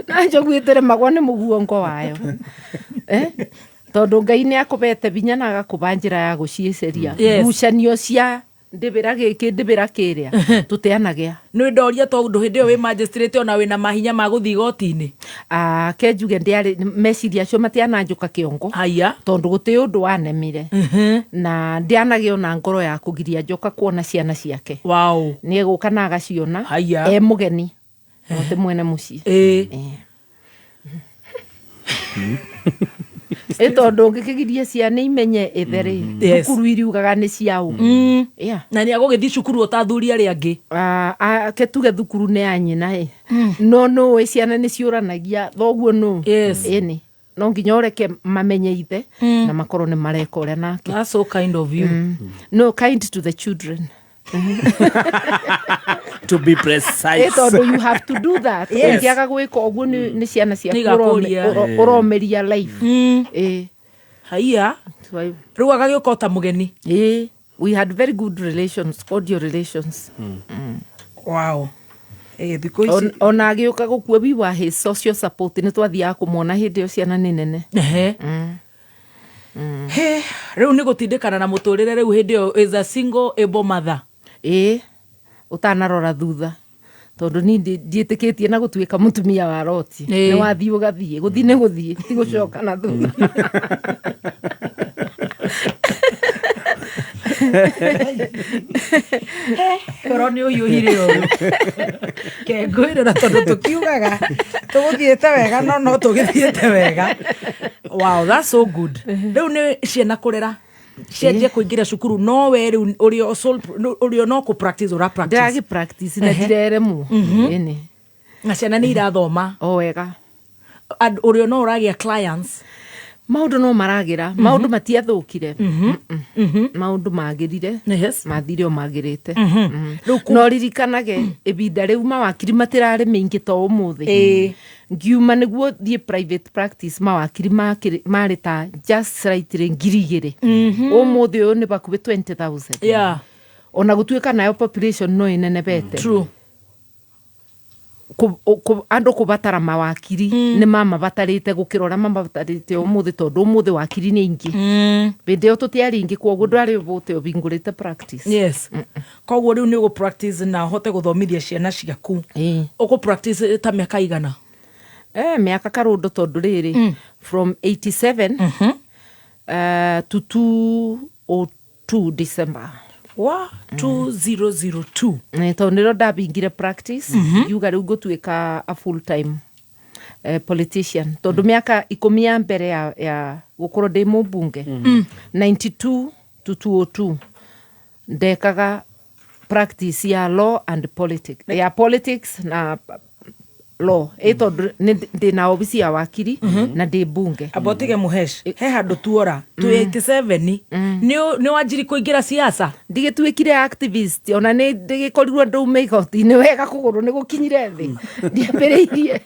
na njogu ĩtĩrĩmagwo nĩ mũguongo wayo tondũ Ngai nĩ akũbete binya na agakũba njĩra ya gũciĩceria ngucanio cia ndĩbĩra gĩkĩ ndĩbĩra kĩrĩa tũteanagĩa nĩ ndoria tondũ hĩndĩ ĩyo wĩ magistrate ona wĩna mahinya ma gũthiĩ igoti-inĩ kenjuge ndĩarĩ meciria acio matiananjũka kĩongo tondũ gũtĩ ũndũ wanemire na ndĩanagĩa ona ngoro ya kũgiria njoka kuona ciana ciake nĩ egũka na agaciona mũgeni note mwene mũciĩ tondũ ũngĩkĩgiria ciana imenye itherĩ cukuru iriugaga nĩ ciao na nĩ agũgĩthiĩ cukuru ũtathuri arĩa angĩ ketuge thukuru nĩ ya nyina no nũĩ ciana nĩ ciũranagia thoguo nũ ĩnĩ no nginya ũreke mamenye ithe na makorwo nĩ mareka ũrĩa nake that's so kind of you no kind to the children to be precise tondũ you have to do that ũngĩaga gwĩka ũguo nĩ ciana ciaku ũromeria life haiya rĩu agagĩũka ta mũgeni we had very good relations cordial relations wow ona agĩũka gũkua we were his social support nĩ twathiaga kũmwona hĩndĩ ĩyo ciana nĩ nene rĩu nĩ gũtindĩkana na mũtũrĩre rĩu hĩndĩ ĩyo is a single able mother ũtanarora thutha tondu ni ndietikitie na gutuika mutumia wa Loti ni wathii ugathie guthii ni guthie ti gucoka na thutha koroni uyu hirio ke ngwirira tondu tukiugaga tuguthiete wega no tugithiete wega. Wow, that's so good. Riu ni ciana kurera cianjie kuingira cukuru no we riu urio no ku practice ura practice ndagi practice na ndireremu ene na ciana ni irathoma o wega urio no uragia clients maundu no maragira maundu matiathukire maundu magirire mathire o magirite no ririkanage ibinda riu mawakiri matirare mingi to umuthi ngiuma niguo thie private practice mawakiri mari ta just slightly ngirigire umuthi uyu ni bakubi 20,000 ona gutuika nayo population no inenebete true andu kubatara mawakiri ni mama batarite gukirora mama batarite umuthi tondu umuthi wakiri ni ingi binde yo tutiari ingi kwogu ndwari bote obingurite practice koguo riu ni ugu practice na hote guthomithia ciana ciaku ugu practice ta miaka igana miaka karundo tondu riri from 87 to 202 December 2002 tondu niro ndabingire practice yuga riu gutuika a full time politician tondu miaka 10 ya mbere ya gukorwo ndi mubunge 92 to 202 ndekaga practice ya law and politics ya politics na law tondu ndina obisi ya wakiri na ndi bunge abotige muhesh he handu tuora 287 ni wanjiri kuingira siasa ndigituikire activist ona ni ndigikorirwo ndume igoti ni wega kuguru ni gukinyire thi ndiambiriirie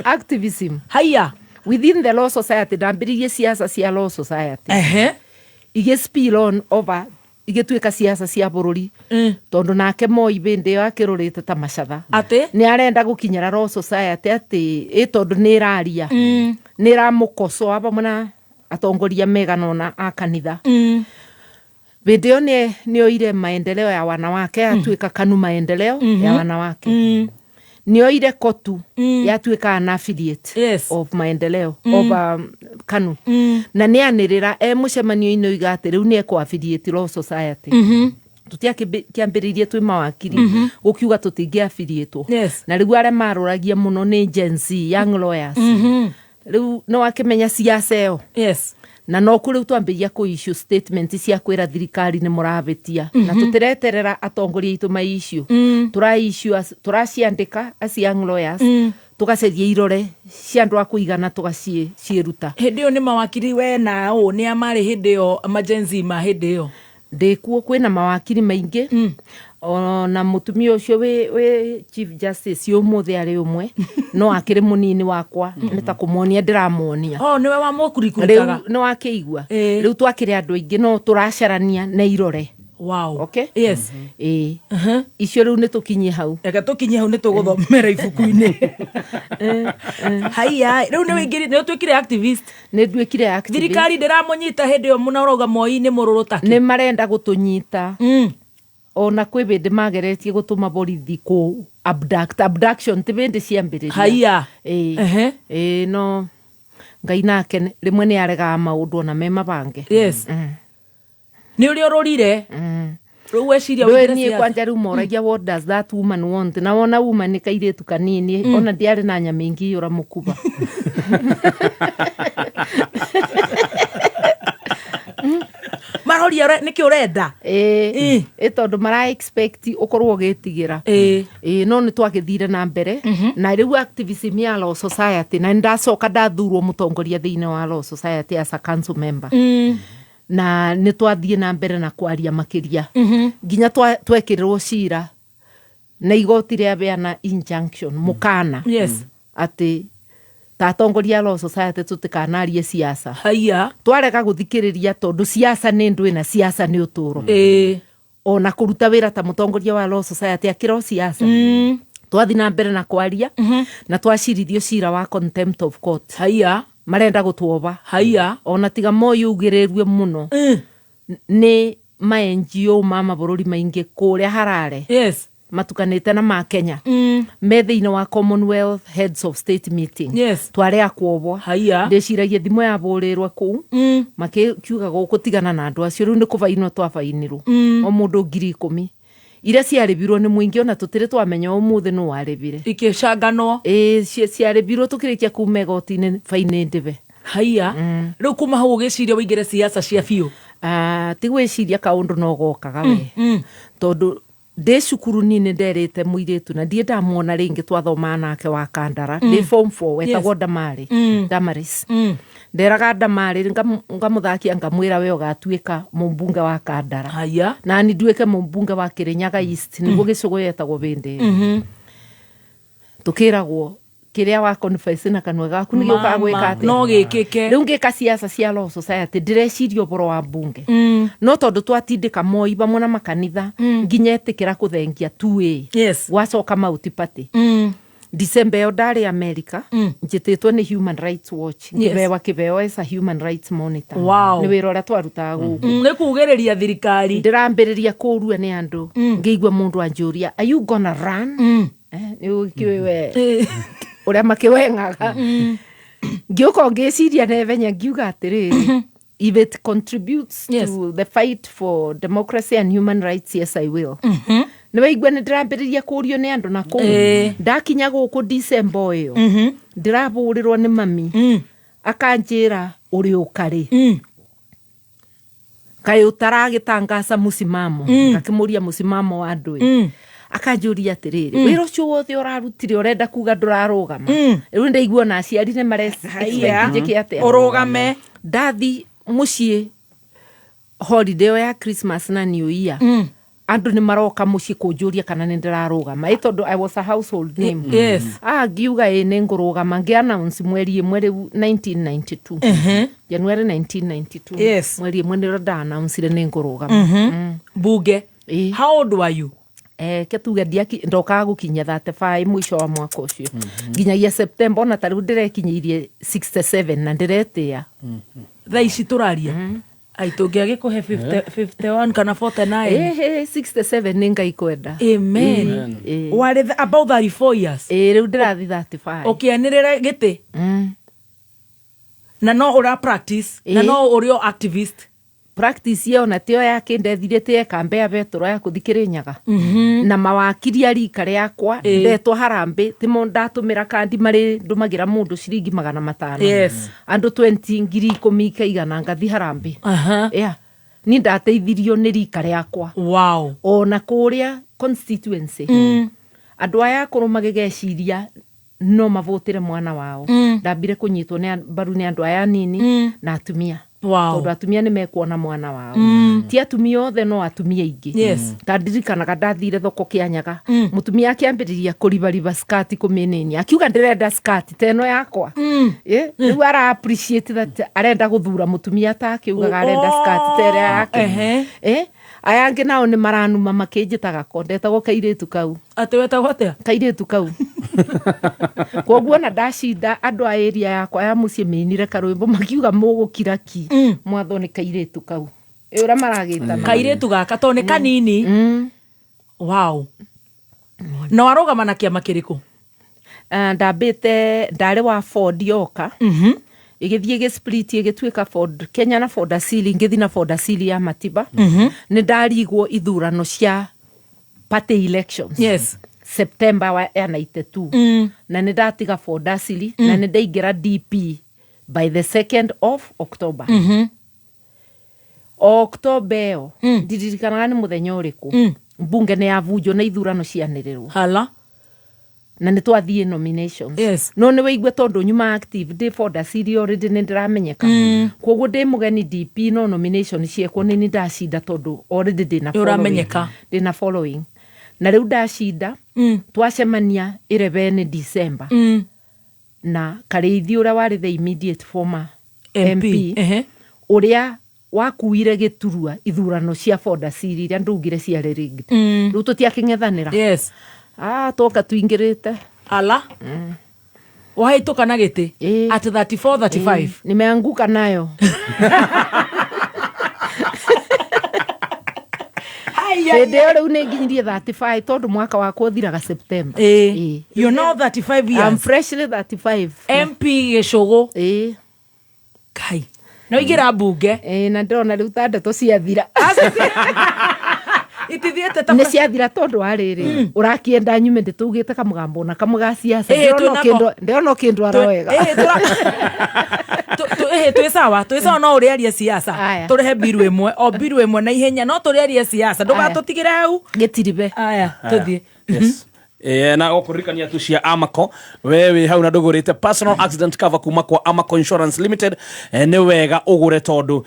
activism haya within the law society ndambiriirie siasa cia law society ige spill on over igituika siasa cia bururi tondu nake Moi binde yo akirurite ta macatha ati ni arenda gukinyira law society ati tondu ni iraria ni ramukoso aba muna atongoria meganona a kanitha binde yo ni oire maendeleo ya wanawake atuika kanu maendeleo ya wanawake ni oire kotu yatuika an affiliate of maendeleo of kanu na ni anirira mucemanio ino igate riu ni ko affiliate law society tutia kiambiririe twi mawakiri gukiuga tutingia affiliate na riu are maruragia muno ni Gen Z young lawyers riu no akimenya siasa yo na no kuri twambiria ku issue statement cia kwira thirikari ni murabetia na tutireterera atongoria itu mai issue turaciandika as young lawyers tugaceria irore cia andu akuigana tugaciruta hindi yo ni mawakiri we na o ni amari hindi yo emergency ma hindi yo ndikuo kwina mawakiri maingi na mutumia ucio we chief justice umuthi ari umwe no akiri munini wakwa nita kumuonia ndiramuonia niwe wa mukurikutaga riu no akeigua riu twakire andu aingi no turacarania na irore wow okay icio riu nitukinyie hau eka tukinyie hau nituguthomera ibuku-ini haya riu ni wingiri ni twikire activist ni ndwikire activist thirikari ndiramunyita hindi yo munauga Moi ni mururu take ni marenda gutunyita ona kwi bindi mageretie gutuma borithi ku abduction ti bindi ciambiriria haya no ngai nake rimwe ni arega maundu ona mema bange ni uri ururire riu weciria wengire siasa kwanja riu moragia what does that woman want na wona woman kairitu kanini ona ndiari na nya mingi ura mukuba maroria niki urenda tondu mara expect ukorwo gitigira no ni twagithire na mbere na riu activism ya law society na ndacoka ndathurwo mutongoria thiine wa law society as a council member na ni twathie na mbere na kwaria makiria nginya twekirirwo cira na igoti ria beana injunction mukana ati tatongoria law society tutikanarie siasa haya twarega guthikiriria tondu siasa ni ndwi na siasa ni uturo ona kuruta wira ta mutongoria wa law society akiro siasa twathi na mbere na kwaria na twacirithio cira wa contempt of court haya marenda gutuoba haya ona tiga Moi ugirirwe muno ni ma NGO mama bururi maingi kuria harare matukanite na ma Kenya me thiini wa Commonwealth Heads of State meeting tware akwobwa haya ndeciragia thimo ya burirwa ku makiuga gukutigana na andu acio riu ni kuvainwo twafainirwo o mundu 10,000 ira ciaribirwo ni muingi ona tutire twamenya umuthi no waribire ikishanganwo ciaribirwo tukirikia kuma igoti-ini faini ndive haya riu kuma hau ugiciria wingire siasa cia biu tigwiciria kaundu no gokaga we tondu de cukuru nini nderite muiritu na ndie ndamwona ringi twathoma nake wa Kandara de form 4 wetagwo Damari Damaris nderaga Damari ngamuthakia ngamwira we ugatuika mumbunge wa Kandara haya na ni nduike mumbunge wa Kirinyaga East niguo gicugo yetagwo Bindi tukiragwo kiria wa confess na kanwa gaku ni gioka gwika ati no gikike riu ngika siasa cia law society direcirio boro wa bunge no tondu twatindika moi bamwe na makanitha nginya etikira kuthengia 2A wacoka mauti party December yo ndari America njititwo ni Human Rights Watch ngibewa kibeo as a Human Rights Monitor ni wira uria twarutaga guku ni kugeriria thirikari ndirambiriria kurua ni andu ngeigwa mundu anjuria are you gonna run ni ukiwe uria makiwengaga ngioka ngeciria nevenya ngiuga atiriri if it contributes to the fight for democracy and human rights yes I will ni waigua ni ndirambiriria kurio ni andu na ku ndakinya guku December uyo ndiraburirwo ni mami akanjira uri ukari kai utaragitangasa musimamo ngakimuria musimamo wa andu akanjuria atiriri wira ucio wothe urarutire urenda kuga ndurarugama riu ndaigua na aciari ne maresa njiki ate urugame ndathi mucie holiday ya Christmas na New Year andu ni maroka mucie kunjuria kana ni ndirarugama itondo I was a household name ngiuga ni ngurugama ngi announce mweri 1992 January 1992 mweri mwe nda announce ni ngurugama buge how old were you ketuga ndiaki ndoka gukinya 35 mwisho wa mwaka ucio nginyagia September na tariu ndirekinyirie 67 na ndiretia thaici turaria aitungiage kuhe 51 kana 49 67 ninga ikwenda amen wale about 34 years riu ndirathi 35 okianirira giti na no ura practice na no urio activist practice yao na tio yake ndethirite kambe betoro ya kuthikirinyaga na mawakiri ari kare yakwa ndetwa harambe timo ndatumira kandi mari ndumagira mundu ciringi 500 andu 20 ngiri 10 kaigana ngathi harambe ni ndateithirio ni rika yakwa wow ona kuria constituency andu aya kurumagegeciria no mavotire mwana wao ndambire kunyitwo ni baru ni andu aya nini na atumia tondu atumia ni mekuona mwana wao ti atumia othe no atumia ingi tandirikanaga ndathire thoko Kianyaga mutumia akiambiriria kuribariba skati kuminini akiuga ndirenda skati teno yakwa riu ara appreciate that arenda guthura mutumia ta akiuga arenda skati tere yake ayange nao ni maranuma makinjitaga kondetagwo kairitu kau atewetagwo atia kairitu kau koguo na ndashinda andu a area yakwa ya mucie minire karwimbo makiuga mugukira ki mwathoni kairitu kau ura maragita kairitu gaka to ni kanini wow no arugama na kiama kiriku ndambite ndari wa Ford yoka igithie ge split igituika Ford Kenya na Ford Asili ngithi na Ford Asili ya Matiba ni ndarigwo ithurano cia party elections September wa 92 na ni ndatiga Ford Asili na ni ndaigira DP by the 2nd of October October ndiririkanaga ni muthenya uriku bunge ni yavunjo na ithurano cianirirwo hala na ni twathie nominations no ni weigwe tondu nyuma active de Ford Asili already ni ndiramenyeka koguo ndi mugeni DP no nomination ciekwo ni ndacinda tondu already ndina uramenyeka ndina following na riu ndacinda twacemania 11 December na Kareithi uria wari the immediate former MP uria wakuire giturua ithurano cia Ford Asili iria ndugire ciare rigged riu tutiaking'ethanira toka tuingirite ala wahituka na giti at 34 35 nimeanguka nayo Hĩndĩ rĩu nĩ nginyirie 35 tondu mwaka wakwa ũthiraga September. You're now 35 years. I'm freshly 35. MP Gĩcũgũ. Kai. No igira mbunge. Na ndĩrona rĩu ta ndeto ciathira. Itithiete ta nĩ ciathira tondu wa rĩrĩ ũrakienda nyume ndĩtugĩte kamũgambo na kamwe ga siasa. Ndĩrona kĩndũ aroega. Twĩ sawa no ũrĩaria siasa. Tũrehe biru ĩmwe o biru ĩmwe na ihenya no tũrĩaria siasa. Ndũgatũtigĩre hau. Gĩtiribe. Aya tũthiĩ. Yes. Na okurikania tu cia Amaco wewe hau na ndugurite personal accident cover kuma kwa Amaco Insurance Limited ni wega ugure tondu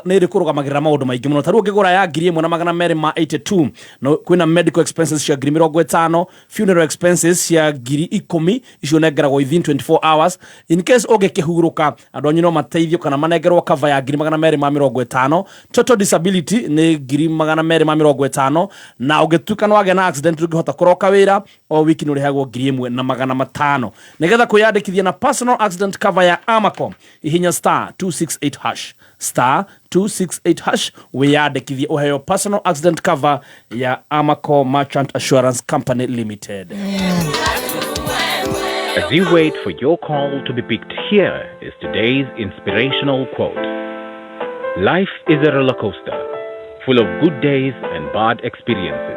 niri kurugamagira maundu maingi muno taru ngigura ya 1282 no kwina medical expenses cia 50, funeral expenses cia 10,000 icio negeragwo within 24 hours in case ugikihuruka andu anyu no mateithio kana manegerwo cover ya 1250. Total disability ni 1250 na ugituka no wage na accident ungihota kuroka wira o wiki no rehagwo 1,500 nigetha kuyandikithia na personal accident cover ya Amaco ihinya *268# *268# wiyandikithia uheo personal accident cover ya Amaco Merchant Assurance Company Limited. As you wait for your call to be picked, here is today's inspirational quote. Life is a roller coaster, full of good days and bad experiences.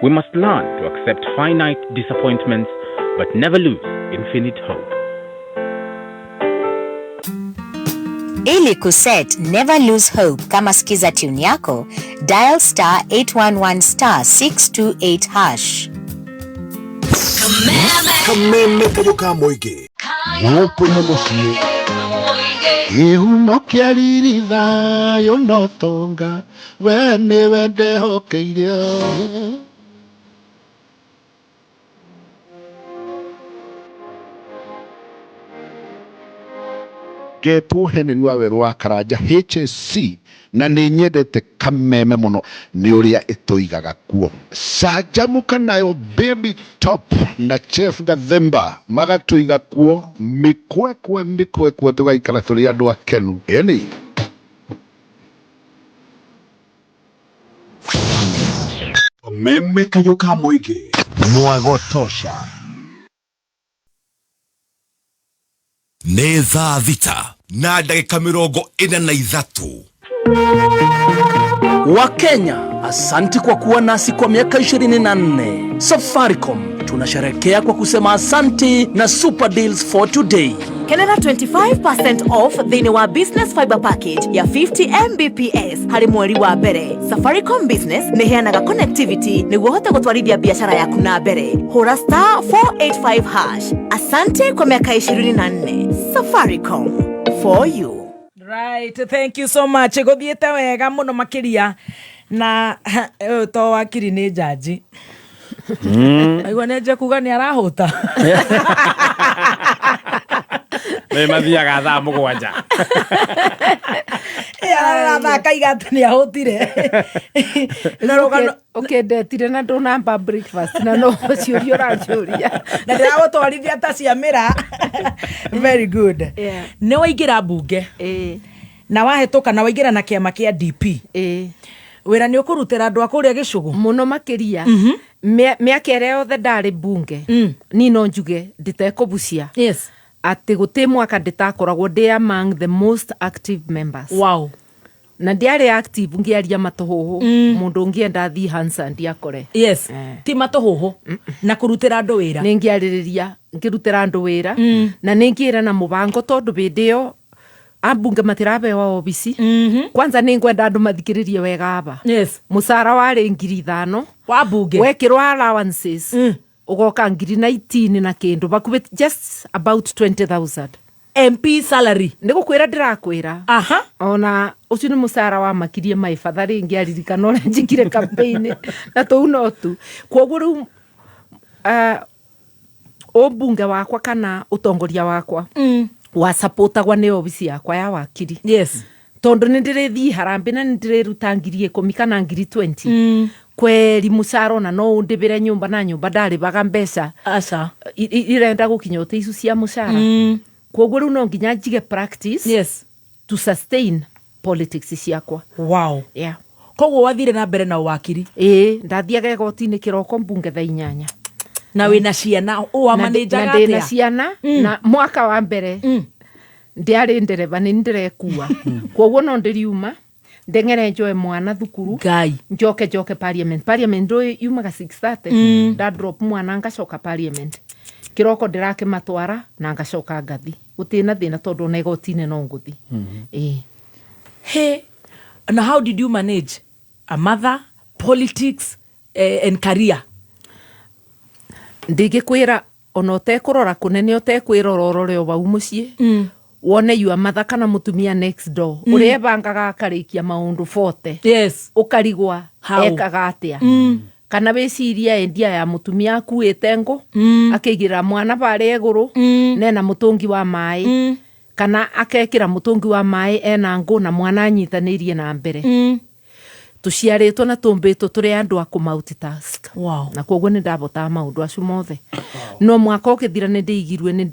We must learn to accept finite disappointments, but never lose infinite hope. Ili kuset never lose hope kama skiza tune yako, dial *811*628#. Kameme kayoka moige. Woko nyamosie. Ihumo kiariritha yonotonga. Wene wende hokeire. Getuhene ni wawe rwa Karanja HSC na ni nyendete kameme muno ni uria itoigaga kuo canjamuka nayo baby top na chef Gathemba magatuiga kuo mikwekwe tugaikara turi andu akenu eni meme kayoka muige mwagotosha. Nĩ thaa thita na ndagĩka 43. Wakenya, asanti kwa kuwa nasi kwa miaka 24. Safaricom tunasherehekea kwa kusema asanti na super deals for today. Kenera 25% off thini wa business fiber package ya 50 Mbps hari mweri wa mbere. Safaricom Business neheanaga connectivity niguo hote gutwarithia biashara yaku na mbere. Hura *485#. Asante kwa miaka 24. Safaricom for you. Right, thank you so much. Gothiete wega muno makiria na to wakiri ni jaji. Aigua neje kuga ni arahuta. We mathiaga thaa mũgwanja. Arathaka igatu ni ahutire. Ndetire na ndonamba breakfast na no ciũria ũranjũria. Na ndĩragũtwarithia ta cia mĩra. Very good. Nĩ waingĩra mbunge. Na wahĩtũka na waingĩra na kĩama kĩa DP. Wĩra nĩ ũkũrutĩra andũ a kũrĩa Gĩcũgũ mũno makĩria. Mĩaka ĩrĩa yothe ndarĩ mbunge ni no njuge nditekũbucia. Yes. Ati gũtĩ mwaka ndĩtakoragwo ndĩ among the most active members. Wow. Na ndiarĩ active ngĩaria matũhũhũ mũndũ ngĩenda thi Hansa ndiakore. Yes. Ti matũhũhũ na kũrutĩra andũ wĩra. Nĩ ngĩarĩrĩria ngĩrutĩra andũ wĩra na nĩ ngĩra na mũbango tondũ hĩndĩ ĩyo ambunge matirabewa obisi. Kwanza nĩ ngwenda andũ mathikĩrĩrie wega aba. Yes. Mũcara warĩ 5,000 wa bunge. Wekĩrwo allowances. Ugoka 19 na kindu bakuwe just about 20,000 MP salary. Ndigukwira ndirakwira. Aha. Ona ucio ni musara wa makirie maifadhari ngiaririkana ora njikire campaign na to unotu kwoguru obunge wakwa kana utongoria wakwa wa supportagwa ni obisi yakwa ya wakiri. Yes. Tondu ndirithi harambe na ndirutangirie 10 kana 20 kweri musaro na no ndibire nyumba na nyumba ndari baga mbeca aca irenda gukinya uti isu cia musara. Kwoguo riu no nginya njige practice. Yes. To sustain politics ciakwa. Wow. Yeah. koguo wathire na mbere na wakiri ndathiaga igoti-inĩ kĩroko mbunge thaa 8 na wĩna ciana na ndĩna ciana na mwaka wa mbere ndiarĩ ndereba nĩ ndirekua koguo no ndĩriuma ndengere njoe mwana thukuru njoke parliament yumaga 6:30 nda drop mwana ngacoka parliament kiroko ndirakimatwara na ngacoka ngathi gutina thina tondu na igoti-inĩ no nguthi Hey, and how did you manage a mother, politics, and career? Ndigikwira ona utekurora kunene utekwirora orore obau mucii wone yu amatha kana mutumia next door uria bangaga akarikia maundu 40 yes ukarigwa ekaga atia kana weciria endia ya mutumia akuite ngo akigira mwana bare iguru nena mutungi wa mai kana akekira mutungi wa mai ena ngo na mwana anyitanirie na mbere tuciaritwo na tumbitwo turi andu aku multitask na koguo ni ndabota maundu acu mothe no mwaka ukithira ni ndigirwe ni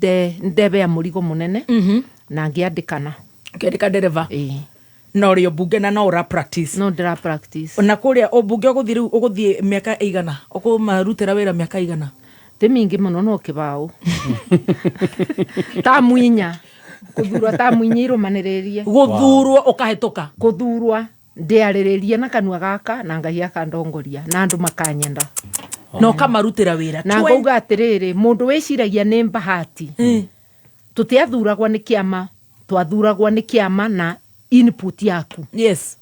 ndebe ya murigo munene na ngiandikana dereva no rio bunge na no ra practice no ndira practice na kuria obunge uguthie miaka igana ukumarutira wira miaka igana te mingi muno no kibao ta mwinya kuthurwa ta mwinya irumaniririe guthurwa ukahituka kuthurwa ndiariririe na kanua gaka na Ngai akandongoria na andu makanyenda no kamarutira wira na ngauga atiriri mundu wiciragia ni mbahati tutiathuragwa ni kiama twathuragwa ni kiama na input yaku yes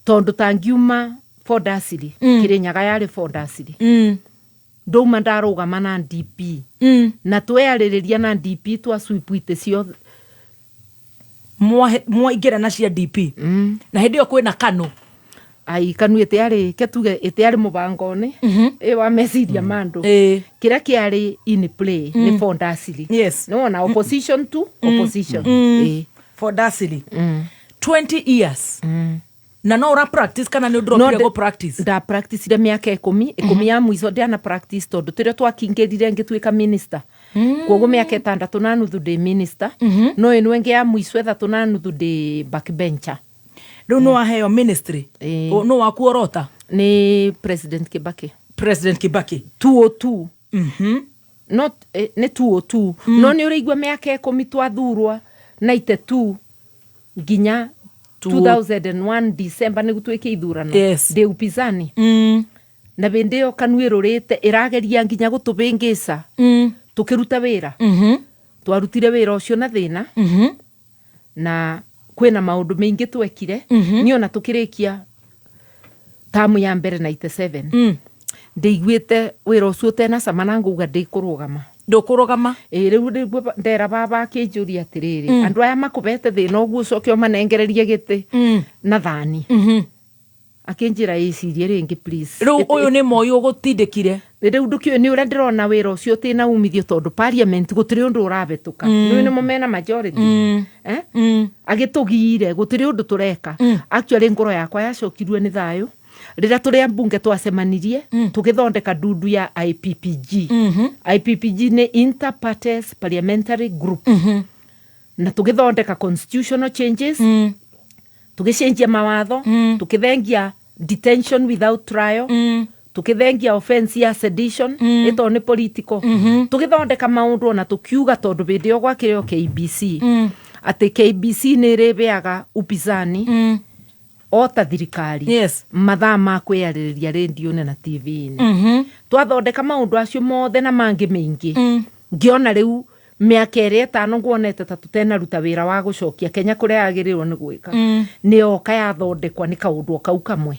tondu tangiuma fondasiri kirinyaga yari fondasiri nduma ndarugama na DP na tweyaririria na DP twa sweepite cio mwa igera na cia DP na hindi yo kwina kanu ai kanu etiari ketuge etiari mubangone wa meciria mandu kira kiari in play ni fondasiri yes no na opposition to opposition fondasiri 20 years na no ra practice kana ni ndropire go practice da practice ile miaka 10 ya mwizo ndiana practice tondu tire twakingirire ngitwika minister koguo miaka 6 na nuthu de minister no eno nge ya mwiso 3 na nuthu de backbencher riu no aheo ministry no wakuorota ni president Kibaki 202 not ni 202 no ni urigwa miaka 10 twathurwa 92 ginya 2001 December ni gutwike ithurano de upizani na bendeo kanwirurite irageria nginya gutubingisa tukiruta wira twarutire wira ucio na thina na kwina maundu maingi twekire ni ona tukirikia tamu ya mbere 97 ndeiguite wira ucio tena samana nguga ndikurugama ndukurugama riu ndera baba akinjuria atiriri andu aya makubete thina uguo cokio manengererie giti na thani akinjira icirie ringi please riu uyu ni moyo gutindikire riu ndukio ni ura ndirona wira ucio tina umithio tondu parliament gutiri undu urabetuka ni mumena majority agitugire gutiri undu tureka actually ngoro yakwa yacokirwe ni thayo rira turi mbunge twacemanirie tugithondeka dundu ya IPPG IPPG ni Interparties Parliamentary Group na tugithondeka constitutional changes tugicenjia mawatho tukithengia detention without trial tukithengia offense ya sedition ito ni political tugithondeka maundu na tukiuga tondu bindio gwakireo KBC ati KBC ni ribeaga upizani ota thirikari mathaa ma kwiyaririria radio na TV twathondeka maundu acio mothe na mangi maingi ngiona riu miaka 5 nguonete ta tutena ruta wira wa gucokia Kenya kuria agirirwo ni gwika ni oka yathondekwa ni kaundu kau kamwe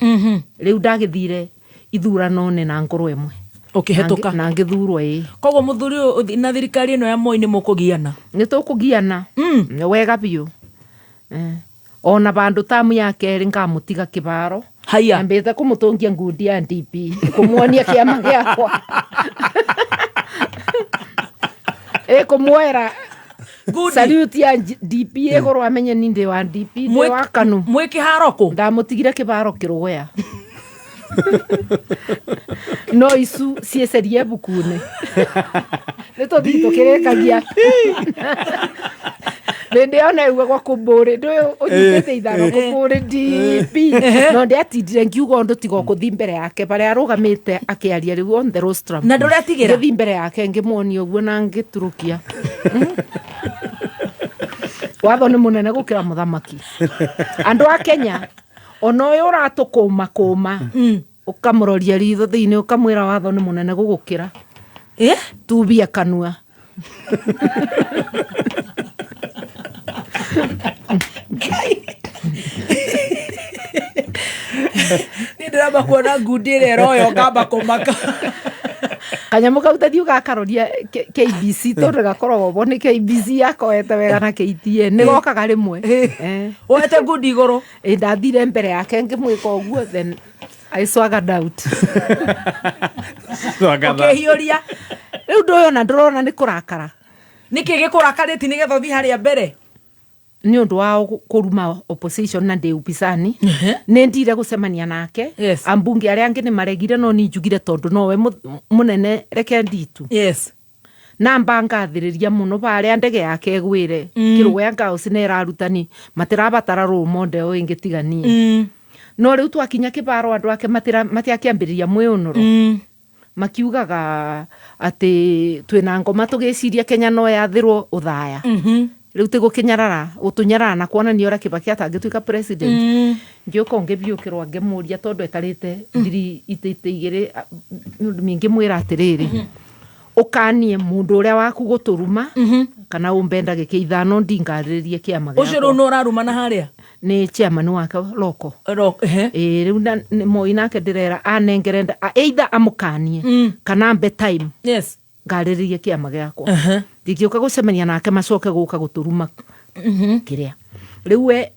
riu ndagithire ithurano ne na ngoro emwe ukihetoka na ngithurwo koguo muthuri na thirikari ino ya Moi ni mukugiana ni tukugiana wega biu ona bandu tamu yake ngamutiga kibaro haya ambete kumutungia ngundi ya DP kumuonia kiama giakwa kumwera salute ya DP egoro amenye ninde wa DP ndi wa kanu mwe kiharoko ndamutigire kibaro kirogoya no isu cieserie bukune nito thito kirekagia Nende ona iwe kwa kumburi ndo unyitete ithano kumburi DP no ndi atindire ngiuga ndo tigo kuthi mbere yake bare arugamite akiaria riu on the rostrum na ndore atigira ngithi mbere yake ngimwoni uguo na ngiturukia watho ni munene gukira muthamaki andu a Kenya ono uyu ratukuma ukamuroria ritho thiini ukamwira watho ni munene gugukira tubia kanua Nindira kuona ngundire royo kamba kumaka kanyamu kau tathiu gakaroria KBC tondu gakoragwo bo ni KBC yakoete wega na KTN ni gokaga rimwe wete ngundi iguru ndathire mbere yake ngimwika uguo then I swaggered out ukihiuria riu ndoyo na ndorona ni kurakara niki gikurakariti nigetha uthi haria mbere ni undu wa kuruma opposition na ndeu pisani ne ndire gucemania nake ambunge aria angi ni maregire no ni njugire tondu nowe munene reke nditu na mbangathiriria muno baria ndege yake gwire kiruwe ngao cinera rutani matirabatara rumonde o ingitigania no riu twakinya kibaro andu ake matiakiambiriria mwiyunuru makiugaga ati twina ngoma tugiciria Kenya no yathirwo uthaya riu tigo kinyarara utunyarara na kuonania ora Kibaki atangituika president ngioka ngibiukirwa ngemuria tondu etarite ndiri itete igire mingi mwira atiriri ukanie mundu uria waku guturuma kana umbenda gike ithano ndingaririe kiama gako ucio no uraruma na haria ni chairman wake loko riu mo inake ndirera anengerenda either amukanie kana mbe time ngaririe kiama gako ndikioka gucemania nake macoke guka guturuma kiria riu we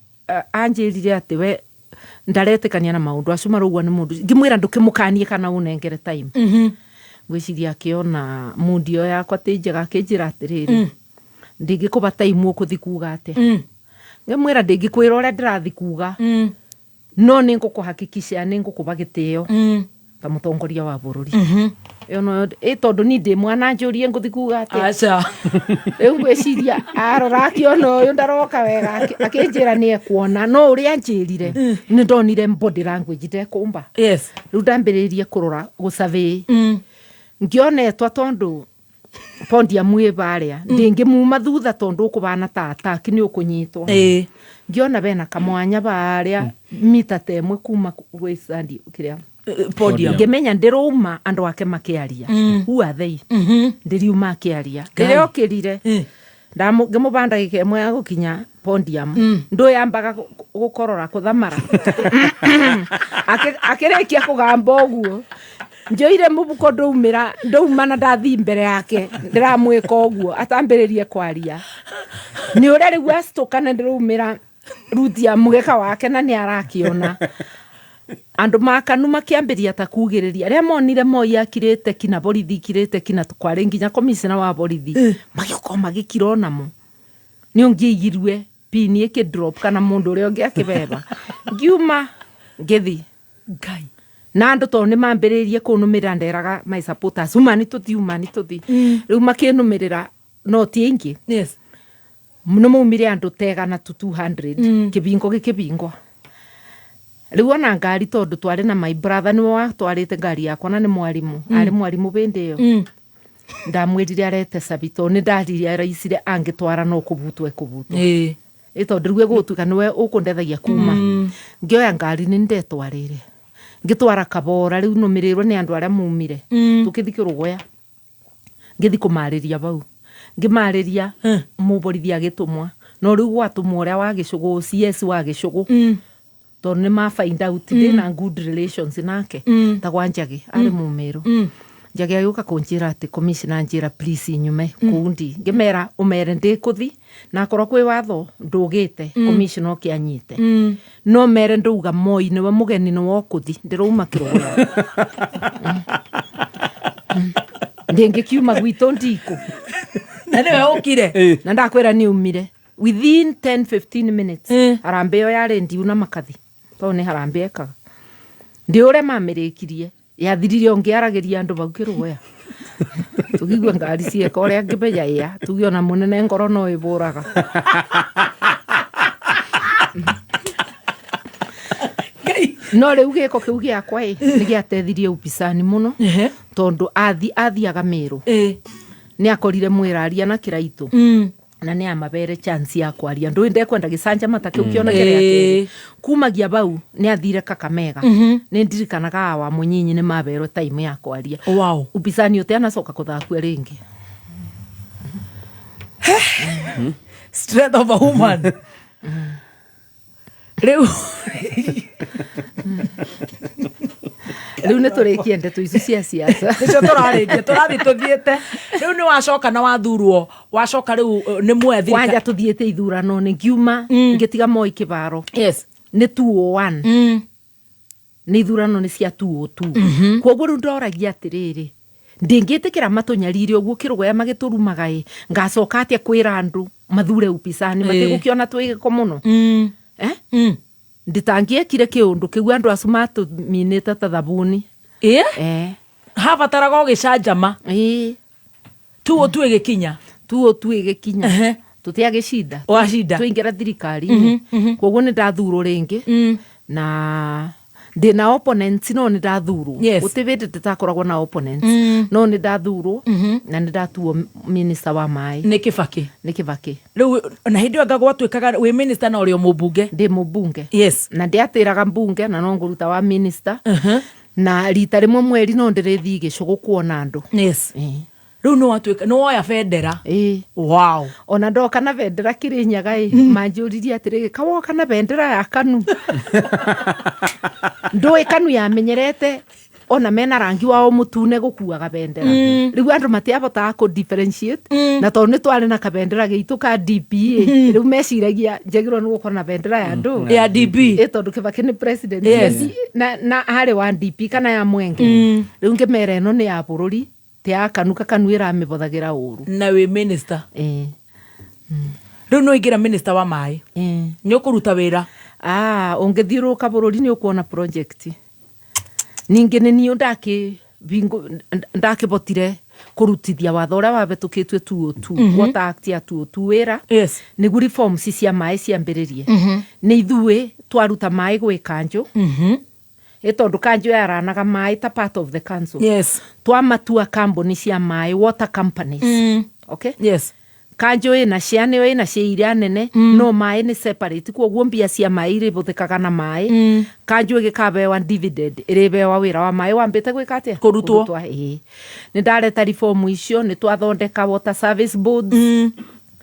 anjirire ati we ndaretekania na maundu acio marugwa ni mundu ngimwira ndukimukanie kana unengere time gwiciria akiona mundio yakwa tinjega kinjira atiriri ndingikuba time ukuthi kuga ate ngemwira ndingikwira uria ndirathi kuga no ningukuhakikisha ningukuba gitio ta mutongoria wa bururi no tondu ni ndi mwana njurie nguthi kuga ate acha riu gwiciria arora kiona uyu ndaroka wega akinjira ni ekuona no uria njirire ni ndonire body language ndekumba riu ndambiririe kurora gusurvey ngionetwa tondu pondi amwe baria ndingimuma thutha tondu ukubana tata kini ukunyitwa ngiona bena kamwanya baria mita temwe kuma gwicandi kiria podium ngemenya ndiruma andu ake makiaria who are they ndiriuma akiaria ririo kirire ngemubanda gikemwe ya gukinya podium ndo yambaga gukorora kuthamara akirekia kugamba uguo njoire mubuko ndouma na ndathi mbere yake ndiramwika uguo atambiririe kwaria ni uria riu astukana ndirumira rutia mugeka wake na ni arakiona andu makanu makiambiria ta kugiriria ria monire moi akirete kina borithi kirete kina tukware nginya commissioner wa borithi magiko magikirona mo ni ongiyirwe pini eke drop kana mundu uri ongi akibeba ngiuma ngethi ngai na andu to ni mambiririe kunumira nderaga my supporters umani tuthi riu makinumirira no tiingi muno mumire andu tega na 200 kibingo gikibingwa riu ona ngari tondu twari na my brother ni wa twarite ngari yakwa na ni mwarimu ari mwarimu bende yo ndamwirire arete sabito ni ndarire raicire angitwara no kubutwe tondu riu gutuika niwe ukundethagia kuma ngioya ngari ni ndetwarire ngitwara kabora riu numirirwe ni andu aria mumire tukithikirugwa ngithi kumariria bau ngimariria muborithi agitumwa no riu gwatumwa uria wa gicugu CS wa gicugu tondu ni ma find out na good relations nake tagwanjagi ari mumiru njagi ayuka kunjira ati commissioner njira please inyume kundi ngimera umere ndikuthi na korwo kwi watho ndugite commissioner okianyite no mere nduga moi niwe mugeni ni wokuthi ndiruma kirugwa ndingikiuma gwito ndiku na niwe ukire na ndakwira ni umire within 10-15 minutes harambeo yari ndiuna makathi to ni harambeo ekaga ndi ure mamirikirie yathirire ongiaragiria andu bau kirugwa Tugigwa ngari cieka uria ngimeya ya tugiona munene ngoro no iburaga. No riu giko kiu giakwa ni giatethirie upinzani muno tondu athiaga Meru ni akorire mwiraria na kiraitu na ni amabere chance ya kwaria ndu ndekwenda gicanja mata kiu kiona kire kumagia bau ni athire Kakamega ni ndirikanaga wa Munyinyi ni mabero time ya kwaria. Wow. Upinzani uti anacoka kuthakua ringi. Strength of a woman. Riu ne turikie ndeto ici cia siasa. Nicio turathi tuthiete. Riu ni wacoka na wathurwo. Wacoka riu ni mwethi. Wanja tuthiete ithurano ni ngiuma ngitiga Moi Kibaro. Yes. Ni 201. Ni ithurano ni cia 202. Koguo riu ndoragia atiriri. Ndingitikira matunyarire uguo kirugoya magiturumaga ngacoka atia kwira andu mathure upinzani matigukiona twigiko muno. Nditangiekire kiundu kiu andu acu matuminite ta thabuni. Habataraga ugicanjama. Tuo igikinya. Tutiagishinda. Washinda. Twingira thirikari. Koguo ni ndathurwo ringi. Na ndina opponents no ni ndathurwo. Utivite tutakoragwo na opponents. No ni ndathurwo na ni ndatuo minister wa mai. Ni Kibaki. Riu na hindi ngagwa twikaga we minister na urio mubunge. Ndi mubunge. Yes. Na ndiatiraga mbunge na no nguruta wa minister. Na rita rimwe mweri no ndirithi gicugu kuona andu. Yes. Riu no watwika no oya bendera. Wow. Ona ndoka na bendera Kirinyaga manjuririe atirigi kawoka na bendera ya KANU. Ndoi KANU yamenyerete ona mena rangi wao mutune gukuaga bendera. Riu andu matiabota ko differentiate na tondu twari na kabendera gitu ka DP. Riu meciragia njegirwo ni gukora na bendera ya ndu ya DP tondu Kibaki ni president. Na hari wa DP kana ya Mwenge. Riu ngimera eno ni ya bururi tia KANU iramibothagira uru na we minister. Riu no igira minister wa mai. Ni ukuruta wira. Ungithiuruka bururi ni ukuona project. Ningi ni niu ndakibotire kurutithia watho uria wabetukitwe 202 water act ya 202 wira. Nigu reforms cia mai ciambiririe. Ni ithui twaruta mai gwi kanjo. Tondu kanjo yaranaga mai ta part of the council. Twamatua company cia mai water companies. Okay? Kanjo ina ciane ina ciira nene no mai ni separate koguo mbia cia mai iributhikaga na mai. Kanjo gikabewa dividend iribewa wira wa mai wambite gwikatia kurutwo. Ni ndareta reform icio ni twathondeka water service boards.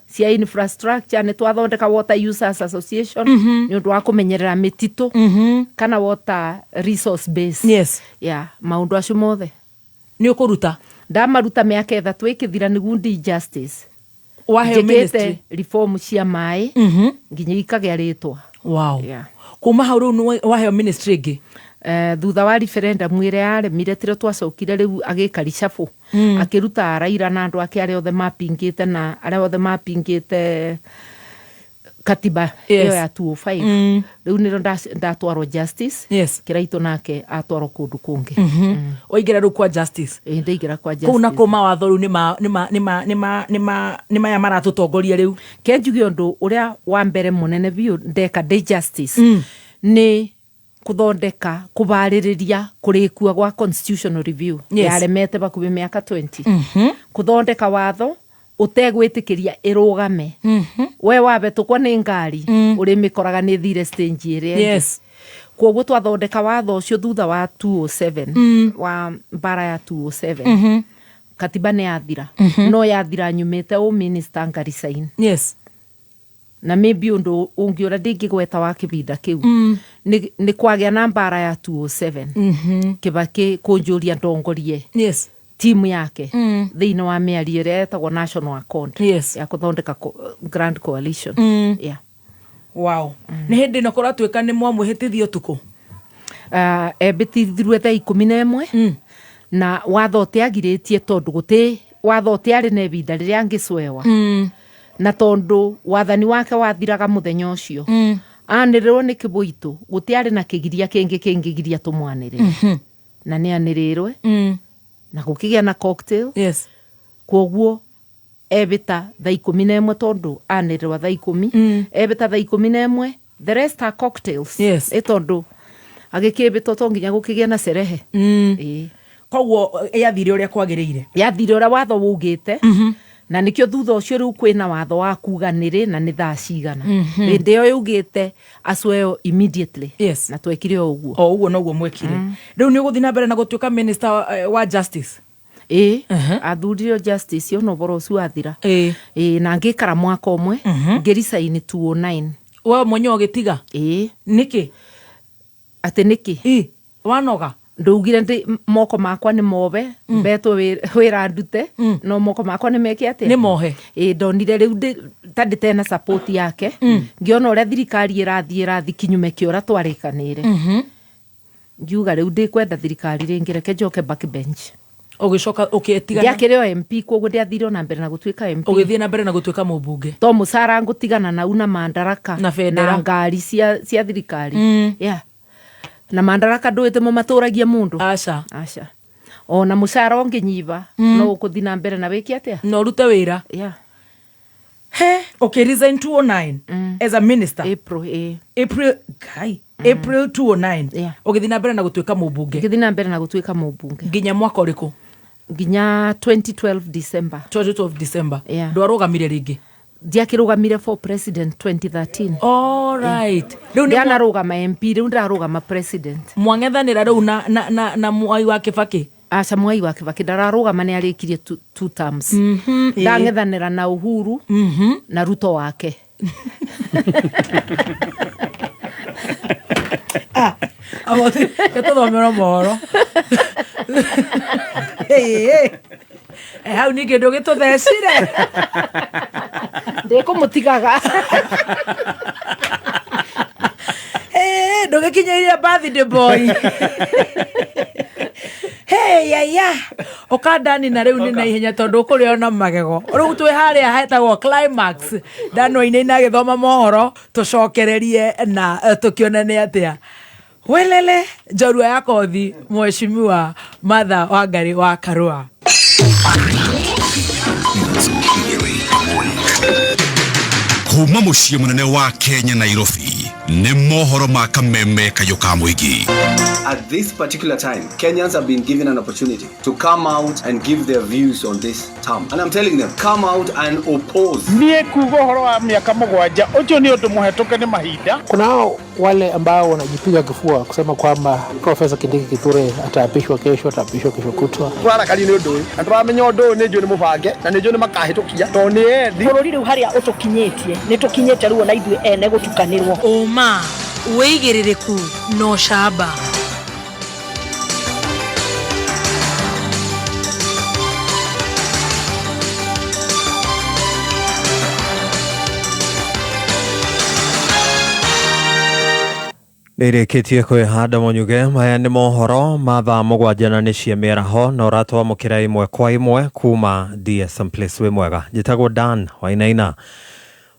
Cia infrastructure ni twathondeka water users association ni undu wa kumenyerera mititu kana water resource base. Maundu acio mothe ni ukuruta. Ndamaruta miaka 3 ikithira nigu ndi justice. Wahe ministry reform cia mai nginya ikagia ritwa. Wow. Kuma hau riu wahe ministry ingi thutha wa referendum ire yaremire tire twacokire riu agikari cabu akiruta Raila na andu ake aria othe mapingite na aria othe mapingite katiba iyo ya 205. Riu niro ndatwarwo justice. Kiraitu nake atwarwo kundu kungi. Oigira riu kwa justice. Ndaigira kwa justice. Kuna koma watho riu ni maya maratutongoria riu. Kenjugi undu uria wa mbere munene biu ndeka de justice ni kuthondeka kubaririria kurikua gwa constitutional review. Yaremete bakubi miaka 20. Kuthondeka watho utegwitikiria irugame. We wabetukwa ni ngari uri mikoraga ni thire stage ire. Koguo twathondeka watho ucio thutha wa 207 wa mbara ya 207. Katiba ni yathira no yathira nyumite o minister ngari sign. Na maybe undu ungiura ndingigweta wa kibinda kiu ni kwagia na mbara ya 207 Kibaki kunjuria ndongorie timu yake thiini wa miario iria etagwo National Accord ya kuthondeka Grand Coalition. Wow. Ni hindi no kuratwika ni mwamuhitithio tuku. Ebitithirwe thaa 11 na watho tiagiritie tondu guti watho tiari na ibinda riria ngicwewa. Na tondu wathani wake wathiraga muthenya ucio anirirwo ni kibuitu gutiari na kigiria kingi kingigiria tumwanire na ni anirirwe na gukigia na cocktail Kwoguo ebita thaa 11 tondu anirwa thaa 10 ebita thaa 11 the rest are cocktails. Yes. Tondu agikibito to nginya gukigia na serehe. Kwoguo yathire uria kwagiriire. Yathire uria watho wugite. Na nikio thutha ucio riu kwina watho wa kuganire na ni thaa cigana. Rinde yo yugite asweo immediately. Yes. Na twekire uguo. Uguo noguo mwekire. Riu ni uguthina mbere na gutuika minister wa justice. Athurio justice yo no boro ucio athira. Na ngikara mwaka umwe ngirisaini 209. We mwenye ogitiga? Niki? Ate niki? Wanoga? Ndugire ndi moko makwa ni mobe beto wira ndute no moko makwa ni meke ate ni mohe ndonire riu tandi tena support yake ngiona uria thirikari irathi kinyume kiora twarikanire ngiuga riu ndi kwenda thirikari ringireke njoke backbench ugicoka ukitigana yakireo MP kwoguo ndiathire na mbere na gutuika MP ugithie na mbere na gutuika mubunge to musara ngutigana na una mandaraka na federa na ngari cia thirikari na mandaraka nduite mo maturagia mundu aca ona mucara onginyiva no ukuthina mbere na wiki atia no rute wira okay resign 209 as a minister April 209 ugithina mbere na gutuika mubunge ngithina mbere na gutuika mubunge nginya mwaka uriku nginya 2012 December ndwarugamire ringi ndiakirugamire for president 2013. All right. Ndiana rugama MP riu ndarugama president. Mwangethanira riu na Mwai wa Kibaki. Aca Mwai wa Kibaki ndararugama ni arikirie 2 terms. Ndangethanira na Uhuru na Ruto wake. Amote ketothomera mohoro. Hau ni kindu gituthecire ndikumutigaga ndugikinyairie birthday boy ya okandani na riu ni na ihenya tondu kuri ona magego riu twi haria hetagwo climax ndanwa-ini na githoma mohoro tucokererie na tukionane atia welele njorua ya kothi mheshimiwa Martha Wangari wa Karua. Kuma muciĩ munene wa Kenya Nairobi nĩ mohoro ma kameme kayo ka muingi. At this particular time, Kenyans have been given an opportunity to come out and give their views on this term. And I'm telling them, come out and oppose. Niye kugo horo wa miaka mugwanja, ucio ni undu muhetoke ni mahinda. Kuna wale ambao wanajipiga kifua kusema kwamba Profesa Kindiki Kithure ataapishwa kesho kutwa. Bwana kali ni undu, atramenya undu ni nju ni mubange na ni nju ni makahitukia. To ni ethi. Bururi riu haria utukinyetie, ni tukinyete riu na ithuĩ ene gutukanirwo. Uma, uigiririku no shaba. Nĩrĩkĩtie kwĩhanda mũnyuge maya nĩ mohoro ma thaa mũgwanja na nĩ cia mĩaraho na ũratwamũkĩra ĩmwe kwa ĩmwe kuma DSM Place wĩ mwega. Njĩtagwo Dan Wainaina.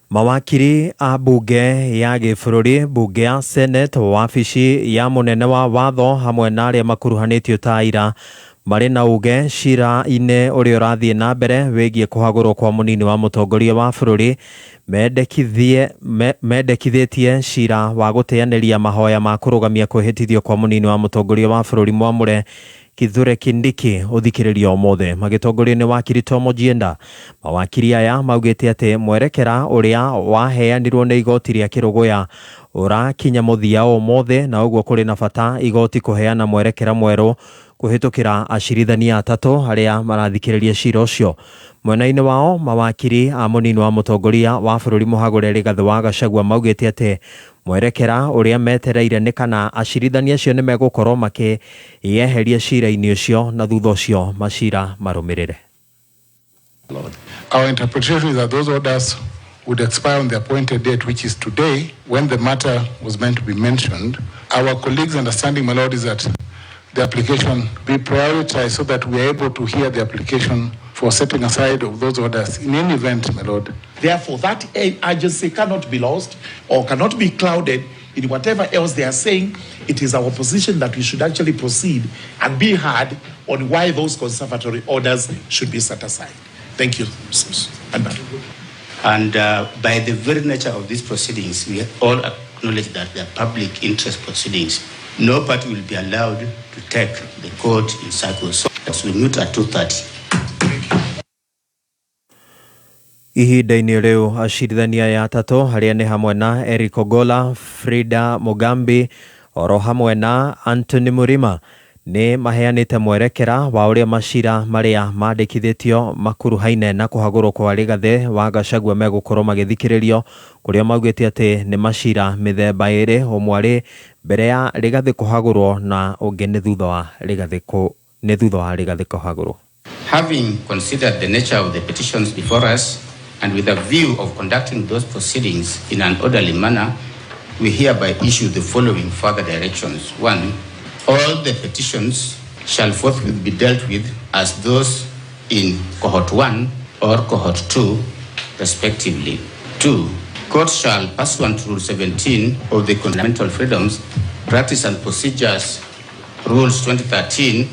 Mawakiri a bunge ya gĩbũrũri, bunge ya Senate, wabici ya mũnene wa watho hamwe na arĩa makuruhanĩtio ta ira marĩ na uge cira-inĩ ũrĩa ũrathiĩ na mbere wĩgiĩ kũhagũrwo kwa mũnini wa mũtongoria wa bũrũri mendekithĩtie cira wa gũteanĩria mahoya ma kũrũgamia kwĩhĩtithio kwa mũnini wa mũtongoria wa bũrũri Mwamure Kithure Kindiki ũthikĩrĩrio ũmũthĩ. Magĩtongorio nĩ wakiri Tom Ojienda. Mawakiri aya maugĩte atĩ mwerekera ũrĩa waheanirwo nĩ igoti rĩa Kĩrũgũya ũrakinya mũthia ũmũthĩ na ũguo kũrĩ na bata igoti kũheana mwerekera mwerũ kũhĩtũkĩra acirithania atatũ arĩa marathikĩrĩria cira ũcio. Mwena-inĩ wao mawakiri a mũnini wa mũtongoria wa bũrũri Mũhagũre Rigathĩ wa Gachagua maugĩte atĩ mwerekera ũrĩa metereire nĩ kana acirithania acio nĩ megũkorwo makĩyeheria cira-inĩ ũcio na thutha ũcio macira marũmĩrĩre. Our interpretation is that those orders would expire on the appointed date, which is today, when the matter was meant to be mentioned. Our colleagues' understanding, my lord, is that the application be prioritized so that we are able to hear the application for setting aside of those orders in any event, my lord. Therefore, that urgency cannot be lost or cannot be clouded in whatever else they are saying. It is our position that we should actually proceed and be heard on why those conservatory orders should be set aside. Thank you. And by the very nature of these proceedings, we all acknowledge that they are public interest proceedings. No party will be allowed to take the court in circles. So we meet at 2:30. Ihinda-inĩ rĩu acirithania ya tatu harĩa nĩ hamwe na Eric Ogolla, Frida Mugambi, oro hamwe na Anthony Murima nĩ maheanĩte mwerekera wa ũrĩa macira marĩa mandĩkithĩtio makuruhaine na kũhagũrwo kwa Rigathĩ wa Gachagua megũkorwo magĩthikĩrĩrio, kũrĩa maugĩte atĩ nĩ macira mĩthemba ĩrĩ, ũmwe arĩ mbere ya Rigathĩ kũhagũrwo na ũngĩ nĩ thutha wa Rigathĩ kũhagũrwo. Having considered the nature of the petitions before us, and with a view of conducting those proceedings in an orderly manner, we hereby issue the following further directions. 1. All the petitions shall forthwith be dealt with as those in cohort 1 or cohort 2, respectively. 2. Court shall, pursuant to Rule 17 of the Fundamental Freedoms, Practice and Procedures, Rules 2013,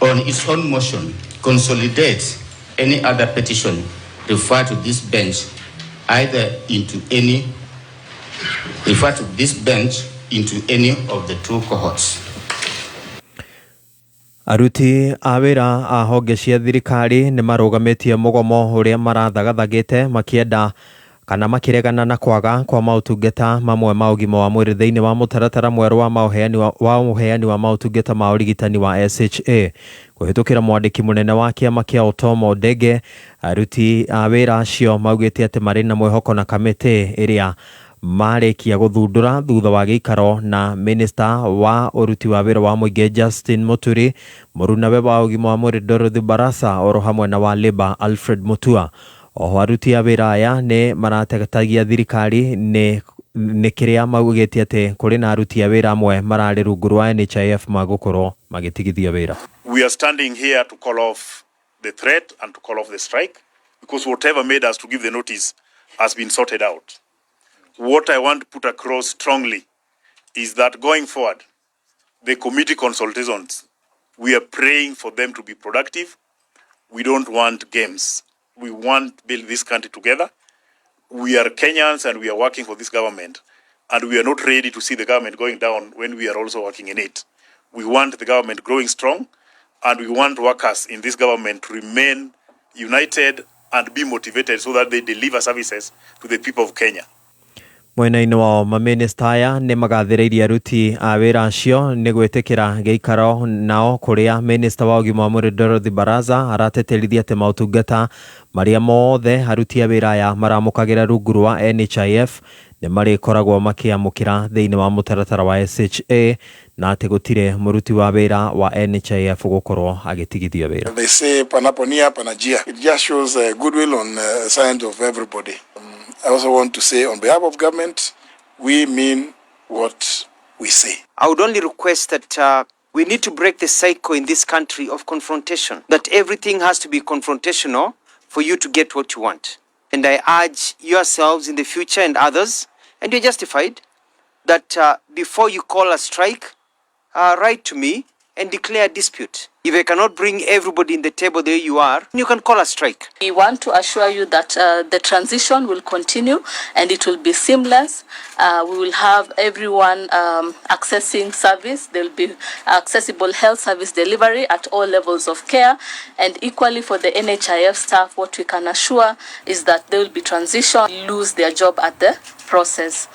on its own motion, consolidate any other petition referred to this bench into any of the two cohorts. Aruti a wĩra a honge cia thirikari nĩ marũgamĩtie mũgomo ũrĩa marathagathagĩte makĩenda kana makĩregana na kwaga kwa maũtungata mamwe ma ũgima wa mwĩrĩ thĩinĩ wa mũtaratara mwerũ wa ũheani wa maũtungata ma ũrigitani wa SHA. Kũhĩtũkĩra mwandĩki mũnene wa kĩama kĩa Otomo Ndege, aruti a wĩra acio maugĩte atĩ marĩ na mwĩhoko na kamĩtĩ ĩrĩa marĩkia gũthundũra thutha wa gĩikaro na minista wa ũruti wa wĩra wa mũingĩ Justin Muturi, mũrunawe wa ũgima wa mwĩrĩ Dorothy Barasa, oro hamwe na wa Labour Alfred Mutua. Oho aruti a wĩra aya nĩ maratetagia thirikari nĩ kĩrĩa maugĩte atĩ kũrĩ na aruti a wĩra amwe mararĩ rungu rwa NHIF magũkorwo magĩtigithia wĩra. We are standing here to call off the threat and to call off the strike, because whatever made us to give the notice has been sorted out. What I want to put across strongly is that going forward, the committee consultations, we are praying for them to be productive. We don't want games. We want to build this country together. We are Kenyans and we are working for this government. And we are not ready to see the government going down when we are also working in it. We want the government growing strong, and we want workers in this government to remain united and be motivated so that they deliver services to the people of Kenya. Mwena-inĩ wao maminista aya nĩ magathĩrĩirie aruti a wĩra acio nĩ gwĩtĩkĩra gĩikaro nao, kũrĩa minista wa ũgima wa mwĩrĩ Dorothy Barasa arateterithia atĩ maũtungata marĩa mothe aruti a wĩra aya maramũkagĩra rungu rwa NHIF nĩ marĩkoragwo makĩamũkĩra thĩinĩ wa mũtaratara wa SHA, na atĩ gũtirĩ mũruti wa wĩra wa NHIF gũkorwo agĩtigithio wĩra. They say panaponia panajia. It just shows goodwill on the side of everybody. I also want to say on behalf of government, we mean what we say. I would only request that we need to break the cycle in this country of confrontation, that everything has to be confrontational for you to get what you want. And I urge yourselves in the future and others, and you're justified, that before you call a strike, write to me and declare a dispute. If I cannot bring everybody in the table there you are, you can call a strike. We want to assure you that the transition will continue and it will be seamless. We will have everyone accessing service. There will be accessible health service delivery at all levels of care. And equally for the NHIF staff, what we can assure is that there will be transition, lose their job at the process.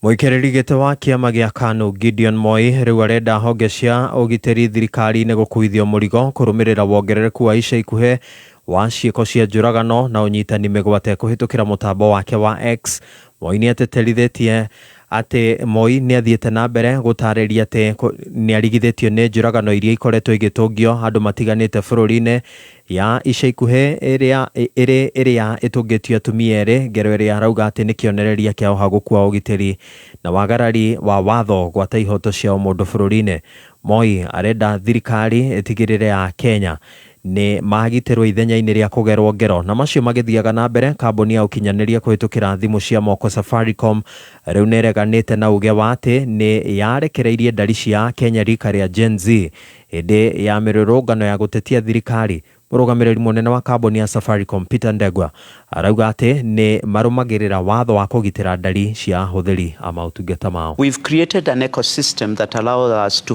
Mũikarĩri gĩtĩ wa kĩama gĩa KANU Gideon Moi rĩu arenda honge cia ũgitĩri thirikari-inĩ gũkuithio mũrigo kũrũmĩrĩra wongerereku wa ica ikuhĩ wa ciĩko cia njũragano na ũnyitani mĩgwate kũhĩtũkĩra mũtambo wake wa X. Moi nĩ ateterithĩtie atĩ Moi nĩ athiĩte na mbere gũtarĩria atĩ nĩ arigithĩtio nĩ njũragano iria ikoretwo igĩtũngio andũ matiganĩte bũrũri-inĩ ya ica ikuhĩ ĩrĩa ĩtũngĩtio atumia erĩ, ngero ĩrĩa arauga atĩ nĩ kĩonereria kĩa ũhagũku wa ũgitĩri na wagarari wa watho gwata ihoto cia mũndũ bũrũri-inĩ. Moi arenda thirikari ĩtigĩrĩre ya Kenya nĩ magitĩrwo ithenya-inĩ rĩa kũgerwo ngero, na macio magĩthiaga na mbere. Kambuni ya ũkinyanĩria kũhĩtũkĩra thimũ cia moko Safaricom rĩu nĩ ĩreganĩte na uge wa atĩ nĩ yarekereirie ndari cia Kenya rika rĩa Gen Z hĩndĩ ya mĩrũrũngano ya gũtetia thirikari Murugamiriri munene wa kambuni ya Safaricom Peter Ndegwa arauga ati ni marumagirira watho wa kugitira ndari cia huthiri amautungata mao. We've created an ecosystem that allows us to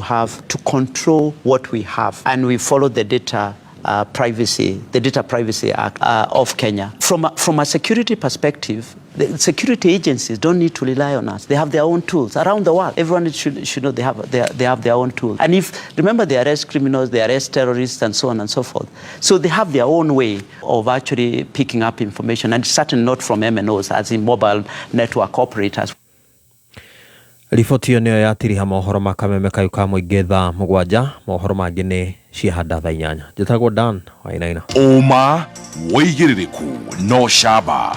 control what we have, and we follow the data privacy act of Kenya. From a security perspective, the security agencies don't need to rely on us. They have their own tools around the world. Everyone should know they have their own tools. And remember, they arrest criminals, they arrest terrorists, and so on and so forth. So they have their own way of actually picking up information, and certainly not from MNOs, as in mobile network operators. Riboti niyo yatiriha mohoro makameme kayu ka muingi thaa 7 mohoro mangi ni ciahanda thaa 8. Njitagwo Dan wainaina. Uma woigiririku no shaba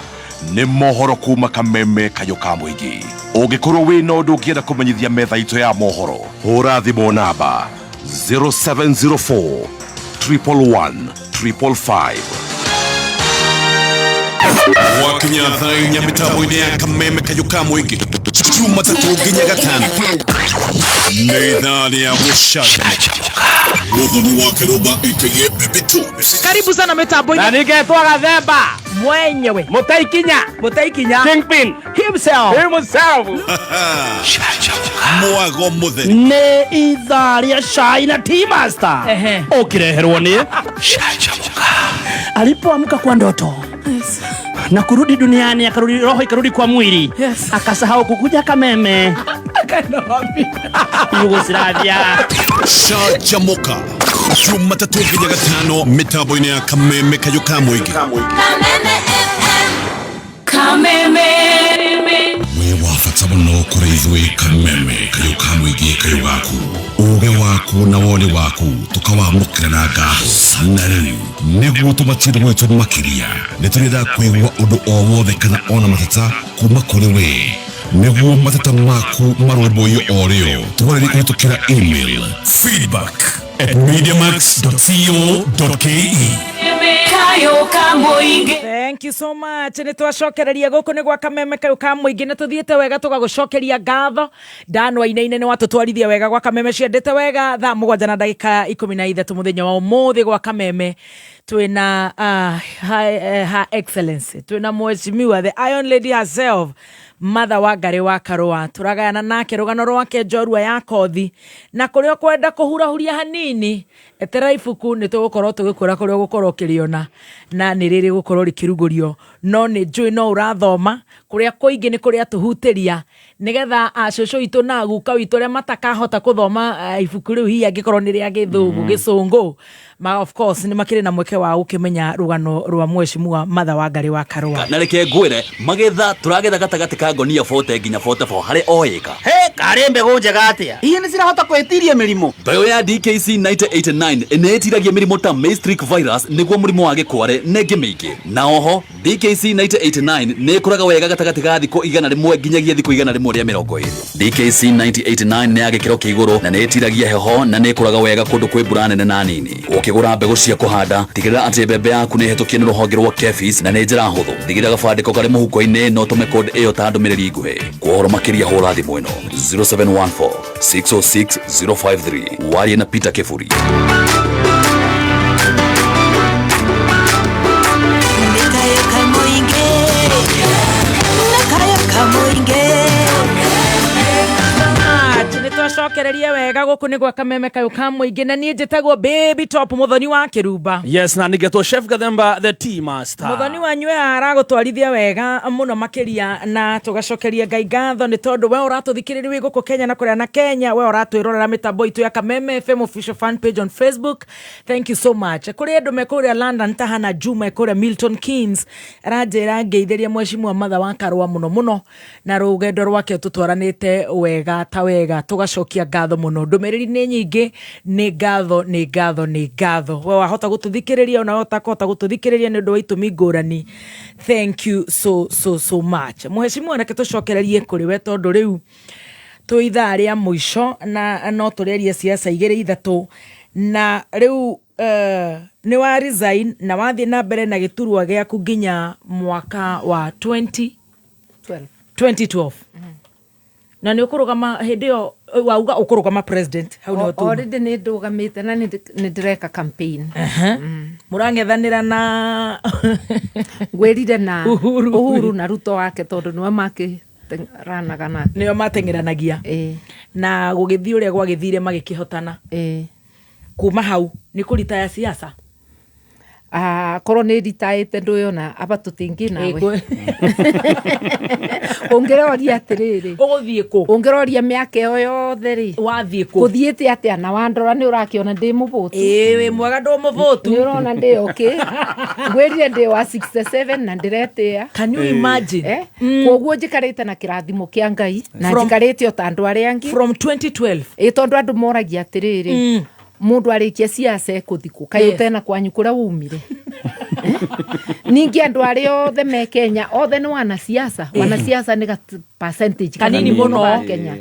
ni mohoro kuma kameme kayu ka muingi. Ungikorwo wi no ndu ngienda kumenyithia metha itu ya mohoro, hura thimu namba 0704 111 555. Wakinya thainya mitambo-ini ya kameme kayu ka muingi Jumatatu nginya Gatano nĩ ithaa rĩa gũcanjamũka. Mũthoni wa Karuba aka Baby Tubes. Karibu sana mitambo-ini. Na ningetwa Gathemba mwenyewe Mutaikinya Kingpin himself. Mwago mutheri nĩ ithaa rĩa cai na Tea Master ukireherwo nĩ alipoamka kwa ndoto na kurudi duniani, akarudi roho ikarudi kwa mwili, akasahau kukuja kameme Yugoslavia. Shajamoka Jumatatu nginya Gatano mitambo-ini ya kameme kayu ka muingi. Kameme we wafata muno kuri ithuĩ kameme kayu ka muingi kayu gaku, uge waku na woni waku tukawamũkĩra na ngathũ na rĩu nĩguo tũmatire gwĩtwo makiria nĩtũrenda kwĩgua ũndũ o wothe kana ona matata kuma kũrĩ we, nĩguo matata maku marũmbũiyo o rĩo tũgũrĩrie kũhĩtũkĩra email feedback@mediamax.co.ke. Thank you so much. Ni twacokereria guku ni gwa kameme kayu ka muingi na tuthiete wega tugagucokeria ngatho. Dan wainaine ni watutwarithia wega gwa kameme ciendete wega thaa 7 na ndagika 13 muthenya wa umuthi gwa kameme. Twina her excellency, twina mheshimiwa the Iron Lady herself, Mother Wangari Karua. Turagayana nake rugano rwake njorua ya kothi na kurio kwenda kuhurahuria hanini etera ibuku ni tugukorwo tugikura kurio gukorwo kiriona na ni riri gukorwo rikirugurio no ni njui no urathoma kuria kuingi ni kuria tuhutiria nigetha acũcũ itu na guka witu ria matakahota kuthoma ibuku riu hi angikorwo ni ria githungu gicungu ma of course ni makiri na mweke wa ukimenya rugano rwa mheshimiwa Mother Wangari Karua. Na reke ngwire magetha turagetha gatagati ka ngonia 40 nginya 44 hari oika kare mbegu njega atia ihi ni cirahota kwetiria mirimo. Mbeũ ya DKC 9089 inetiragia mirimo ta Maastricht virus niguo murimo wa gikware nenge mingi. Na oho DKC 9089 ne kuraga wega gatagati ga thiko 100 nginyagia thiko 120 DKC 9089 ne agikiro kiiguru na netiragia heho na ne kuraga wega kundu kwi mbura nene na nini. Ukigura mbegu cia kuhanda tigirira ati mbembe yaku ni hetũkie ni ruhonge rwa KEPHIS na ni njira huthu. Tigirira gabandiko kari muhuko-ini no tume code iyo ta ndumiriri nguhi. Kuhoro makiria hura thimu ino 0714 606 053 warie na Peter Kefuri. twacokereria wega guku ni gwa kameme kayu ka muingi na nie njitagwo Baby Top muthoni wa Kirumba. Yes, na nigetwo Chef Gathemba the Tea Master. Muthoni wanyu aragutwarithia wega muno makiria na tugacokeria Ngai ngatho ni tondu we uratuthikiriria wi guku Kenya na kuria na Kenya, we uratwirorera mitambo itu ya Kameme FM official fan page on Facebook. Thank you so much. Kuri andu mekuria London tahana Juma kuria Milton Keynes ranjira ngeithiria mheshimiwa Mother wa Karua muno na rugendo rwake tutwaranite wega ta wega tugacokia ngatho muno. Ndumiriri ni nyingi ni ngatho we wahota gututhikiriria ona hota gututhikiriria ni undu wa itumi ngurani. Thank you so much. Mheshimiwa na tucokererie kuri we tondu riu tu ithaa ria muico na no tureria siasa igere ithatu na riu ni wa resign na wathi na mbere na giturwa giaku nginya mwaka wa 2012 na ni ukurugama hindi yo wauga ukuruga ma president hau ni otu already ni ndugamite na ni ndireka campaign murangethanira na ngwirire na Uhuru na Ruto wake tondu niwe maki ranaga na nio matengeranagia na gugithii uria gwagithire magikihotana kuma hau ni kuritaya siasa korwo nä ritaäte ndå yo na aba tå tingä nawe å ngä roria atä rä rä å ngä roria mä aka ä yo yothe rä gå thiä te atä a na wandora nä å rakä ona ndä må bå tu wä mwega ndå må bå tu nä å rona ndä okä ngwä rire ndä wa 67 na ndä retä a koguo njä karä te na kä rathimo kä a Ngai na njä karä te o ta andå arä angä from 2012 tondå andå moragia atä rä rä mundu arikia siasa ekuthikå kaä tena kwanyu kå rä a umire ningä andå arä othe me Kenya othe nä wana siasa nä percentage kanini muno Kenya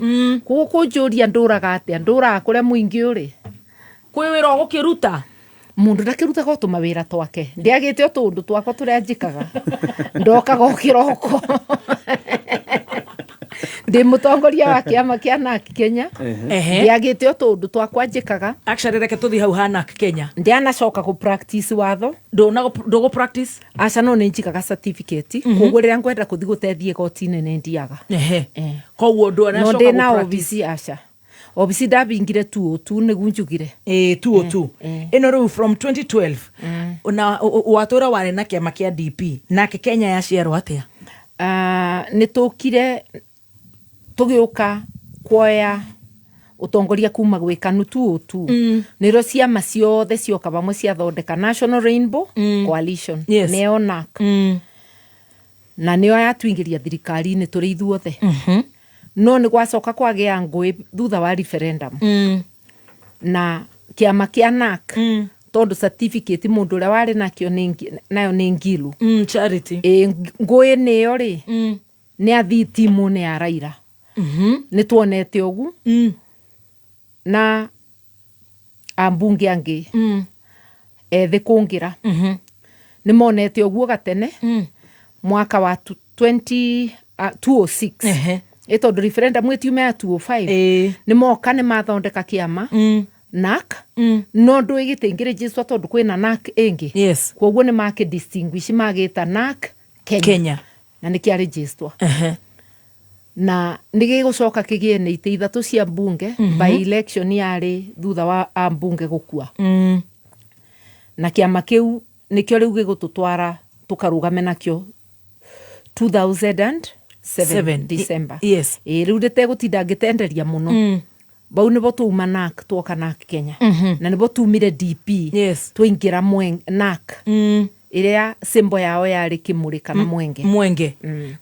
gå kå njå ria ndå raga atä a ndå raga kå rä a muingä å rä kwä wä ra å gå kä ruta mundu ndakä rutaga å tå mawä ra twake ndiagä te o tå ndå twakwa tå rä a njä kaga ndokaga å kä roko ndä må tongoria wa kä ama kä anak Kenya ndiagä te o tå ndå twakwa njä kaga actually reke tå thi hau hanak Kenya ndianacoka gå practice watho ndå gå practice aca no nä njikaga certificate koguo rä rä a ngwenda kå thi gå tethie goti-inä nä ndiaga koguo ndå no ndä na obici aca obici ndabingire 202 nä gu njugire 202 ä no rä u from 2012 na watå ra warä na kä ama kä a DP nake Kenya yaciarwo atä a nä tå kire tå gä å ka kuoya utongoria kuma gwä kanu 202 nä ro ciama ciothe cioka bamwe ciathondeka National Rainbow Coalition neo NAC na nä o yatuingä ria thirikari-inä tå rä ithuothe no nä gwacoka kwagä a ngå thutha wa referendum na kä ama kä a NAC tondå certificate må ndå å rä a warä nayo nä ngilu charity ngå nä yo rä nä athitimu nä ya Raila nä tuonete å gu na ambunge angä ethä kå ngä ra nä monete å guo gatene mwaka wa 206 tondå referendum ĩtiume ya 205 nä moka nä mathondeka kä ama NAC no ndå ä gä tä ngä rĩnjĩcwa tondå kwä na NAC ĩngĩ kwoguo nä makä distinguish magä ta NAC Kenya na nä kä a rĩnjĩcwa na nä gä gå coka kä gä nä itä ithatå cia mbunge by election yarä thutha wa ambunge gå kua na kä ama kä u nä kä o rä u gä gå tå twara tå karå game nakä 2007 December rä u ndä tegå tinda ngä tenderia må no bau nä bo tå uma NAC twoka NAC Kenya na nä bo tumire DP twaingä ra NAC ĩrĩa symbol yao yarĩ kĩmũrĩ kana mwenge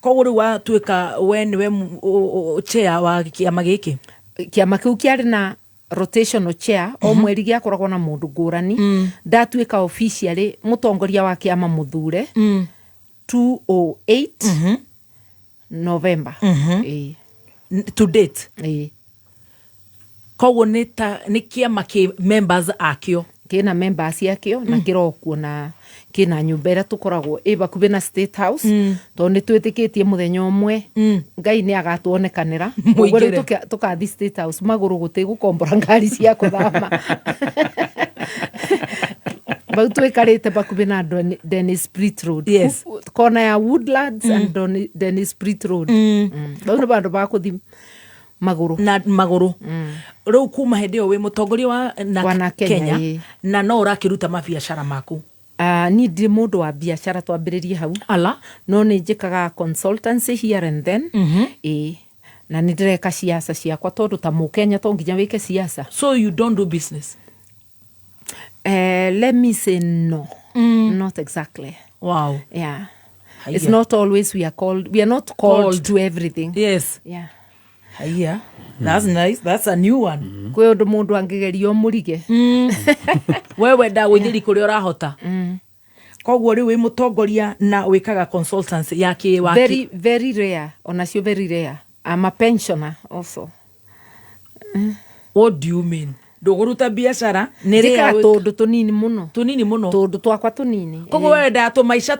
koguo rĩu watuĩka we nĩwe chair wa kĩama gĩkĩ kĩama kĩu kĩarĩ na rotational chair o mweri gĩakoragwo na mũndũ ngũrani ndatuĩka officially mũtongoria wa kĩama mũthure 208 November to date koguo nĩ kĩama kĩ members akĩo kĩna members akĩo na kĩrokuo na kina nyumba ĩrĩa tũkoragwo bakuhĩ na State House tondũ nĩ twĩtĩkĩtie mũthenya ũmwe Ngai nĩ agatuonekanĩra ũguo rĩu tũkathi State House magũrũ gũtigũkombora ngari cia kũthama bau twĩkarĩte bakuhĩ na Dennis Sprit Road kona ya Woodlands and Dennis Sprit Road bau nĩ bandũ ba kũthi magũrũ rĩu kuma hĩndĩ ĩyo wĩ mũtongoria wa Kenya na no ũrakĩruta mabiacara maku ni ndĩ mũndũ wa biacara twambĩrĩrie hau no nĩ njĩkaga consultancy here and then na nĩ ndĩreka siasa ciakwa tondũ ta mũkenya to nginya wĩke siasa. So you don't do business? Let me say no. Not exactly. Wow. Yeah. It's not always we are not called to everything. Yes. Yeah. Yeah. That's nice. That's a new one. Kwe ndo mundu angegerio murige. Wewe da withiri kuri urahota. Koguo ri wi mutongoria na wikaga consultancy yake waki. Very rare. Onacio very rare. I'm a pensioner also. What do you mean? nduguruta biashara njikara tundu tunini muno tundu twakwa tunini koguo wenda tumaisha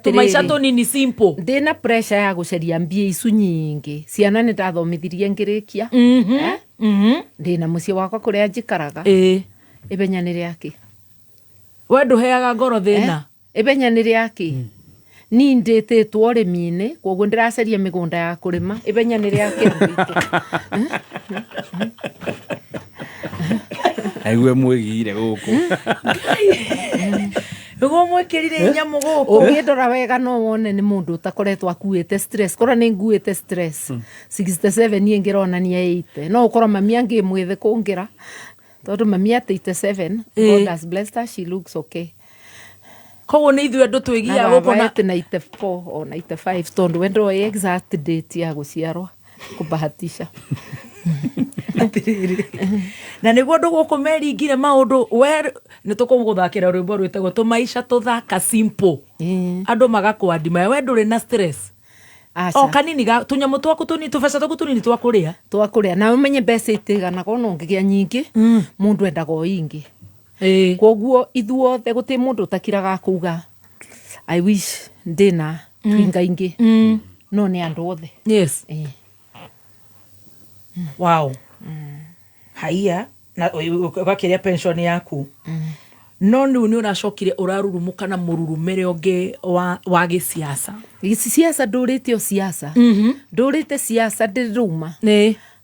tumaisha tunini simple ndina pressure ya guceria mbia icu nyingi ciana ni ndathomithirie ngirikia ndina mucii wakwa kuria njikaraga ibenya ni riaki we nduheaga ngoro thina ibenya ni riaki ni ndititwo rimi-ini koguo ndiracaria migunda ya kurima ibenya ni riaki aiwe mwigire guku Ego mwekirire nyamu guku ugindora wega no wone ni mundu utakoretwo akuite stress kora ni nguite stress 67 nie ngironania 80 no ukora mami angi mwithe kungira tondu mami at 87 God has blessed her, she looks okay. Koguo ni ithuĩ andũ twĩgia guku na 94 o 95 tondu wendo exact date ya guciarwa kubahatisha na niguo nduguku meringire maundu we ni tukumuguthakira rwimbo rwitagwo tumaisha tuthaka simple andu magakwandima we nduri na stress o kanini ga tunyamu twaku tunini tubeca twaku tunini twakuria na umenye mbeca itigana kono ngigia nyingi mundu endaga o ingi koguo ithuothe guti mundu utakiraga kuga I wish ndina twinga ingi no ni andu othe yes wow haiya na ugakiria pension yaku no ni uracokire urarurumuka na mururumere onge wa gisiasa siasa ndurite o siasa ndurite siasa ndiruma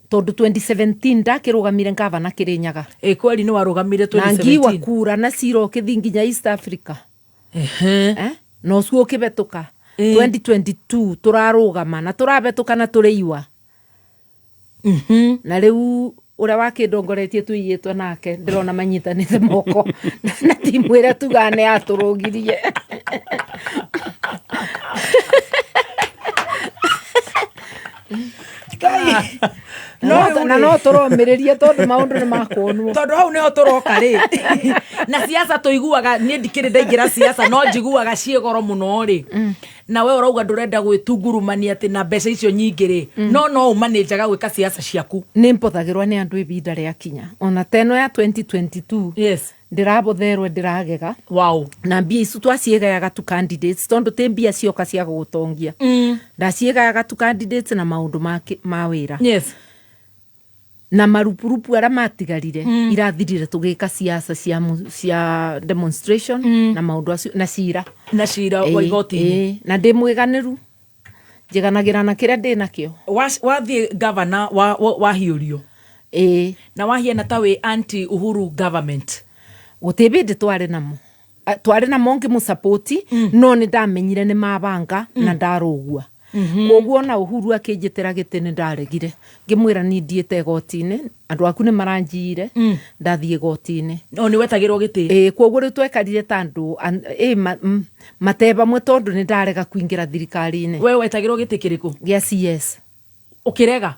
tondu 2017 ndakirugamire ngavana Kirinyaga kweli ni warugamire 2017 na ngiwa kura na cira ukithinginya East Africa no suo ukibetuka 2022 turarugama na turabetuka na turiiwa na riu uria wakindongoretie tuiyitwe nake ndirona manyitanite moko na timu ira tugane aturugirie no turomiririe tondu maundu ni makonwo tondu hau niho turoka ri na siasa tuiguaga ni ndikiri ndaingira siasa no njiguaga cie goro muno ri na we urauga ndurenda gwitungurumania ati na mbeca icio nyingi ri no umanenjaga gwika siasa ciaku ni mpothagirwa ni andu ibinda ria kinya ona teno ya 2022 yes ndirabotherwe ndiragega wow na mbia icu twaciegayaga tu candidates tondu te mbia cioka cia gugutongia ndaciegayaga tu candidates na maundu ma wira yes na marupurupu ara matigarire irathirire tugika siasa cia demonstration na maundu na cira wa igoti na ndimwiganiru njiganagira na kiria ndinakio wathie governor wa hiurio na wahiena tawe anti Uhuru government gutibindi twari namo ngimusupport no ni ndamenyire ni mabanga na ndarugua koguo na Uhuru akinjitira giti ni ndaregire ngimwira ni ndiete igoti-ini andu aku ni maranjire ndathie igoti-ini no ni wetagirwo giti koguo ri twekarire tandu mateba mwe tondu ni ndarega kuingira thirikari-ini we wetagirwo giti kiriku gia CS ukirega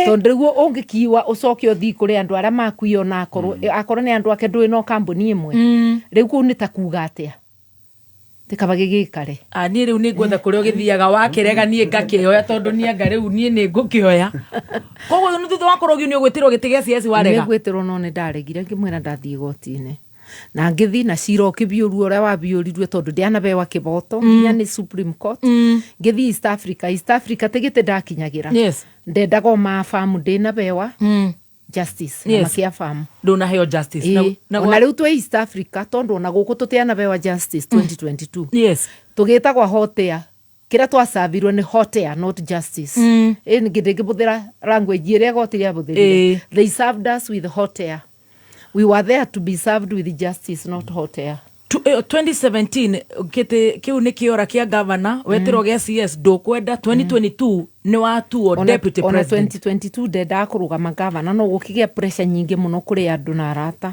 tondu riguo ungikiwa ucoke uthii kuri andu aria makuio na akorwo ni andu ake ndui no kambuni imwe riu ku ni takuga atia tikabagigikare ni riu ni ngwetha kuria ugithiaga wakirega nie ngakioya tondu ni anga riu nie ni ngukioya koguo ni thutha wa kurogio ni ugwitirwo gitigia CS warega ni gwitirwo no ni ndaregire ngimwira ndathie igoti-ini na ngithi na cira ukibiuru uria wabiurirwe tondu ndianabewa kiboto nginya ni Supreme Court ngithi East Africa tigite ndakinyagira yes ndendaga o mafamu ndinabewa justice na makia famu ndona heo justice na riu twa East Africa tondu na guku tutianabewa justice 2022 yes tugitagwa hotea kira twasavirwe ni hotea not justice ngindingibuthira language iria goti ria buthirire they served us with hotea. We were there to be served with justice, not hot air. 2017 kiu ni kiora kia governor wetiro gia CS ndukwenda 2022 ni watuo deputy president 2022 ndenda kurugama governor no gukigia pressure nyingi muno kuri andu na arata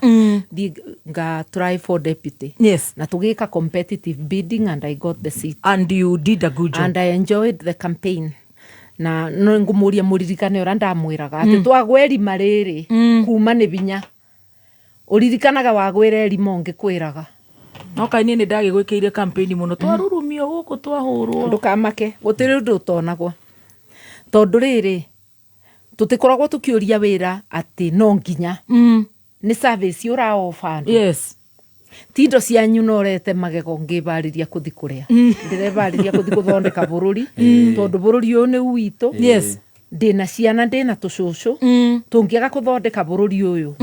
nga try for deputy yes na tugika competitive bidding and I got the seat and you did a good job and I enjoyed the campaign na no ngumuria muririkane ora ndamwiraga ati twagweri mariri kuma ni binya uririkanaga wagwire rimo ngikwiraga noka ni ndagigwikiire campaign muno twarurumio guku twahurwo ndukamake gutiri ndu tonagwo tondu riri tutikoragwo tukiuria wira ati no nginya ni service ura offer. Yes. Tindo cianyu norete magego ngibariria kuthi kuria ndirebariria kuthi kuthondeka bururi tondu bururi uyu ni witũ. Yes. Ndina ciana ndina tucucu tungiaga kuthondeka bururi uyu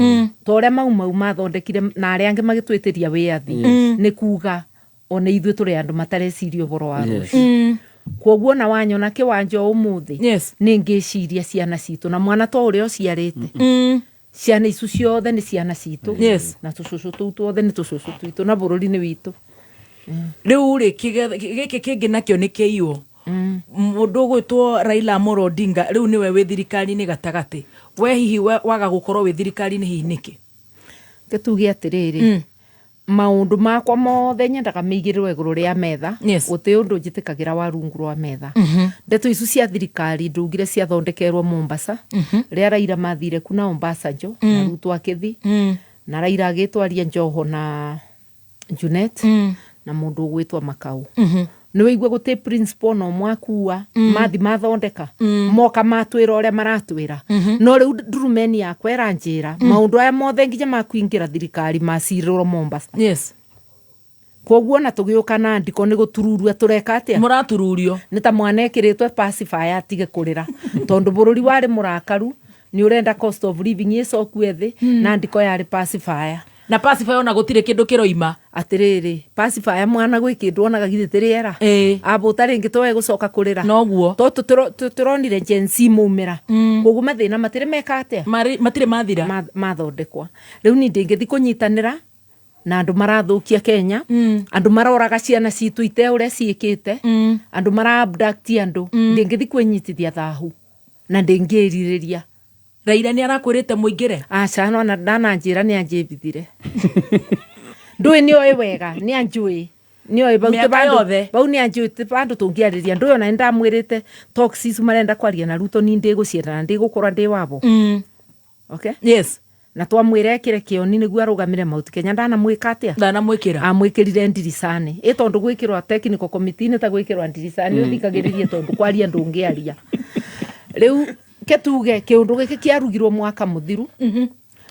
toria mau mathondekire na aria angi magitwitiria wiathi ni kuga ona ithuĩ tũrĩ andũ matareciria ũhoro wa rũciũ. Kwoguo na wanyona kiwanja umuthi nĩ ngĩciria ciana citũ na mwana to ũrĩa ũciarĩte. Ciana icu ciothe nĩ ciana citũ na tũcũcũ tũu tuothe nĩ tũcũcũ twitũ na bũrũri nĩ witũ. Rĩu rĩ gĩkĩ kĩngĩ nakĩo nĩ kĩiyũ. Mũndũ ũgwĩtwo Raila Amolo Odinga rĩu nĩwe wĩ thirikari-inĩ gatagatĩ. We hihi waga gũkorwo wĩ thirikari-inĩ hihi nĩkĩ? Gĩtuge atĩrĩrĩ, maundu makwa mothe nyendaga meigĩrĩrwo igũrũ rĩa metha. Gũtĩ ũndũ njĩtĩkagĩra wa rungu rwa metha. Ndeto icu cia thirikari ndugire ciathondekerwo Mombasa rĩa Raila mathire kuna Obasanjo na Ruto akĩthi na Raila agĩtwaria Njoho na Junet na mũndũ ũgwĩtwo Makau. Nĩ wĩigua gũtĩ principal no mwakua mathi mathondeka moka matwĩra ũrĩa maratwĩra. No rĩu ndurumeni yakwa ĩranjĩra maũndũ aya mothe nginya makuingĩra thirikari macirĩrwo Mombasa. Yes. Kwoguo na tũgĩũka na ndiko nĩ gũtururua tũreka atĩa? Mũratururio. Nĩ ta mwana ekĩrĩtwe pacifier atige kũrĩra tondũ bũrũri warĩ mũrakaru nĩ ũrenda cost of living ĩcokue thĩ na ndiko yarĩ pacifier. Na pacifier ona gũtirĩ kĩndũ kĩroima. Atĩrĩrĩ, pacifier mwana gwĩkĩndwo ona gagithĩte rĩera. Abũta rĩngĩ towe gũcoka kũrĩra. Noguo. Tũronire Gen Z maumĩra. Kwoguo mathĩna matirĩ meka atĩa? Matirĩ mathira. Mathondekwa. Rĩu ni ndĩngĩthi kũnyitanĩra na andũ marathũkia Kenya, andũ maroraga ciana citũ ite ũrĩa ciĩkĩte, andũ mara-abduct andũ, ndĩngĩthi kwĩnyitithia thahu na ndĩngĩrirĩria. Raila nĩ arakwĩrĩte mũingĩre? Aca no ndananjĩra nĩ anjĩbithire. Ndũĩ nĩ oĩ wega, nĩ anjũĩ. Nĩ oĩ bau nĩ anjũĩ bandũ tũngĩarĩria. Ndũĩ ona ndamwĩrĩte talks icu marenda kwaria na Ruto ni ndĩgũcienda na ndĩgũkora ndĩ wabo. Okay? Yes. Na twamwĩra ekĩre kĩoni nĩguo arũgamĩre Mount Kenya. Ndanamwĩka atĩa? Ndanamwĩkĩra. Amwĩkĩrire ndiricani. Tondũ gwĩkĩrwo technical committee nĩ ta gwĩkĩrwo ndiricani ũthikagĩrĩrie tondũ kwaria ndũngĩaria. Rĩu ketuge kiundu giki kiarugirwo mwaka muthiru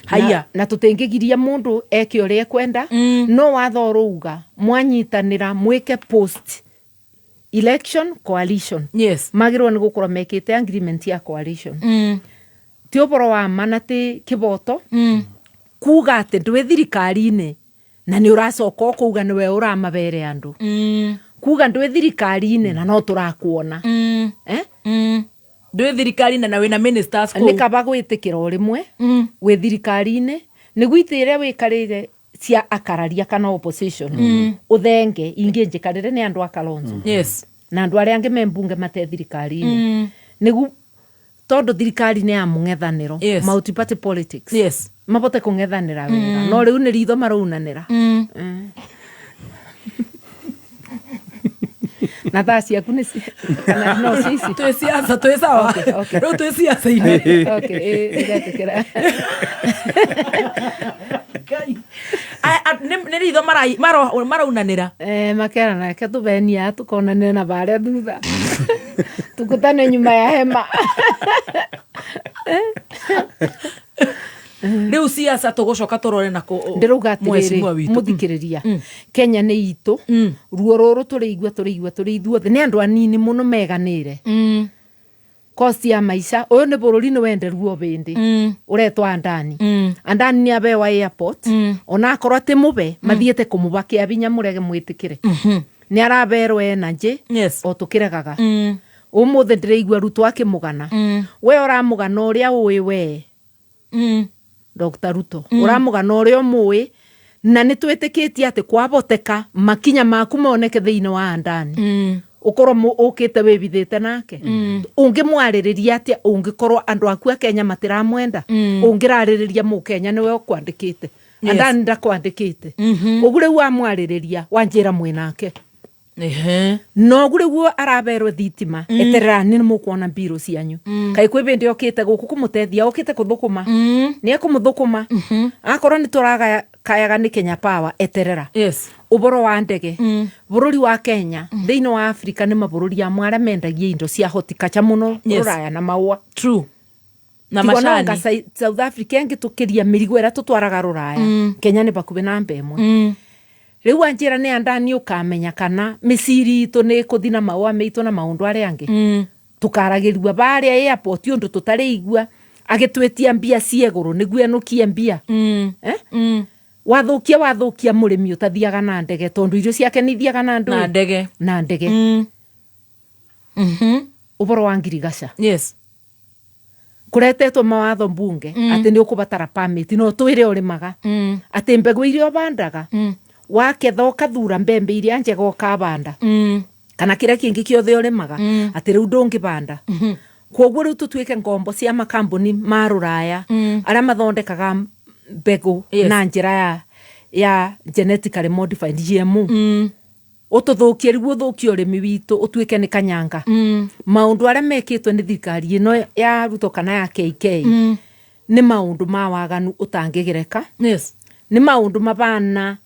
haya na tutengigiria mundu eke uria kwenda no wathoruga mwanyitanira mwike post election coalition. Yes. Magirwo ni gukora mekite agreement ya coalition. Ti uboro wa manati kiboto kuga ati ndwe thirikari-ini na ni uracoka kuga niwe uramabere andu kuga ndwe thirikari-ini na no turakuona ndwe thirikari-ini na wina ministers ko nikaba gwitikira urimwe we thirikari-ini ni gwitire wikarire cia akararia kana opposition uthenge ingi njikarire ni andu akalonzo. Yes. Na andu aria angi membunge mate thirikari-ini nigu tondu thirikari ni ya mung'ethaniro. Yes. Multi party politics. Yes. Mabote kung'ethanira wega no riu ni ritho maraunanira. Na thasi yaku ni kana no sisi tu siasa tu sawa. Okay. Ro tu siasa ine. Okay, igatekera. Nĩ ritho maraunanĩra. Makerana ke tũbenia tũkonanĩra na barĩa thutha. Tukutane nyuma ya hema. Rĩu siasa tũgũcoka tũrore na ndĩrauga atĩrĩrĩ mũthikĩrĩria Kenya nĩ itũ ruo rũrũ tũrĩ ithuothe nĩ andũ anini mũno meganĩre cost ya maisha ũyũ nĩ bũrũri nĩ wende ruo bĩndĩ ũretwa Andani. Andani nĩ abewa airport ona akorwo atĩ mũbe mathiĩte kũmũbakia binya mũrege mwĩtĩkĩre nĩ araberwo energy o tũkĩregaga ũmũthĩ ndĩraigua Ruto akĩmũgana we ũramũgana ũrĩa ũĩ we Dr. Ruto uramugana urio muwi na nitwitikitie ati kwaboteka makinya maku moneke thiini wa Andani ukorwo ukite wibithite nake ungimwaririria ati ungikorwo andu aku a Kenya matiramwenda ungiraririria mu Kenya niwe ukwandikite Andani ndakwandikite ugure wa mwaririria wanjira mwinake no gure guo araberwo thitima eterera ni mukuona biro cianyu kai kwi bindi okite guku kumutethia okite kuthukuma ni ekumuthukuma akorwo ni turaga kayaga ni Kenya Power eterera. Yes. Uboro wa ndege bururi wa Kenya thiini wa Africa ni mabururi ya mwara mendagia indo cia horticulture muno ruraya na maua. True. na macani South Africa ngitukiria mirigo era tutwaraga ruraya Kenya ni bakuwe na mbemwe riu anjira ni andani ukamenya kana misiri itu ni kuthina maua meitu na maundu ari angi tukaragirwa bari airport undu tutari igua agitwetia mbia cieguru niguo enukie mbia wathukia murimi utathiaga na ndege tondu irio ciake ni thiaga na ndege uboro wa ngirigaca yes kuretetwo mawatho mbunge ati ni ukubatara permit no twire urimaga ati mbegu irio bandaga waketha ukathura mbembe iria njega ukabanda kana kira kingi kiothe urimaga ati riu ndungibanda koguo riu tutwike ngombo cia makambuni ma ruraya aria mathondekaga mbegu na njira ya genetically modified GMO ututhukie riu uthukie urimi witu utwike ni kanyanga maundu aria mekitwe ni thirikari ino ya Ruto kana ya KK ni maundu ma waganu utangigereka yes ni maundu mabana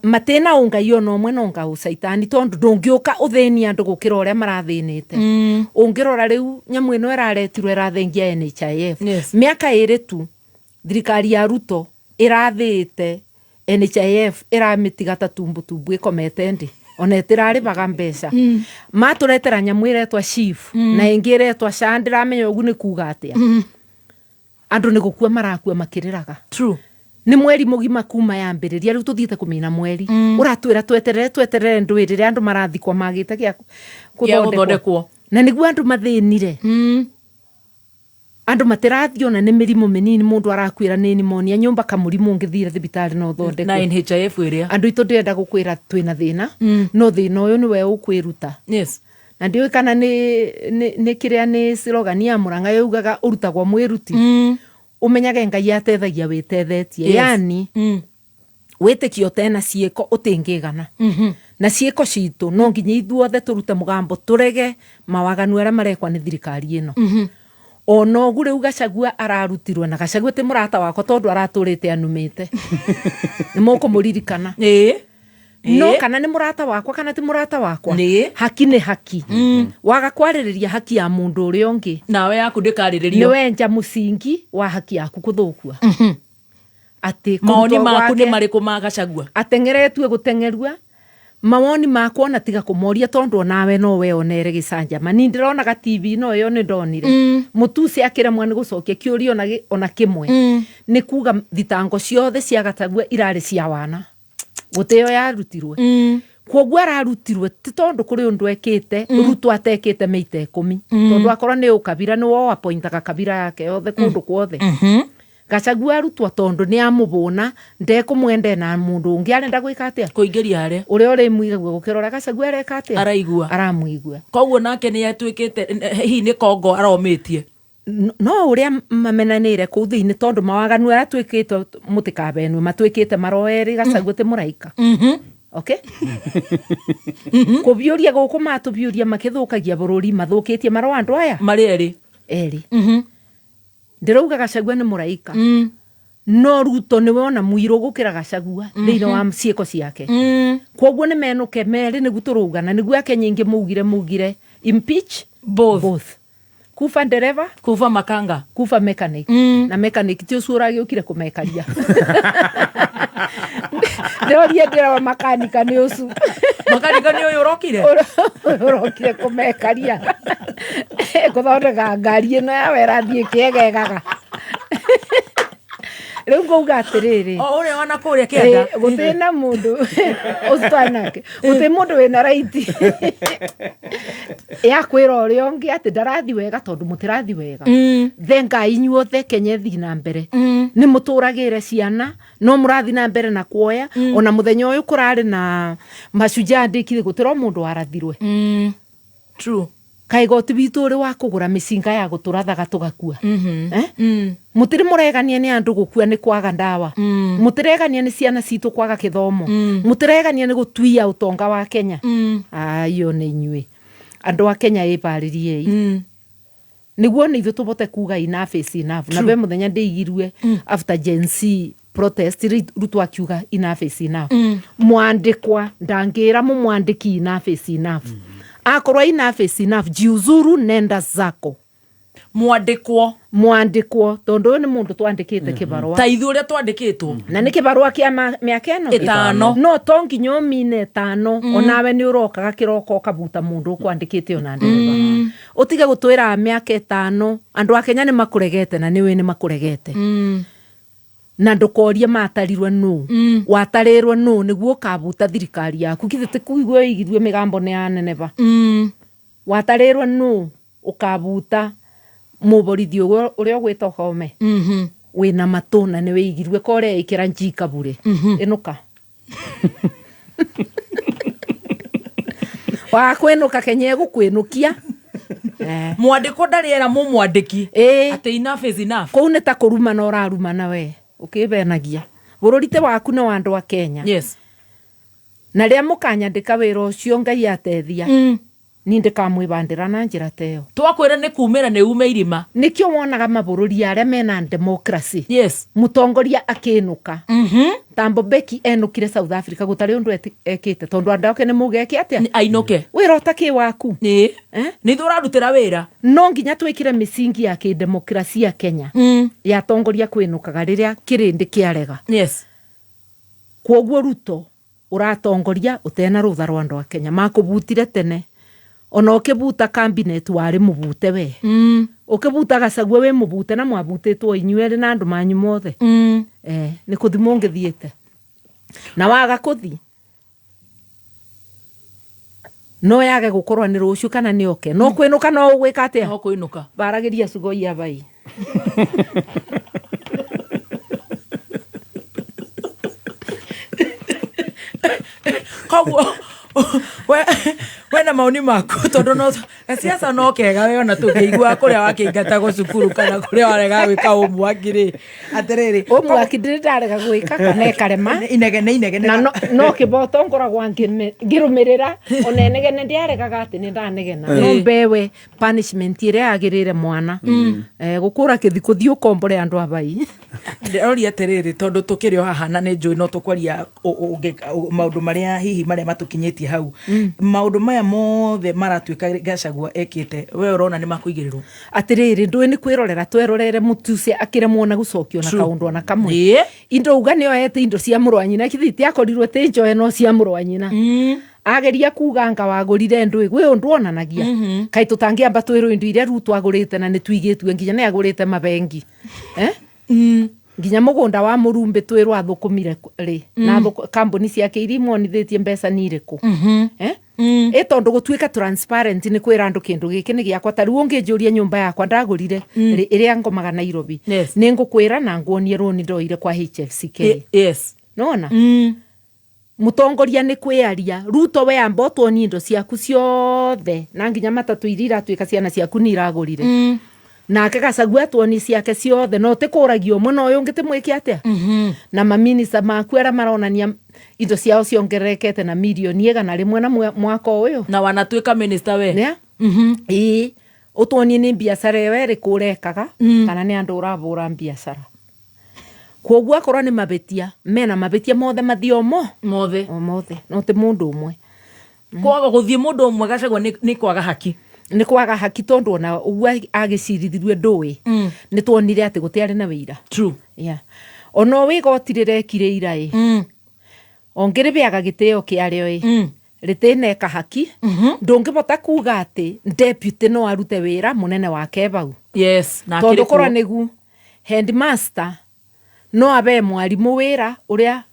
matena unga yono mwe no nga usaitani tondu ndungiuka utheni andu gukira uria marathinite ungirora riu nyamu ino iraretirwe irathengia NHIF miaka iri tu thirikari ya Ruto irathite NHIF iramitiga tumbu ikomete ndi ona itirari baga mbeca maturetera nyamu iretwa chief na ingi iretwa shandira menyo ugu ni kuga atia andu ni gukua marakua makiriraga true ni mweri mugima kuma yambiriria riu tuthiite kumina mweri uratwira tweterere ndwirire andu marathikwa magite gia kuthondekwo na niguo andu mathinire andu matirathio na ni mirimu minini mundu arakwira ni pneumonia nyumba kamurimu ngithira thibitari no thondekwo na NHIF iria andu itu ndenda gukwira twina thina no thina uyu ni we ukwiruta yes na ndio kana ni kiria ni slogan ya Murang'a yugaga urutagwo mwiruti umenyage Ngai atethagia witethetie yani witikio tena cieko utingigana na cieko citu no nginya ithuothe turute mugambo turege mawaganu aria marekwa ni thirikari ino ono gure ugacagua ararutirwe na gacagua ti murata wako tondu araturite anumite ni moko muririkana no kana ni murata wakwa kana ti murata wakwa haki ni haki waga kwaririria haki ya mundu uri ongi nawe yaku ndikariririo ni wenja musingi wa haki yaku kuthukua ati maoni maku ni mariku magacagua atengeretwe gutengerua mawoni makwa na tiga kumoria tondu nawe no we onere gicanjama ni ndirona ga TV no yo ni ndonire mutusi akiremwa ni gucokia kiurio ona kimwe ni kuga thitango ciothe cia Gatagua irari cia wana guteo yarutirwe koguo ararutirwe ti tondu kuri undu ekite Ruto atekite meite 10 tondu akora ni ukabira ni wo appointaga kabira yake yothe kundu kwothe Gachagua arutwa tondu ni amubona ndekumwende na mundu ungi arenda gwika atia kuingiria are uri uri muigagwa gukirora Gachagua areka atia aramuigua koguo nake ni yatwikite hi ni kongo aromitie no uria mamenanire ku thiini tondu mawaganu ara twikite mutikabenwe matwikite maroeri Gachagua ti muraika okay kubiuria guku matubiuria makithukagia bururi mathukitie maro andu aya mari eri ndirauga Gachagua ni muraika no Ruto ni wona muiro gukira Gachagua thiini wa cieko ciake koguo ni menuke meri ni guturugana niguo Akenya ingi mugire impeach both kufa ndereva kufa makanga kufa mechanic na mechanic ti ucura giukire kumekaria ndoria ndira wa makanika ni ucu makanika ni uyu urokire kumekaria kuthondeka ngari ino ya wera thie kiegegaga riu ngauga atiriri uri ona kuria kienda gutina mundu ustanake guti mundu wina right ya kwira uri ongi ati ndarathi wega tondu mutirathi wega thenga inyuothe Kenya thi na mbere ni muturagire ciana no murathi na mbere na kuoya ona muthenya uyu kurari na mashujaa ndikire gutiro mundu warathirwe true kai igoti bitu uri wa kugura micinga ya guturathaga tugakua mutiri muregania ni andu gukua ni kwaga ndawa mutiregania ni ciana citu kwaga kithomo mutiregania ni gutuia utonga wa Kenya ayo ni nyui andu wa Kenya ibaririe niguo ni ithu tubote kuga enough is enough na be muthenya ndigirwe after Gen Z protest Ruto akiuga enough is enough mwandikwa ndangira mwandiki enough is enough akorwa enough is enough jiuzuru nenda zako mwandikwo tondu ni mundu twandikite kibarua ta ithu uria twandikitwo na ni kibarua kia miaka ino 5 no to nginya umine 5 onawe ni urokaga kiroko kabuta mundu kwandikite ona ndereba utige gutwira miaka 5 andu a Kenya ni makuregete na niwe ni makuregete na ndukoria matarirwe nu watarirwe nu niguo kabuta thirikari yaku kithite kuigwe igithwe migambo ne aneneba watarirwe nu ukabuta muborithio uria gwita home wina matuna ni weigirwe kore ikira njika bure enuka wa kwenuka Kenya gukwenukia mwandiko ndariera mwandiki ati enough is enough ko uneta kuruma na uraruma na we ukibenagia bururite waku na wandu wa Kenya yes na ria mukanyandika wira ucio Ngai atethia ni ndikamwibandira na njira teo twakwira ni kumira ni ume irima nikio wonaga mabururi aria mena democracy yes mutongoria akinuka tambo Beki enukire South Africa gutari undu ekite tondu andake ni mugeke atia ainuke wira utaki waku ni thurarutira wira no nginya twikire misingi ya kidemokrasia Kenya ya tongoria kwinukaga riria kirindi kiarega yes kwoguo Ruto uratongoria utena rutha rwa andu a Kenya makubutire tene ona ukibuta cabinet wari mubute we ukibuta Gachagua we mubute na mwabutitwo inyuere na andu manyu mothe ni kuthimo ngithiete na waga kuthi no yage gukorwa ni rucio kana ni oke no kwinuka no gwika atia no kwinuka baragiria sugo ya bai kogwo we na mauni maku tondu no siasa no kega we ona tukigua kuria wakingata go cukuru kana kuria warega gwika umwakiri atiriri umwaki ndirarega gwika kana karema inegene na no kiboto ngoragwa ngirumirira ona inegene ndiaregaga ati ni ndanegena no mbewe punishment ire agirire mwana gukura kithiku thiu kombore andu abai ndori atiriri tondu tukirio haha na ni njui no tukwaria maundu maria hihi maria matukinyetie hau maundu maya mothe maratwika Gachagua ekite we urona ni makuigirirwo atiriri ndui ni kwirorera twerorere mutuce akiremwo na gucokio na kaundu na kamwe indo uga ni oyete indo cia murwanyina kithiti akorirwe te njoe no cia murwanyina ageria kuga nga wagurire ndui gwe undu onanagia kai tutangiamba twiro indu iria Ruto agurite na ni twigitwe nginya ni agurite mabengi nginya mugunda wa murumbi twirwa athukumire ri na kambuni ciake irimonithitie mbeca ni iriku tondu gutwika transparent ni kwira andu kindu giki ni giakwa tari ungijuria nyumba yakwa ndagurire iria ngomaga Nairobi ni ngukwira na nguonie roni ndoire kwa HFCK yes nona mutongoria ni kwiaria Ruto we ambotwo ni indo ciaku ciothe na nginya matatu irira twika ciana ciaku ni iragurire na Gachagua tuoni ciake ciothe no tikuragio muno uyu ngite mwiki atia na maminista makwera maronania indo ciao ciongerekete na milioni 100 na mwaka uyu na wanatwika minister we ne utuoni ni biashara we rikurekaga kana ni andu urabura biashara kwoguo akorwo ni mabetia mena mabetia mothe mathiomo mothe no te mundu umwe kwaga guthie mundu umwe Gachagua ni kwaga haki ni kwaga haki tondu ona ugwa agicirithiruo ndui ni tuonire ati gutiari na wira true ono we gotirire kire irai ongere biaga giteo kiario ritineka haki ndungibota kuga ati deputy no arute wira munene wake bau yes na tondu korwa nigu headmaster no abe mwarimu wira uria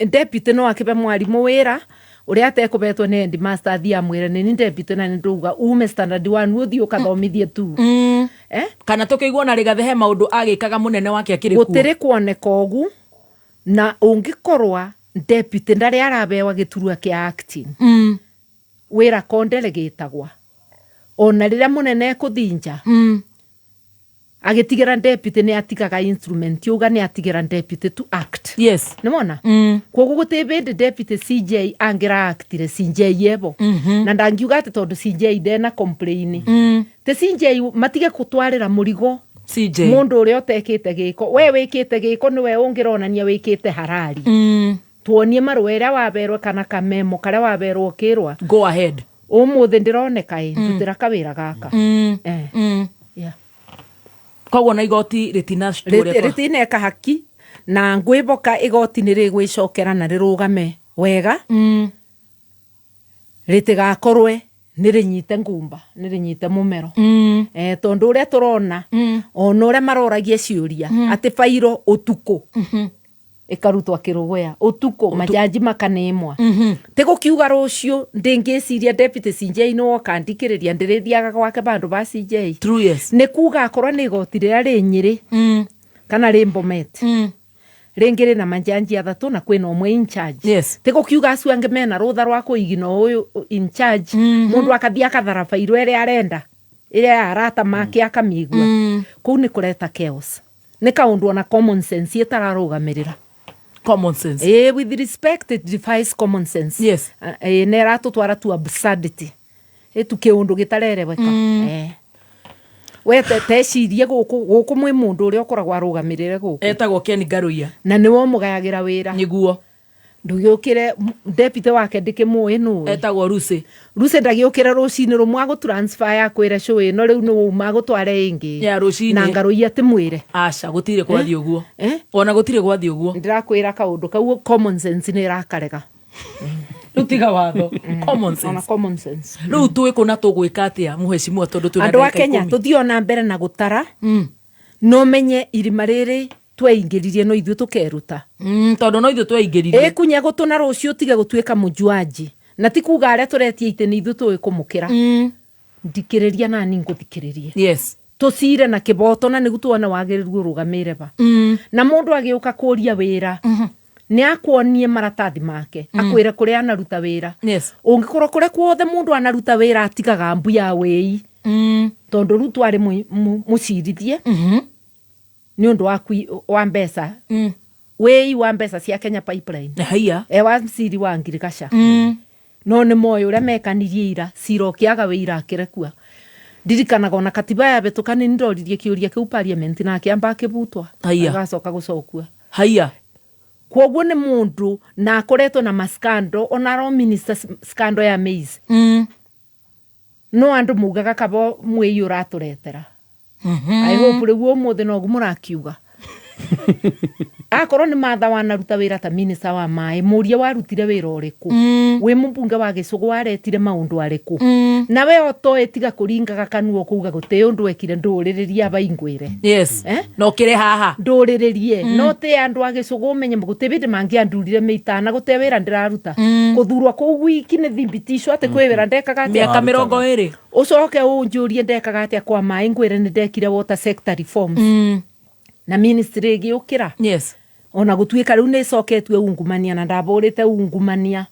deputy no akibe mwarimu wira uria atekubetwo ni headmaster athia mwire ni deputy na ni nduga ume standard 1 uthi ukathomithie tu kana tukigwa na rigathe maundu agikaga munene wake akiri ku gutiri kuoneka ugu na ungikorwa deputy ndari arabewa giturua kia acting wira kondelegitagwa ona rira munene kuthinja agitigira deputy ni atigaga instrument yuga ni atigira deputy to act yes ni mona kwogu gutebende deputy CJ angira actire CJ yebo na ndangiuga ati tondu CJ ndena complain te CJ matige kutwarira murigo CJ mundu uria utekite giko we wikite giko ni we ungironania wikite harari tuonie marwera waberwa kana kamemo kare waberwa kirwa go ahead umuthe ndironeka ndutira kawira gaka Koguo na igoti ritineka haki na ngwiboka igoti ni rigwicokera na rirugame wega ritigakorwe ni rinyite ngumba ni rinyite mumero tondu uria turona ona uria maroragia ciuria ati fairo utuko ikarutwa kirugoya utuko majaji makanemwa tigukiuga rucio ndingiciria deputy CJ no kandikiriria ndirithiaga gwake bandu ba CJ true yes ni kuga akorwa ni igoti riria ri Nyeri kana ri Bomet ringire na majaji athatu na kwina umwe in charge yes tigukiuga acu ange mena rutha rwa kuigina uyu in charge mundu akathia kathara fairo iria arenda iria arata make akamigua kuu ni kureta chaos ni kaundu na common sense itararugamirira common sense with respect it defies common sense yes nera tutwara tu absurdity tukiundu gitarereweka wete tecirie guku mwe mundu uria ukoragwo arugamirire guku etagwo Ken Garuia na niwo mugayagira wira niguo ndugiukire deputy wake ndikimwe no etagwo Ruse ndagiukire rucini rumwe agutransfer yakwira show ino riu no uma gutware ingi ya rucini na Ngaruia timwire aca gutire kwathi uguo ona gutire kwathi uguo ndirakwira kaundu kau common sense ni rakarega rutiga watho common sense ona common sense riu twiko na tugwika atia muheshimiwa tondu tuna andu a Kenya tuthio na mbere na gutara no menye irima riri tweingiririe no ithu tukeruta tondu no ithu tweingiririe kunya gutuna rucio tiga gutuika mujuaji na ti kuga aria turetie ite ni ithu twikumukira ndikiriria na ni nguthikiririe yes tucire na kiboto na nigu tuona wagiriru rugamire ba na mundu agiuka kuria wira ni akuonie maratathi make akwire kuria anaruta wira yes ungikorwo kuria kuothe mundu anaruta wira atigaga mbu ya wei tondu ru twari mucirithie ni undu wa mbeca wei wa mbeca cia Kenya Pipeline haiya wa mciri wa ngirigasha no ni moyo uria mekanirie ira cira kiaga wira akirekua ndirikanaga na katiba ya betukani ndoririe kiuria kiu parliament na kiamba kibutwa agacoka gucokua haiya kwoguo ni mundu na akoretwo na maskando onaro minister skando ya maize no andu mugaga kabo mwei uraturetera I hope riu muthe no gumurakiuga akorwo ni matha wanaruta wira ta minister wa mai muria warutire wira uriku we mbunge wa Gicugu waretire maundu ariku na we oto etiga kuringaga kanuo kuuga gute undu ekire nduririria abaingwire yes no kire haha nduriririe no te andu a Gicugu menye gute bide mangi andurire meitana gute wira ndiraruta kuthurwa ku wiki ni thimbitisho ate kwe wira ndekaga ate miaka 20 ucoke unjurie ndekaga ate kwa mai ngwire ni ndekire water sector reforms na ministry igiukira yes ona gutuika riu ni coketwe ungumania na ndaborete ungumania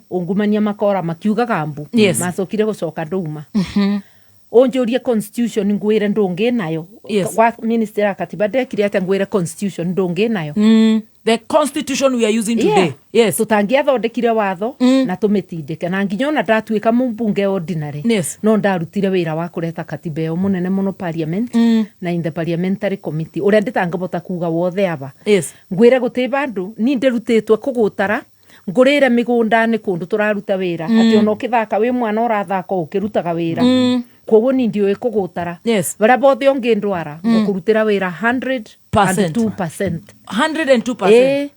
ungumania makora makiuga gambu macokire gucoka nduma onjurie constitution ngwire ndungi nayo kwa ministry ya katiba ndekire ate ngwire constitution ndungi nayo the constitution we are using today yes tutangiathondekire watho na tumitindike na nginya ona ndatuika mbunge ordinary no ndarutire wira wa kureta katiba yo munene muno parliament na in the parliamentary committee uria nditangabota kuga wothe aba ngwire guti bandu ni ndirutitwe kugutara ngurire migunda ni kundu turaruta wira ati ona ukithaka wi mwana urathaka ukirutaga wira kwoguo ni ndio ikugutara bara bothe onge ndwara ngukurutira wira 102% 102%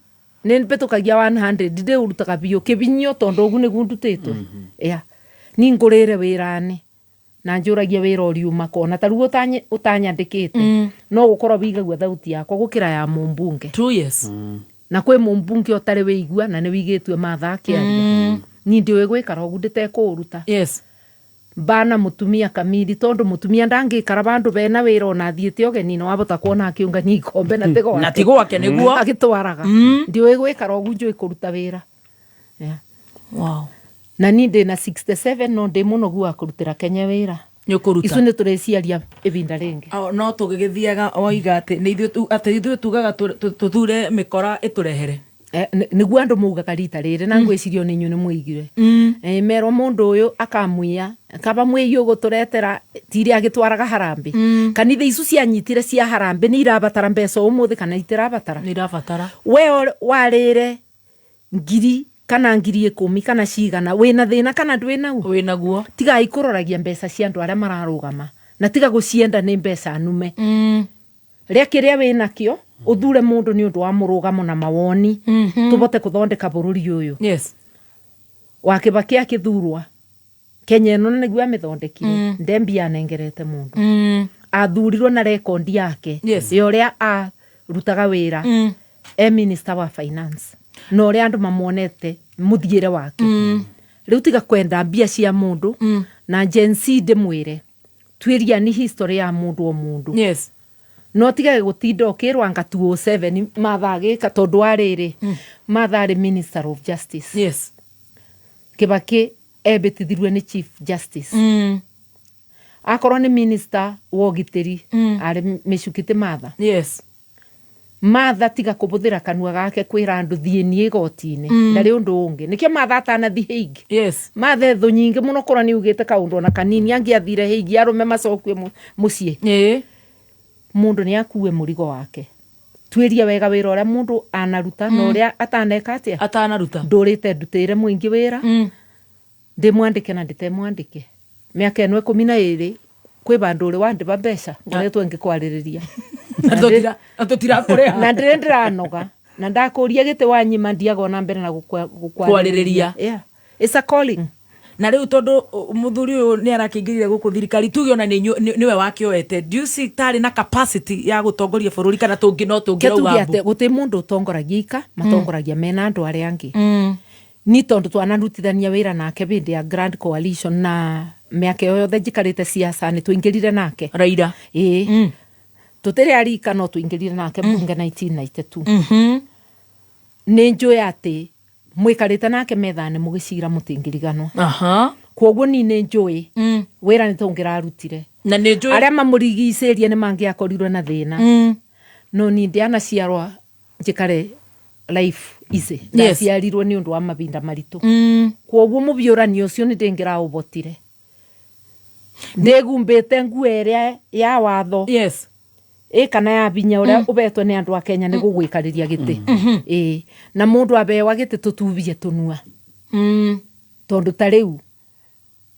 ni mbetukagia 100 ndide urutaga bio kibinyo tondu ugu nigu ndutitwe ni ngurire wirani na njuragia wira uriuma kona taru utanyandikite no gukorwo wigagua thauti yakwa gukira ya mumbunge true yes na kwe mumbunge otare weigua na ni wigitwe matha akiaria ni ndio igwikara ugu ndite kuruta yes bana mutumia kamili tondu mutumia ndangikara bandu bena wira ona thiete ogeni no abota kuona akiunga ni ikombe na tigo na tigo wake niguo agitwaraga ndio igwikara ugu njui kuruta wira wow na ni ndina 67 no ndi muno gua kurutira Kenya wira nyukuruta isu ni tureciaria ibinda ringi no tugigithiaga oiga ati ni ithu tugaga tuthure mikora iturehere niguo andu mugaga rita riri na ngwicirio ni nyune muigire mero mundu uyu akamwia kaba mwiyo guturetera tiri agitwaraga harambe kanitha isu cianyitire cia harambe ni irabatara mbeca umuthi kana itirabatara ni irabatara we warire ngiri kana ngiri 10 kana cigana wina thina kana winaguo tiga ikuroragia mbeca cia andu aria mararugama na tiga gucienda ni mbeca nume ria kiria wina kio uthure mundu ni undu wa murugamo na mawoni tubote kuthondeka bururi uyu yes wa Kibaki akithurwa Kenya ino niguo amithondekire ndembi anengerete mundu athurirwo na rekondi yake yoria rutaga wira minister wa finance no ria andu mamuonete muthiire wake riu tiga kwenda mbia cia mundu na Gen Z ndimwire twiria ni history ya mundu o mundu yes no tiga gutinda okirwa nga 207 mathagika tondu ariri mathari minister of justice yes Kibaki ebetithirwe ni chief justice akorwo ni minister wa gitiri ari micukite matha yes matha tiga kubuthira kanua gake kwira andu thieni igoti-ini ndari undu ungi nikio matha atana thi Hague yes matha thu nyingi muno kora ni ugite kaundu na kanini angi athire Hague arume macokwe mucie mundu ni akuwe murigo wake twiria wega wira uria mundu anaruta no uria ataneka atia atanaruta ndurite ndutire muingi wira ndimwandike na nditemwandike miaka eno 12 kwi bandu uri wandiba mbeca ngoretwo ngikwaririria atotira kureha na ndiranoga na ndakuria gite wanyima ndiago na mbere na gukwaririria it's a calling na riu tondu muthuri uyu ni arakingirire guku thirikari tuge ona niwe wakioete do you see tari na capacity ya gutongoria bururi kana tungi no tungira guti mundu utongoragia ika matongoragia mena andu ari angi ni tondu twanarutithania wira nake bindi ya Grand Coalition na miaka yothe njikarite siasa ni twingirire nake Raila tutire arika no twingirire nake bunge 1992 ni njui ati mwikarite nake methane mugicira mutingiriganwa kwoguo ni njui wira ni tongira arutire na ni njui aria mamurigicirie ni mangiakorirwe na thina no ni ndiana ciarwa njikare life easy ndaciarirwo ni undu wa mabinda maritu kwoguo mubiurani ucio ni ndingira ubotire ndegumbite ngueria ya watho kana ya binya uria ubetwo ni andu a Kenya ni gugwikariria giti na mundu abewa giti tutubie tunua tondu tariu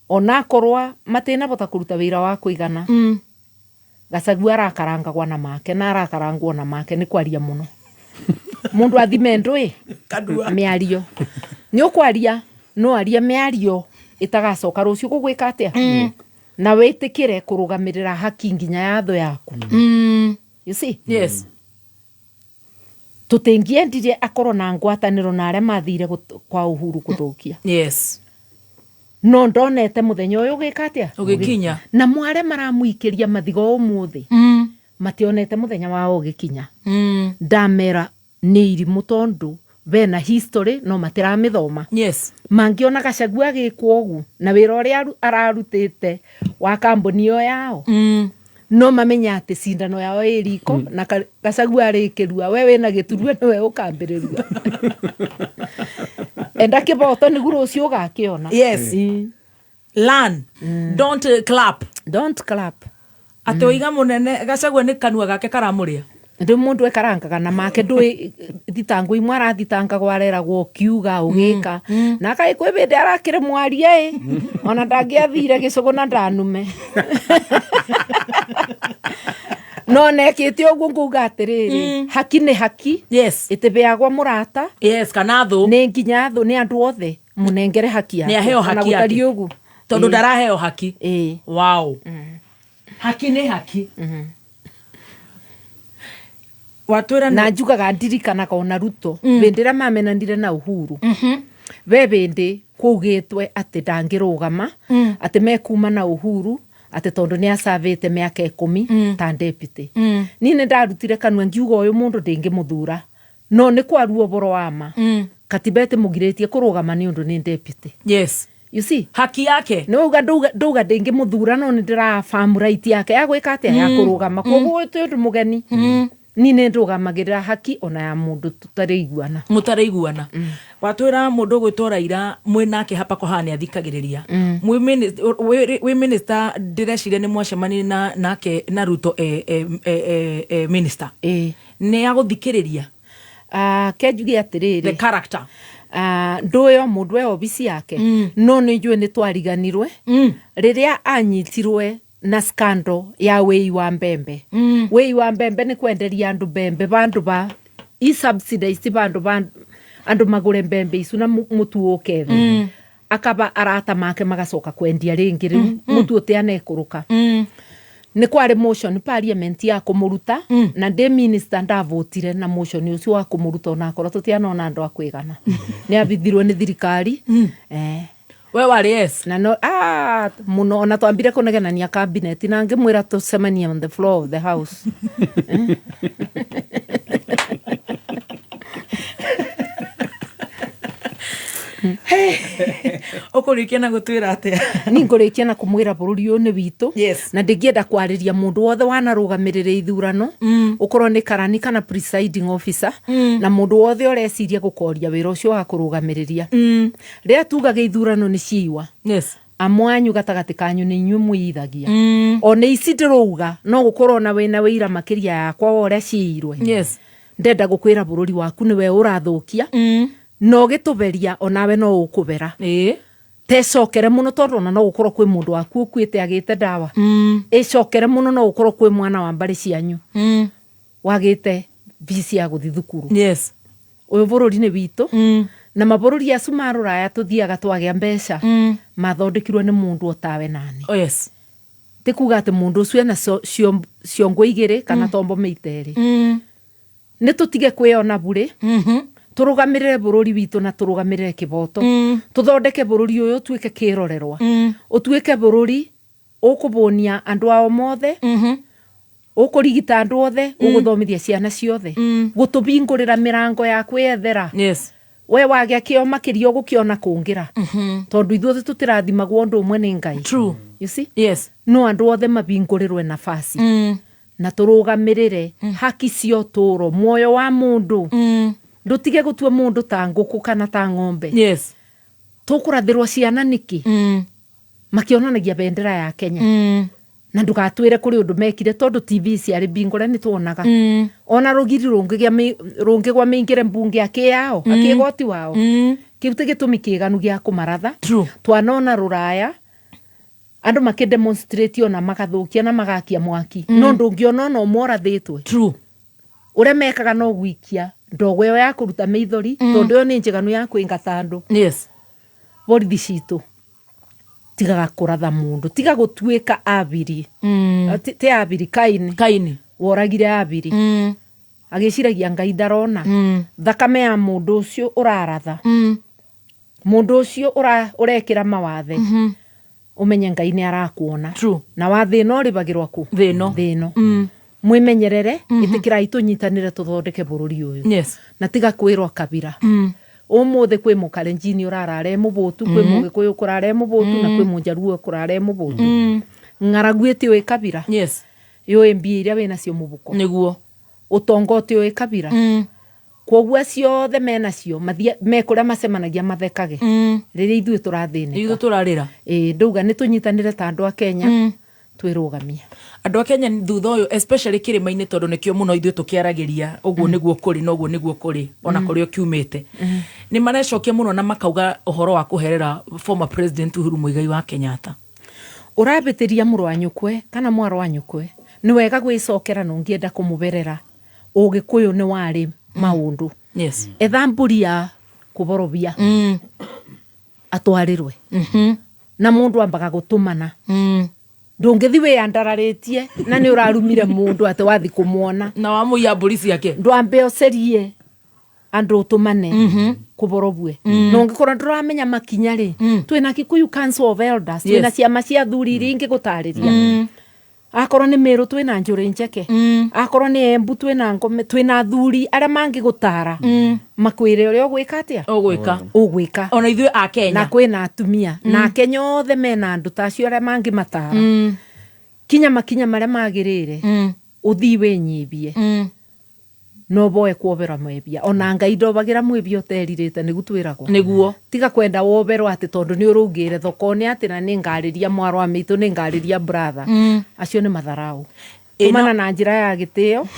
ona korwa matina bota kuruta wira wa kuigana Gachagua arakarangagwa na make na arakarangwo na make ni kwaria muno mundu athime ndui kadua miario ni ukwaria no aria miario itagacoka rucio gugwika atia na witikire kurugamirira haki nginya ya tho yaku you see yes tutingiendire akorwo na ngwataniro na aria mathire kwa Uhuru kuthukia yes no ndonete muthenya uyu gika atia ugikinya na mware maramuikiria mathigo umuthi mationete muthenya wao ugikinya ndamera ni irimu tondu bena history no matiramithoma yes mangiona Gachagua gikwo ogu na wira uria ararutite wa kambuni yo yao no mamenya ati cindano yao iriko na Gachagua arikirua we wina giturua niwe ukambiriria enda kiboto ni guru ucio gakiona yes learn don't clap ati oiga munene Gachagua ni kanua gake karamuria ndi mundu ekarangaga na make ndui thitangu imwe arathitanga gwareragwo kiuga ugika na kai kwi bindi arakire mwarie ona ndangiathire gicugu na ndanume no nekite oguo nguga atiriri haki ni haki yes itibeagwa murata yes kana thu ni nginya thu ni andu othe munengere haki yake ni aheo haki yake ogu tondu ndaraheo haki wow haki ni haki watwira na njugaga ndirikana kona Ruto bindira mamenanire na Uhuru we bindi kugitwe ati ndangirugama ati mekuma na Uhuru ati tondu ni asavite miaka 10 ta deputy nini ndarutire kanwa ngiuga uyu mundu ndingimuthura no ni kwaruo boro wama katibete mugiretie kurugama ni undu ni deputy yes you see haki yake no uga ndingimuthura no ni ndira farm right yake ya gwika atia ya kurugama koguo tundu mugeni nini ndugamagirira haki ona ya mundu tutaraiguana watwira mundu gwitwa Raila mwinake hapa kohane athikagiriria we minister direciria ni mwacemani nake na Ruto minister ni aguthikiriria kenjugi atiriri the character ndoyo mundu we obisi yake no ni njue ni twariganirwe riria anyitirwe na scandal ya wei wa mbembe. Wei wa mbembe ni kwenderia andu mbembe bandu ba subsidize bandu andu magure mbembe isu na mutu ukethe. Akaba arata make magacoka kwendia ringi riu mutu utiane kuruka. Ni kwari motion parliament ya kumuruta na de minister ndavotire na motion ucio wa kumuruta ona akoro tutiana ona andu akwigana. Ni abithirwo ni thirikari. We wari yes. Na no muno ona twambire kunegenania cabinet na ngimwira tucemania on the floor of the house. Ukurikia na gutwira atia? Ni ngurikia na kumwira bururi uyu ni witu. Yes. Na ndigienda kwariria mundu wothe wanarugamirire ithurano. Ukorwo ni karani kana presiding officer. Na mundu wothe ureciria gukoria wira ucio wa kurugamiria. Ria tugaga ithurano ni ciiwa. Yes. Amwanyu gatagati kanyu ni inyu mwithagia. Ona ici ndiruga no gukorwo na wina wira makiria yakwa ore ciirwe. Yes. Ndenda gukwira bururi waku niwe urathukia. No gituberia onawe no ukubera. Tecokere muno tondu ona no gukorwo kwi mundu waku ukwite agite dawa. Icokere muno no gukorwo kwi mwana wa mbari cianyu. Wagite visi ya guthi thukuru. Yes. Uyu bururi ni witu. Na mabururi acu ma ruraya tuthiaga twagia mbeca. Mathondekirwo ni mundu otawe nani. Oh yes. Tikuga ati mundu ucio ena ciongo igiri kana tombo meiteri. Ni tutige kwiona bure. Turugamirire bururi witu na turugamirire kiboto. Tuthondeke bururi uyu tuike kirorerwa. Utuike bururi ukubonia andu ao mothe. Ukurigita andu othe, uguthomithia ciana ciothe. Gutubingurira mirango ya kwiyethera. Yes. We wagia kio makiria ugukiona kungira. Tondu ithuothe tutirathimagwo ndu umwe ni Ngai. True. You see? Yes. No andu othe mabingurirwe nafasi. Na turugamirire haki cio turo moyo wa mundu. Ndutige gutua mundu ta nguku kana ta ng'ombe. Yes. Tukurathirwo ciana niki. Makionanagia bendera ya Kenya. Na ndugatwire kuri undu mekire tondu TV ciari bingura ni tuonaga. Ona rugiri rungigwa mingire mbunge akiyao, akigoti wao. Kiute gitumi kiganu gia kumaratha. Twanona ruraya andu makidemonstrate ona magathukia na magakia mwaki. No ndungiona no morathitwe. True. Ure mekaga no gwikia ndogo yo ya kuruta meithori tondu yo ni njiganu ya kwingata andu. Yes. Borithi citu tigaga kuratha mundu, tiga gutuika abiri. Te abiri kaini woragire abiri. Agiciragia Ngai ndarona. Thakame ya mundu ucio uraratha. Mundu ucio urekira mawathe. Umenye Ngai ni arakuona. True. Na wathe no ribagirwa ku. Thino. Mwimenyerere itikirai tunyitanire tuthondeke bururi uyu. Yes. Na tiga kwirwa kabira. Umuthe kwi mukalenjini urarare mubutu, kwi mugikuyu kurare mubutu, na kwi munjaruo kurare mubutu. Ngaraguite we kabira. Yes. Yo embiria we nacio mubuko. Niguo. Utongote we kabira. Kwoguo ciothe menacio mekuria macemanagia mathekage. Riria ithuĩ turathĩnĩka. Ithuĩ turarĩra. Ndauga nĩ tũnyitanĩre ta andũ a Kenya twĩrũgamia. Andũ a Kenya thutha ũyũ especially kĩrĩma-inĩ tondũ nĩkĩo mũno ithuĩ tũkĩaragĩria ũguo nĩguo kũrĩ na ũguo nĩguo kũrĩ ona kũrĩ kiumĩte. Nĩ marecokia mũno na makauga ũhoro wa kũherera former president Uhuru Muigai wa Kenyatta. Ũrabĩtĩria mũrũ wa nyũkwe kana mwarũ wa nyũkwe nĩ wega gwĩcokera na ũngĩenda kũmũberera ũgĩkũyũ nĩ warĩ maundu. Yes. Etha mburi ya kuborobia. Atwarirwe. Na mundu ambaga gutumana. Ndungithi we andararĩtie na nĩ ũrarumire mundu ate wathi kumuona. Na wamuia mburi ciake. Ndwambe ocerie andu utumane kuborobwe. No ngikora nduramenya makinya ri. Twina Kikuyu Council of Elders, twina ciama cia athuri ringi gutariria. Akorwo ni Meru twina Njuri Njeke. Akorwo ni Embu twina Ngome, twina athuri aria mangi gutara. Makwire uria ugwika atia? Ugwika. Ona ithuĩ a Kenya. Na kwina atumia. Na Kenya othe mena andu tacio aria mangi matara. Kinya makinya maria magirire. Uthi wenyibie. No boe kuobera mwebia. Ona Ngai ndobagira mwebia uteririte niguo twiragwo. Niguo. Tiga kwenda woberwo ati tondu ni urungire thoko-ini ati na ni ngariria mwarũ wa mitu ni ngariria brother. Acio ni matharau. Kumana na njira ya gitio.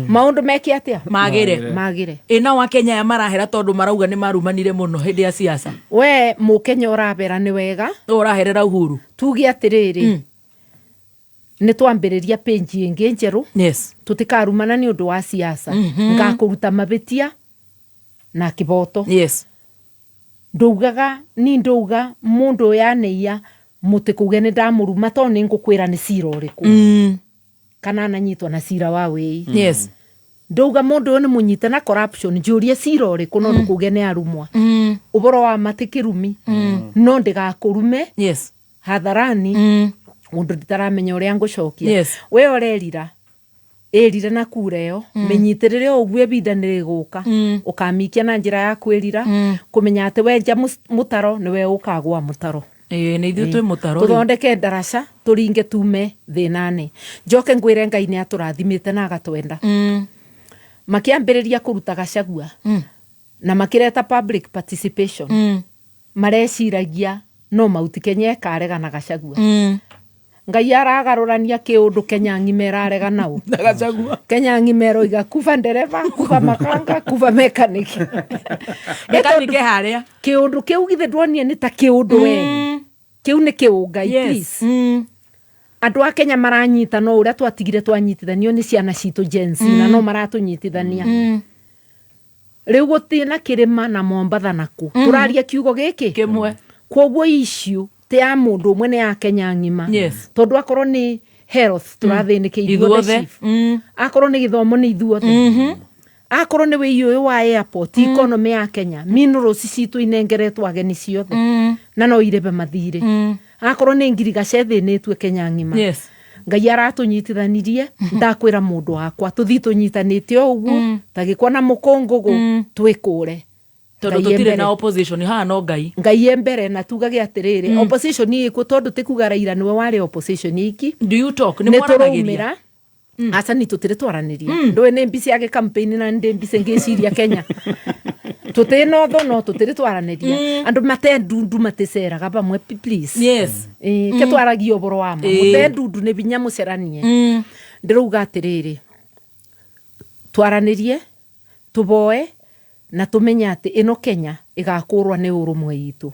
Maundu meki atia? Magire. Ina wa Kenya ya marahera tondu marauga ni marumanire muno hindi ya siasa. We mu Kenya urabera ni wega. Uraherera Uhuru. Tugi atiriri. nĩ twambĩrĩria page ĩngĩ njerũ. Yes. Tũtikarumana nĩ ũndũ wa siasa. Ngakũruta mabĩtia na kĩboto. Yes. Ndaugaga ndauga mũndũ yanĩia mũtĩ kuge nĩ ndamũruma to nĩ ngũkwĩra nĩ cira ũrĩkũ. Kana ananyitwo na cira wa wĩi. Yes. Ndauga mũndũ ũyũ nĩ mũnyite na corruption njũrie cira ũrĩkũ no kuge nĩ arumwa. Ũboro wa matikĩrumi no ndĩgakũrume. Yes. Hadharani mũndũ nditaramenya ũrĩa ngũcokia. Yes. We ũrerira ĩrire na kura ĩyo menyitĩrĩre ũguo ebinda nĩ gũka ũkamikia na njĩra ya kwĩrira kũmenya atĩ wenja mũtaro nĩwe ũkagwa mũtaro. Nĩ ithuĩ twĩ mũtaro. Tũthondeke ndaraca tũringe tume thĩna-inĩ. Njoke ngwĩre Ngai nĩ atũrathimĩte na agatwenda. Makĩambĩrĩria kũruta Gachagua na makĩreta public participation. Mareciragia no mauti Kenya ĩkarega na Gachagua. Ngai aragarũrania kĩũndũ Kenya ng'ima ĩrarega nao. Na Gachagua. Kenya ng'ima ĩroiga kuba ndereba, kuba makanga, kuba mekaniki. Mekaniki harĩa. Kĩũndũ kĩu githĩ ndwonire nĩ ta kĩũndũ we. Kĩu nĩ kĩũngai, please. Andũ a Kenya maranyita no ũrĩa twatigire twanyitithanio nĩ ciana citũ Gen Z na no maratũnyitithania. Rĩu gũtirĩ na kĩrĩma na Mombatha naku. Tũraria kiugo gĩkĩ kĩmwe. Kwoguo issue te ya mũndũ ũmwe nĩ ya Kenya ng'ima. Yes. Tondũ akorwo nĩ health tũrathĩnĩke ithuothe. Akorwo nĩ gĩthomo nĩ ithuothe. Akorwo nĩ wĩi ũyũ wa airport economy ya Kenya minerals citũ inengeretwo ageni ciothe na no irebe mathire. Akorwo nĩ ngirigaca thĩnĩtue Kenya ng'ima. Yes. Ngai aratũnyitithanirie ndakwĩra mũndũ wakwa tũthi tũnyitanĩte ũguo tagĩkwa na mũkũngũgũ twĩkũre. Tondũ tũtirĩ na opposition haha no Ngai. Ngai mbere na tugage atĩrĩrĩ opposition ĩkũ tondũ tĩkuga Raila nĩwe warĩ opposition iki. Do you talk nĩ mwaranagĩria? Aca ni tũtirĩ twaranĩria. Ndũĩ nĩ mbici yake campaign na ndĩ mbici ngĩciria Kenya. Tũtĩno tho no tũtirĩ twaranĩria. Andũ matendundu matĩceraga bamwe please. Yes. Ke twaragia ũboro wa ma. Mutendundu nĩ binya mũceranie. Ndĩrauga atĩrĩrĩ. Twaranĩrie tuboe na tumenya atĩ ino Kenya igakũrwa nĩ ũrũmwe witũ.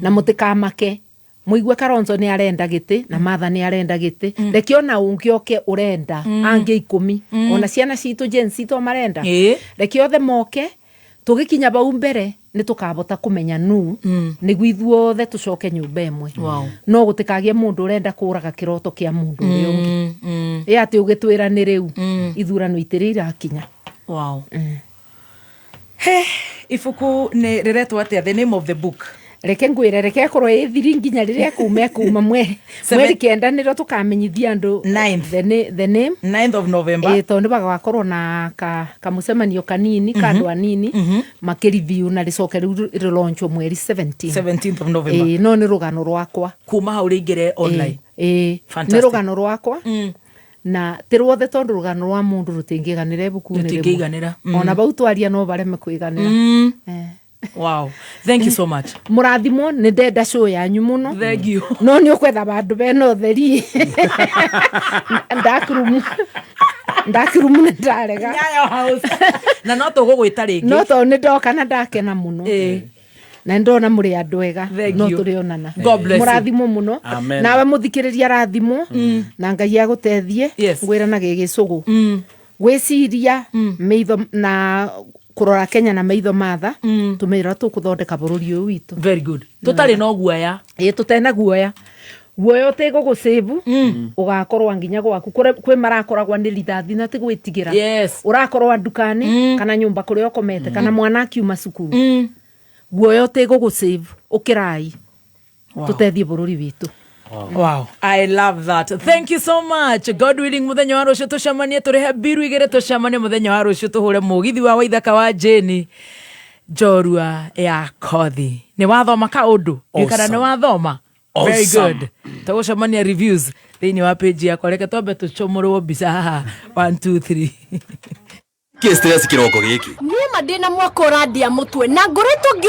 Na mũtikamake muigwe Kalonzo nĩ arenda gĩtĩ na Martha nĩ arenda gĩtĩ. Reke ona ũngĩoke ũrenda angĩ 10 ona ciana citũ Gen Z to marenda. Reke othe moke tũgĩkinya bau mbere nĩ tũkabota kũmenya nũ nĩguo ithuothe tũcoke nyũmba ĩmwe. No gũtikagie mũndũ ũrenda kũraga kĩroto kĩa mũndũ ũrĩa ũngĩ. Atĩ ũgĩtwĩra nĩ rĩu ithurano itirĩ irakinya. Wow. Ifuku nĩ rĩretwo atĩa the name of the book? Reke ngwĩre reke korwo ĩthiri nginya rĩrĩa kuma mweri kenda nĩro tũkamenyithia andũ 9th the name 9th of November. Tondũ bagakorwo na kamucemanio kanini kandu anini makĩreview na rĩcoke rĩu launch mweri 17th of November. No nĩ rũgano rwakwa kuma hau rĩingĩre online. Nĩ rũgano rwakwa na tiruothe tondu rugano rwa mundu rutingiganira ibuku-ini rutingiganira ona bau twaria no bareme kwiganira. Wow, thank you so much. Murathimo ni ndenda show yanyu muno. Thank you. No ni ukwetha bandu bena utheri ndakirumu ni ndarega Nyayo house na no tugugwita ringi no to ni ndoka na ndakena muno na ndona muri andu ega no turionana. Murathimo muno nawe muthikiriria rathimo na Ngai agutethie ngwira na gigicugu gwiciria meitho na kurora Kenya na meitho matha tumira tukuthondeka bururi uyu witu. Very good. Tutari no guoya tutena guoya guoya tego go save ugakorwa nginya gwaku kwe marakoragwa ni rithathi na tigwitigira urakorwa ndukani kana nyumba kuri okomete kana mwana akiuma cukuru guoya tego go save ukirai tutethie bururi witu. Wow, I love that. Thank you so much. God willing muthenya wa rucio tucemanie turihe biru igire tucemanie muthenya wa rucio tuhure mugithi wa waithaka wa Jeni Njorua ya Kothi. Ni wathoma ka undu kana ni wathoma? Very good. Tugucemania reviews thini wa page ya koreke twambe tuchomorwo mbica haha 1 2 3 Kĩ stress kiroko giki ni madina mwako radia mutwe na ngoretwo